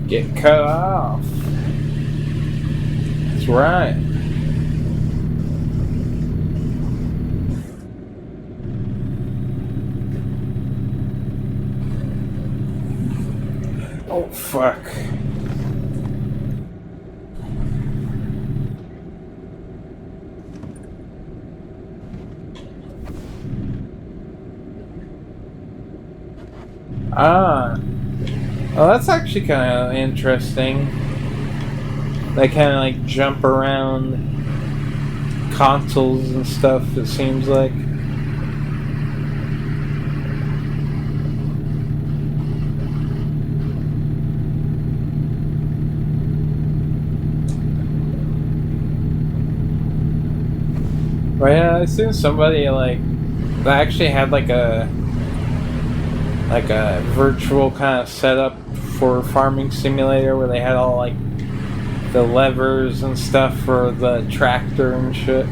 Get cut off. That's right. Oh, fuck. Ah. Well, that's actually kind of interesting. They kind of like jump around consoles and stuff, it seems like. But yeah, I seen somebody like that actually had like a virtual kind of setup for Farming Simulator where they had all like the levers and stuff for the tractor and shit.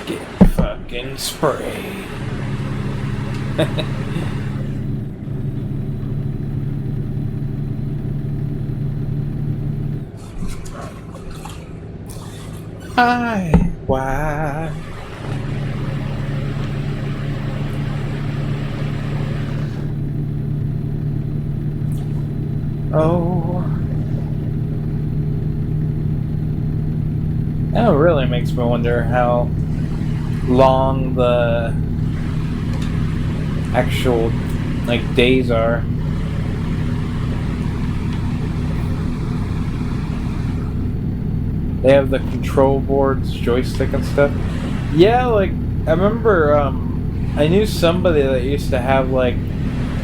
Get fucking sprayed. Hi, why? Oh, that really makes me wonder how long the actual like days are. They have the control boards, joystick and stuff. Yeah, like I remember I knew somebody that used to have like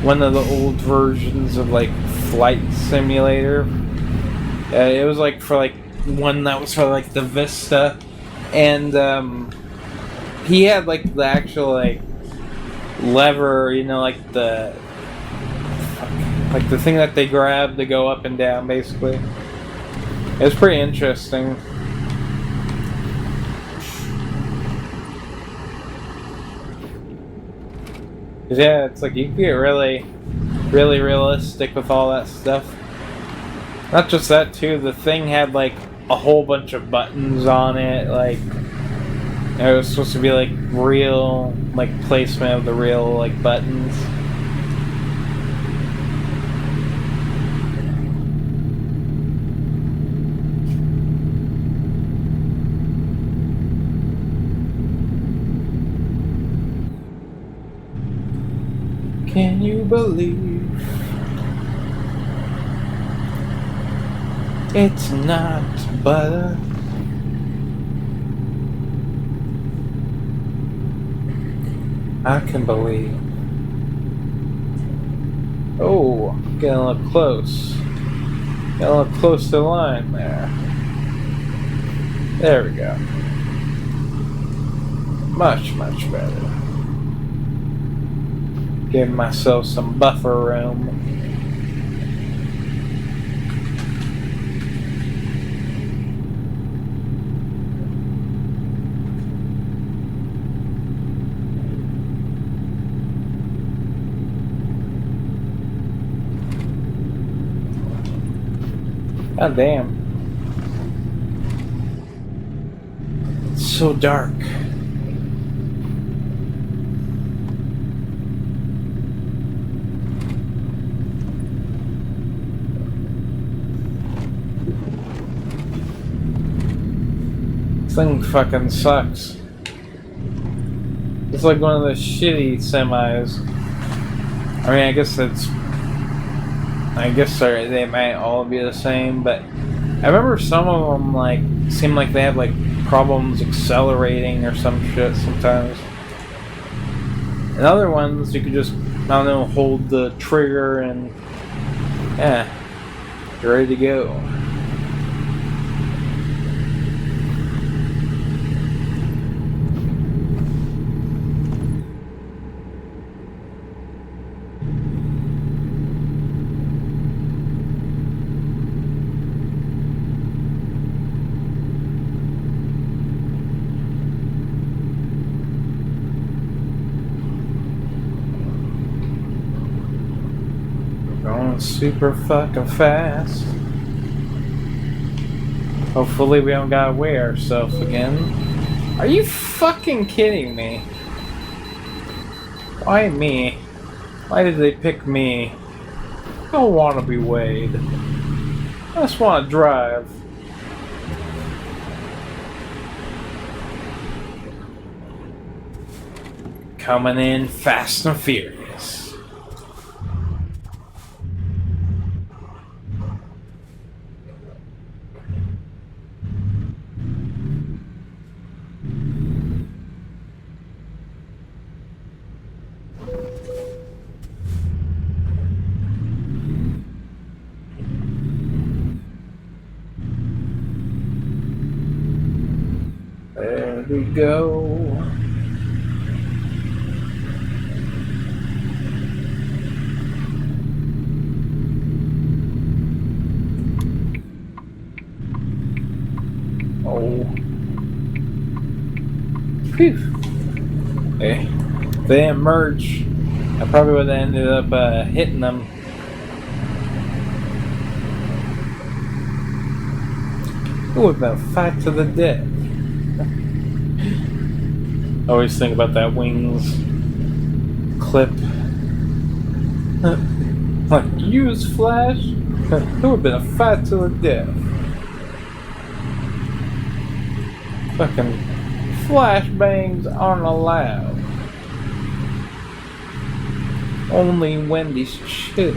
one of the old versions of like Flight Simulator. It was like for like one that was for like the Vista, and he had like the actual like lever, you know, like the thing that they grab to go up and down, basically. It was pretty interesting. Yeah, it's like you can get really, really realistic with all that stuff. Not just that too, the thing had like a whole bunch of buttons on it, like it was supposed to be like real like placement of the real like buttons. Can you believe it's not butter? I can believe. Oh, getting a little close. Getting a little close to the line there. There we go. Much, much better. Give myself some buffer room. God damn. It's so dark. This thing fucking sucks. It's like one of those shitty semis. I mean, I guess they might all be the same, but I remember some of them like seem like they have like problems accelerating or some shit sometimes. And other ones you could just, I don't know, hold the trigger and yeah, you're ready to go. Going super fucking fast. Hopefully we don't gotta weigh ourselves again. Are you fucking kidding me? Why me? Why did they pick me? I don't want to be weighed. I just want to drive. Coming in fast and furious. There we go. Oh. Phew. Hey, if they didn't merge, I probably would have ended up hitting them. It would have been a fight to the death. I always think about that Wings clip. Like, use Flash? It would have been a fight to the death. Fucking flashbangs aren't allowed. Only Wendy's chill.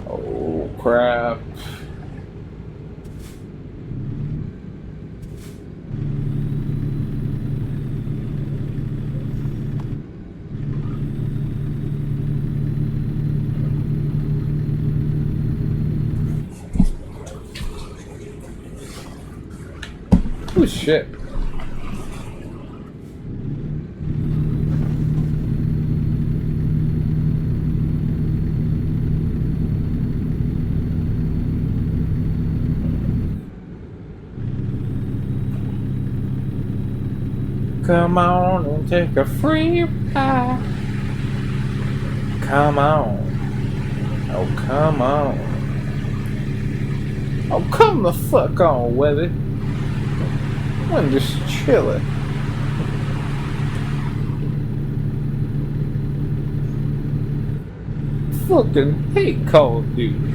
Oh crap. Oh shit. Come on and take a free ride. Come on. Oh, come on. Oh, come the fuck on with it. I'm just chilling. Fucking hate Call of Duty.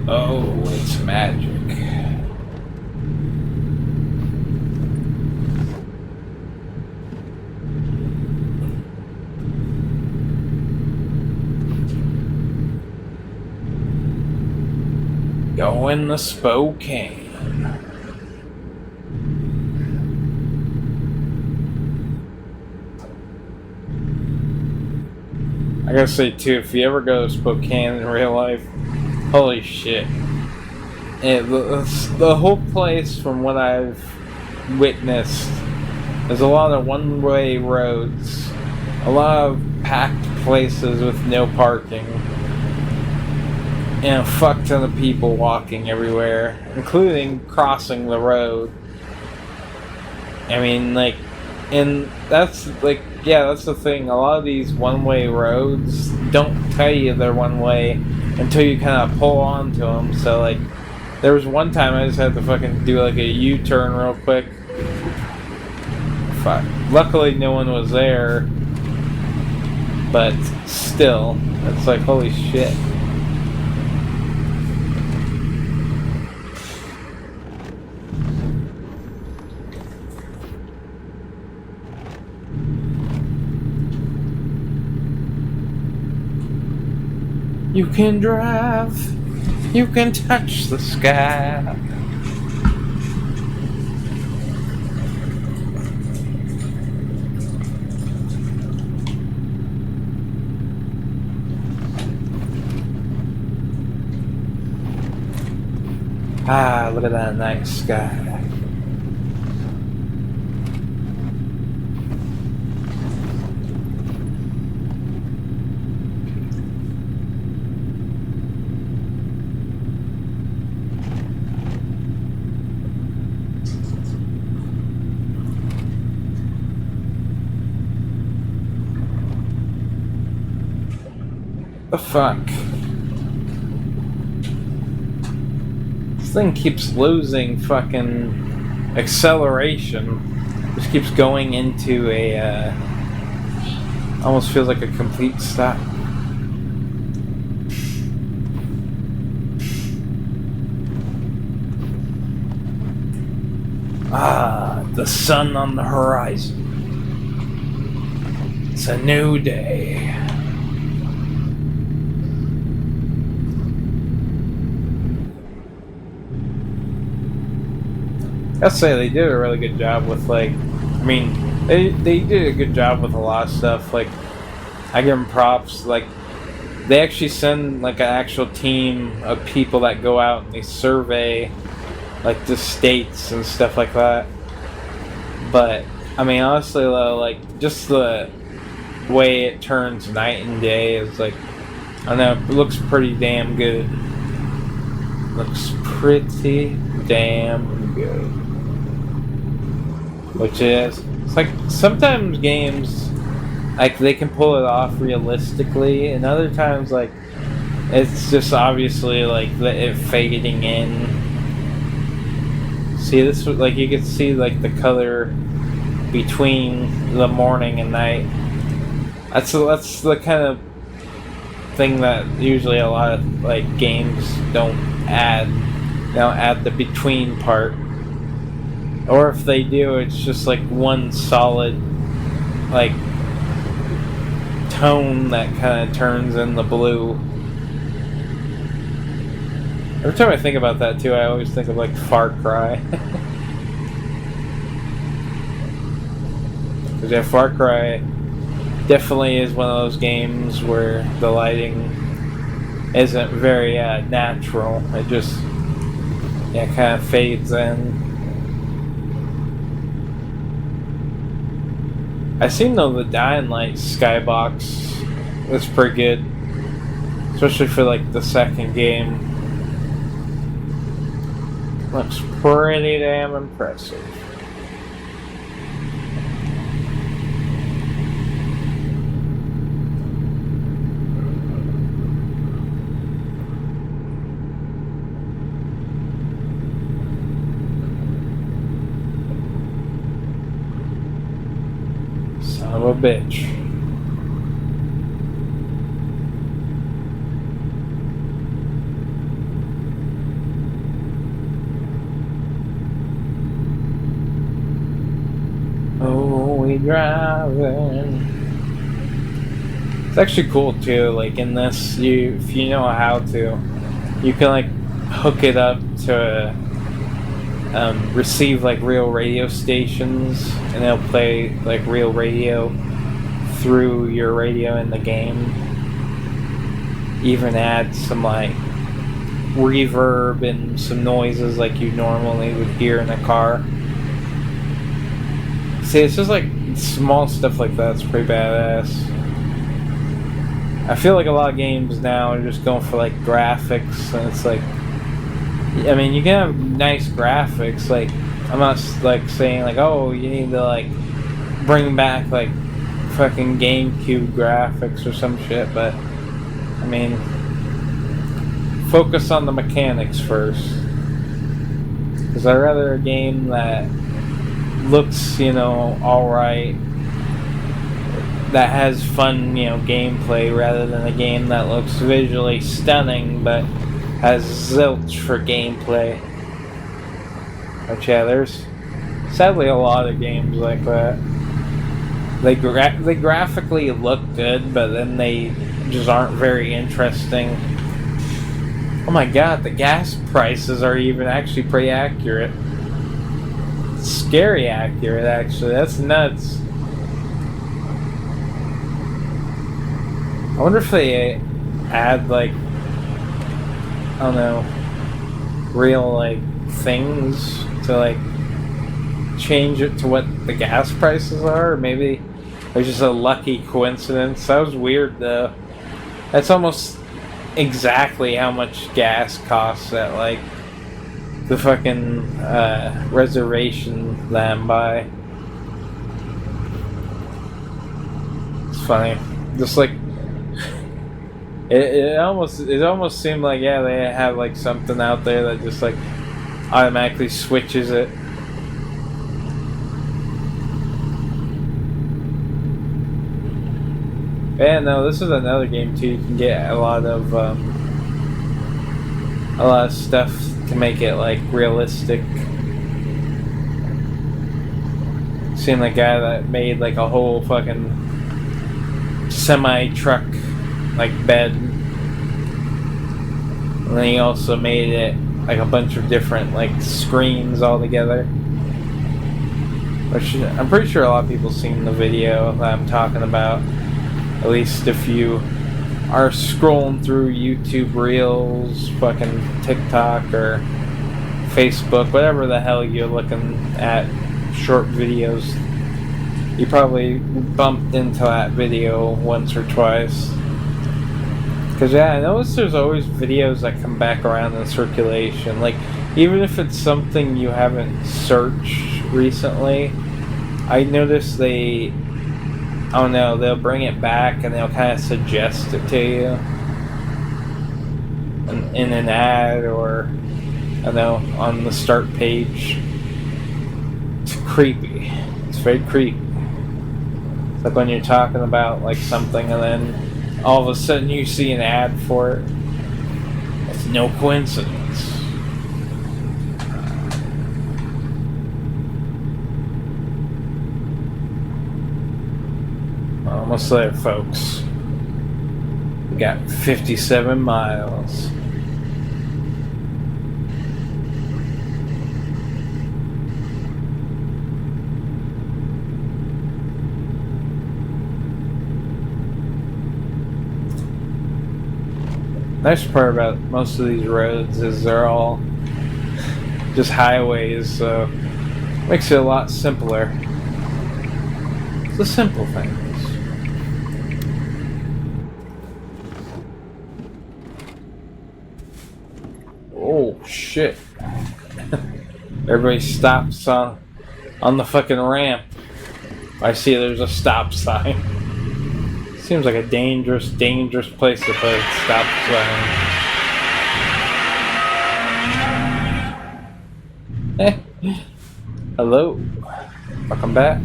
Oh, it's magic. Going to Spokane. I gotta say too, if you ever go to Spokane in real life, holy shit. The whole place, from what I've witnessed, there's a lot of one-way roads, a lot of packed places with no parking, and a fuck ton of people walking everywhere, including crossing the road. I mean, like, and that's, like, yeah, that's the thing. A lot of these one-way roads don't tell you they're one-way until you kind of pull onto them. So, like, there was one time I just had to fucking do, like, a U-turn real quick. Fuck. Luckily, no one was there. But still, it's like, holy shit. You can drive, you can touch the sky. Ah, look at that nice sky. The fuck? This thing keeps losing fucking acceleration. Just keeps going into a almost feels like a complete stop. Ah, the sun on the horizon. It's a new day. I'll say they did a really good job with, like, I mean, they did a good job with a lot of stuff. Like, I give them props. Like, they actually send, like, an actual team of people that go out and they survey, like, the states and stuff like that. But, I mean, honestly, though, like, just the way it turns night and day is, like, I don't know, it looks pretty damn good. Looks pretty damn good. Which is, it's like, sometimes games, like they can pull it off realistically, and other times like it's just obviously like it fading in. See, this like you can see like the color between the morning and night. That's the kind of thing that usually a lot of like games don't add. They don't add the between part, or if they do, it's just like one solid like tone that kind of turns in the blue. Every time I think about that too, I always think of like Far Cry. Because yeah, Far Cry definitely is one of those games where the lighting isn't very natural. It just kind of fades in. I seen though the Dying Light skybox was pretty good, especially for like the second game. Looks pretty damn impressive. Son of a bitch. Oh, we driving. It's actually cool too. Like in this, if you know how to, you can like hook it up to receive like real radio stations, and they'll play like real radio through your radio in the game. Even add some like reverb and some noises like you normally would hear in a car. See, it's just like small stuff like that's pretty badass. I feel like a lot of games now are just going for like graphics, and it's like, I mean, you can have nice graphics. Like, I'm not like saying like, oh, you need to like bring back like fucking GameCube graphics or some shit, but I mean, focus on the mechanics first. Because I'd rather a game that looks, alright, that has fun, gameplay, rather than a game that looks visually stunning but has zilch for gameplay. But yeah, there's sadly a lot of games like that. They graphically look good, but then they just aren't very interesting. Oh my god, the gas prices are even actually pretty accurate. Scary accurate, actually. That's nuts. I wonder if they add like, I don't know, real like things to like change it to what the gas prices are. Or maybe there's just a lucky coincidence. That was weird though. That's almost exactly how much gas costs at like the fucking reservation that I'm by. It's funny. Just like it almost seemed like, yeah, they have like something out there that just like automatically switches it. Yeah, no, this is another game too. You can get a lot of stuff to make it like realistic. Seen the guy that made like a whole fucking semi-truck like bed, and then he also made it like a bunch of different like screens all together, which I'm pretty sure a lot of people seen the video that I'm talking about. At least if you are scrolling through YouTube Reels, fucking TikTok or Facebook, whatever the hell you're looking at, short videos, you probably bumped into that video once or twice. Because yeah, I noticed there's always videos that come back around in circulation. Like, even if it's something you haven't searched recently, I noticed they I don't know, they'll bring it back and they'll kind of suggest it to you in an ad or, I don't know, on the start page. It's creepy. It's very creepy. It's like when you're talking about like something and then all of a sudden you see an ad for it. It's no coincidence. Almost there, folks. We got 57 miles. Nice part about most of these roads is they're all just highways, so it makes it a lot simpler. It's the simple things. Oh shit. Everybody stops on the fucking ramp. I see there's a stop sign. Seems like a dangerous place to put a stop sign. Hello. Welcome back.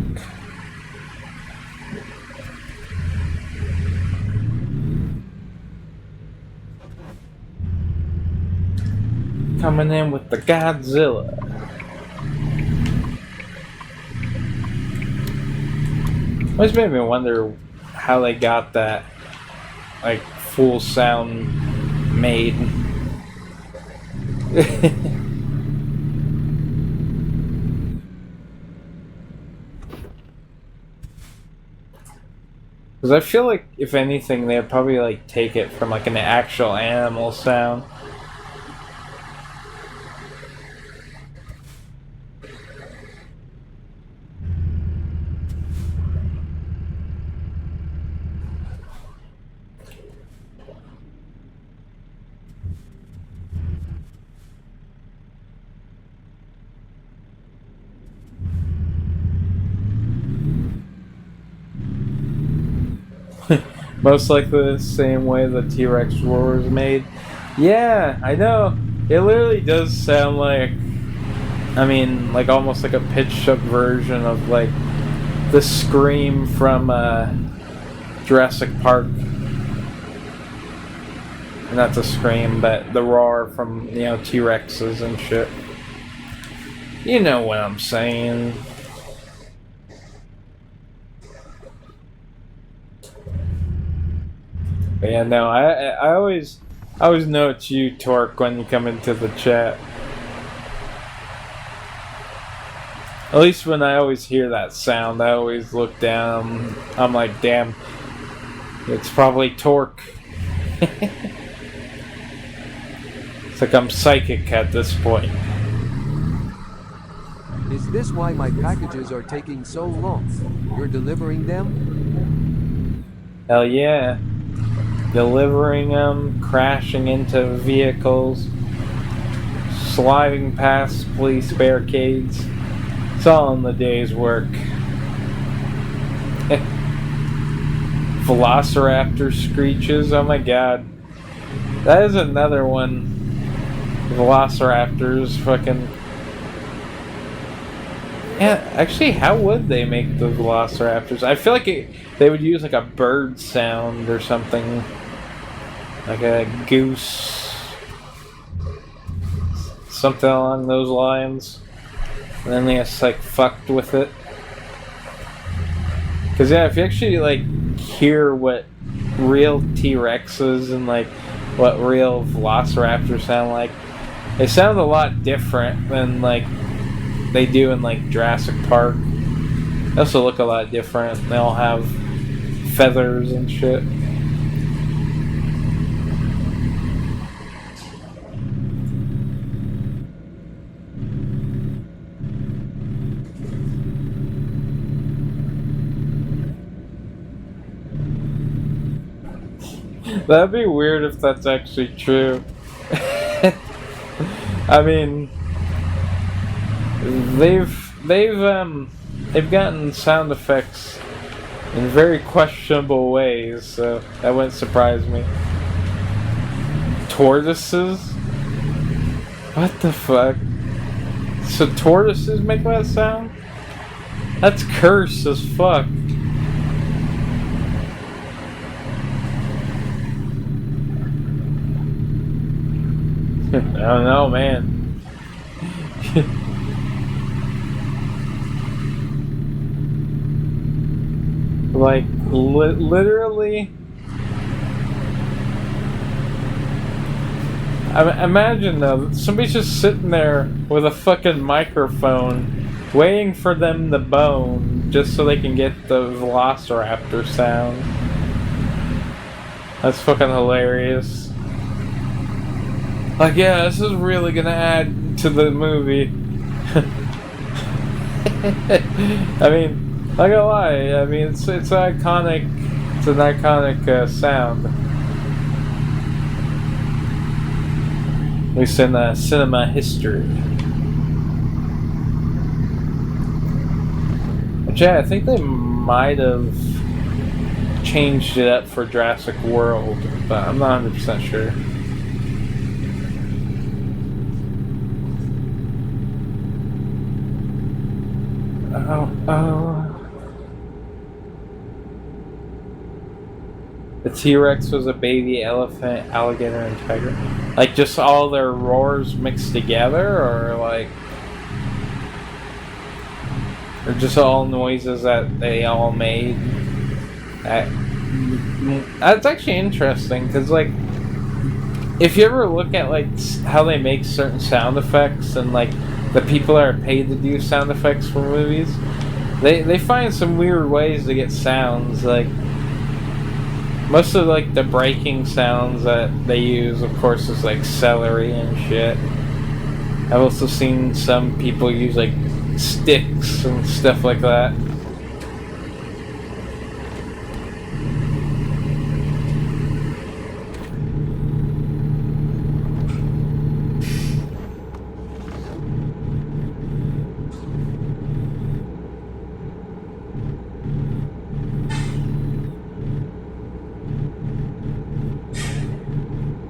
Coming in with the Godzilla. Always made me wonder how they got that like full sound made. Because I feel like if anything they'd probably like take it from like an actual animal sound. Most likely the same way the T-Rex roar is made. Yeah, I know. It literally does sound like, I mean, like almost like a pitched up version of like the scream from Jurassic Park. Not the scream, but the roar from, you know, T-Rexes and shit. You know what I'm saying. But yeah, no, I always know it's you, Torque, when you come into the chat. At least when I always hear that sound, I always look down. I'm like, damn, it's probably Torque. It's like I'm psychic at this point. Is this why my packages are taking so long? You're delivering them? Hell yeah. Delivering them, crashing into vehicles, sliding past police barricades. It's all in the day's work. Velociraptor screeches, oh my god. That is another one. Velociraptors fucking... Yeah, actually, how would they make the Velociraptors? I feel like they would use like a bird sound or something. Like a goose. Something along those lines. And then they just like fucked with it. Because yeah, if you actually like hear what real T-Rexes and like what real Velociraptors sound like, they sound a lot different than like they do in like Jurassic Park. They also look a lot different. They all have feathers and shit. That'd be weird if that's actually true. I mean, they've gotten sound effects in very questionable ways, so that wouldn't surprise me. Tortoises? What the fuck? So tortoises make that sound? That's cursed as fuck. I don't know, man. Like, literally. Imagine though, somebody's just sitting there with a fucking microphone, waiting for them to bone, just so they can get the Velociraptor sound. That's fucking hilarious. Like, yeah, this is really gonna add to the movie. I mean, not gonna lie. I mean, it's iconic. It's an iconic sound. At least in cinema history. But yeah, I think they might have changed it up for Jurassic World, but I'm not 100% sure. Oh. The T-Rex was a baby elephant, alligator, and tiger. Like, just all their roars mixed together, or like... Or just all noises that they all made? That's actually interesting, because, like... If you ever look at, like, how they make certain sound effects, and, like, the people that are paid to do sound effects for movies, they find some weird ways to get sounds, like... Most of like the breaking sounds that they use, of course, is like celery and shit. I've also seen some people use like sticks and stuff like that.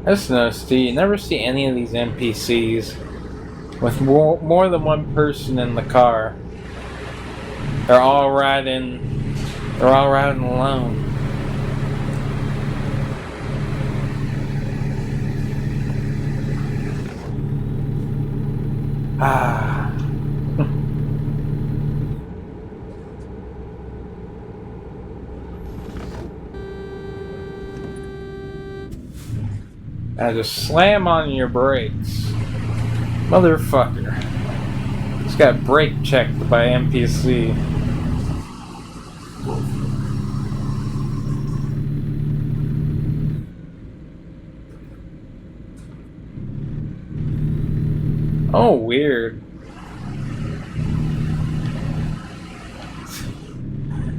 I just noticed, you never see any of these NPCs with more than one person in the car. They're all riding alone. Ah. Now just slam on your brakes. Motherfucker. Just got brake checked by NPC. Oh, weird.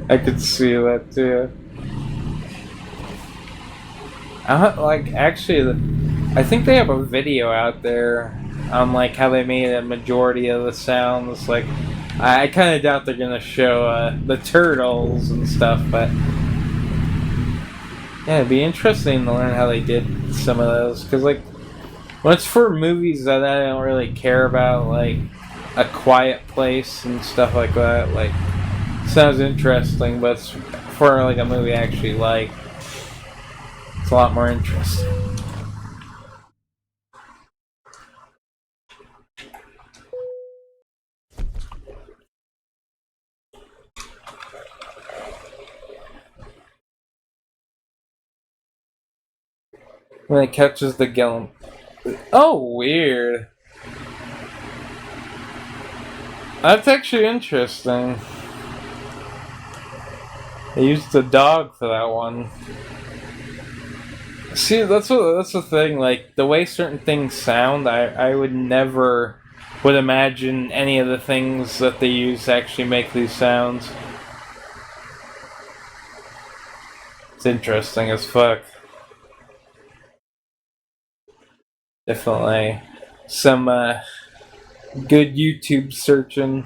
I could see that too. Like, actually, I think they have a video out there on like how they made a majority of the sounds. Like, I kind of doubt they're gonna show the turtles and stuff, but yeah, it'd be interesting to learn how they did some of those. Cause like, when it's for movies that I don't really care about, like A Quiet Place and stuff like that, like, sounds interesting, but it's for like a movie I actually like. It's a lot more interesting. When it catches the gillum. Oh, weird. That's actually interesting. They used the dog for that one. See, that's the thing. Like, the way certain things sound, I would never would imagine any of the things that they use to actually make these sounds. It's interesting as fuck. Definitely some good YouTube searching.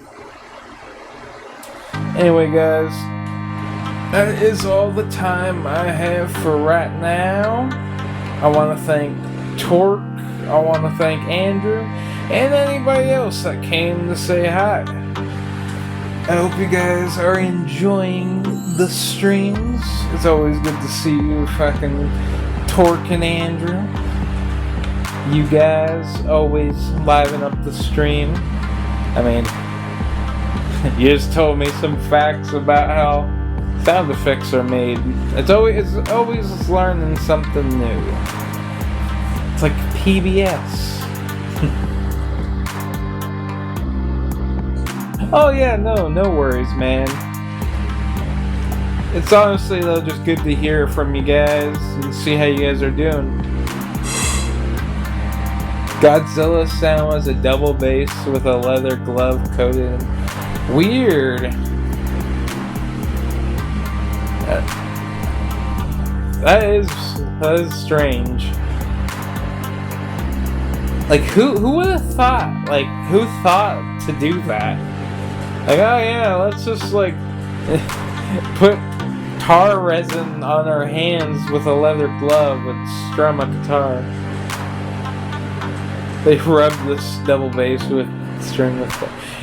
Anyway, guys, that is all the time I have for right now. I want to thank Torque, I want to thank Andrew, and anybody else that came to say hi. I hope you guys are enjoying the streams. It's always good to see you, fucking Torque and Andrew. You guys always liven up the stream. I mean, you just told me some facts about how sound effects are made. It's always learning something new. It's like PBS. Oh yeah, no worries, man. It's honestly though just good to hear from you guys and see how you guys are doing. Godzilla sound was a double bass with a leather glove coated. Weird. That is strange. Like who would have thought? Like who thought to do that? Like, oh yeah, let's just like put tar resin on our hands with a leather glove and strum a guitar. They rubbed this double bass with string.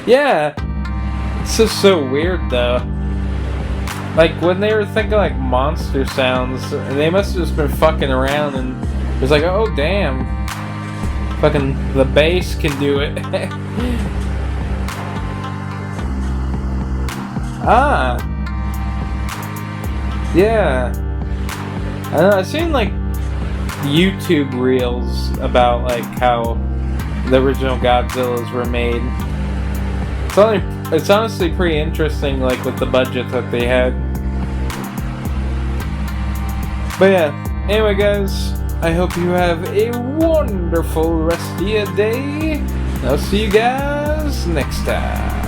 Yeah, it's just so weird though. Like when they were thinking like monster sounds, they must have just been fucking around and it was like, oh damn, fucking the bass can do it. Ah, yeah. I don't know, I've seen like YouTube reels about like how the original Godzillas were made. It's honestly pretty interesting, like with the budget that they had. But yeah, anyway guys, I hope you have a wonderful rest of your day. I'll see you guys next time.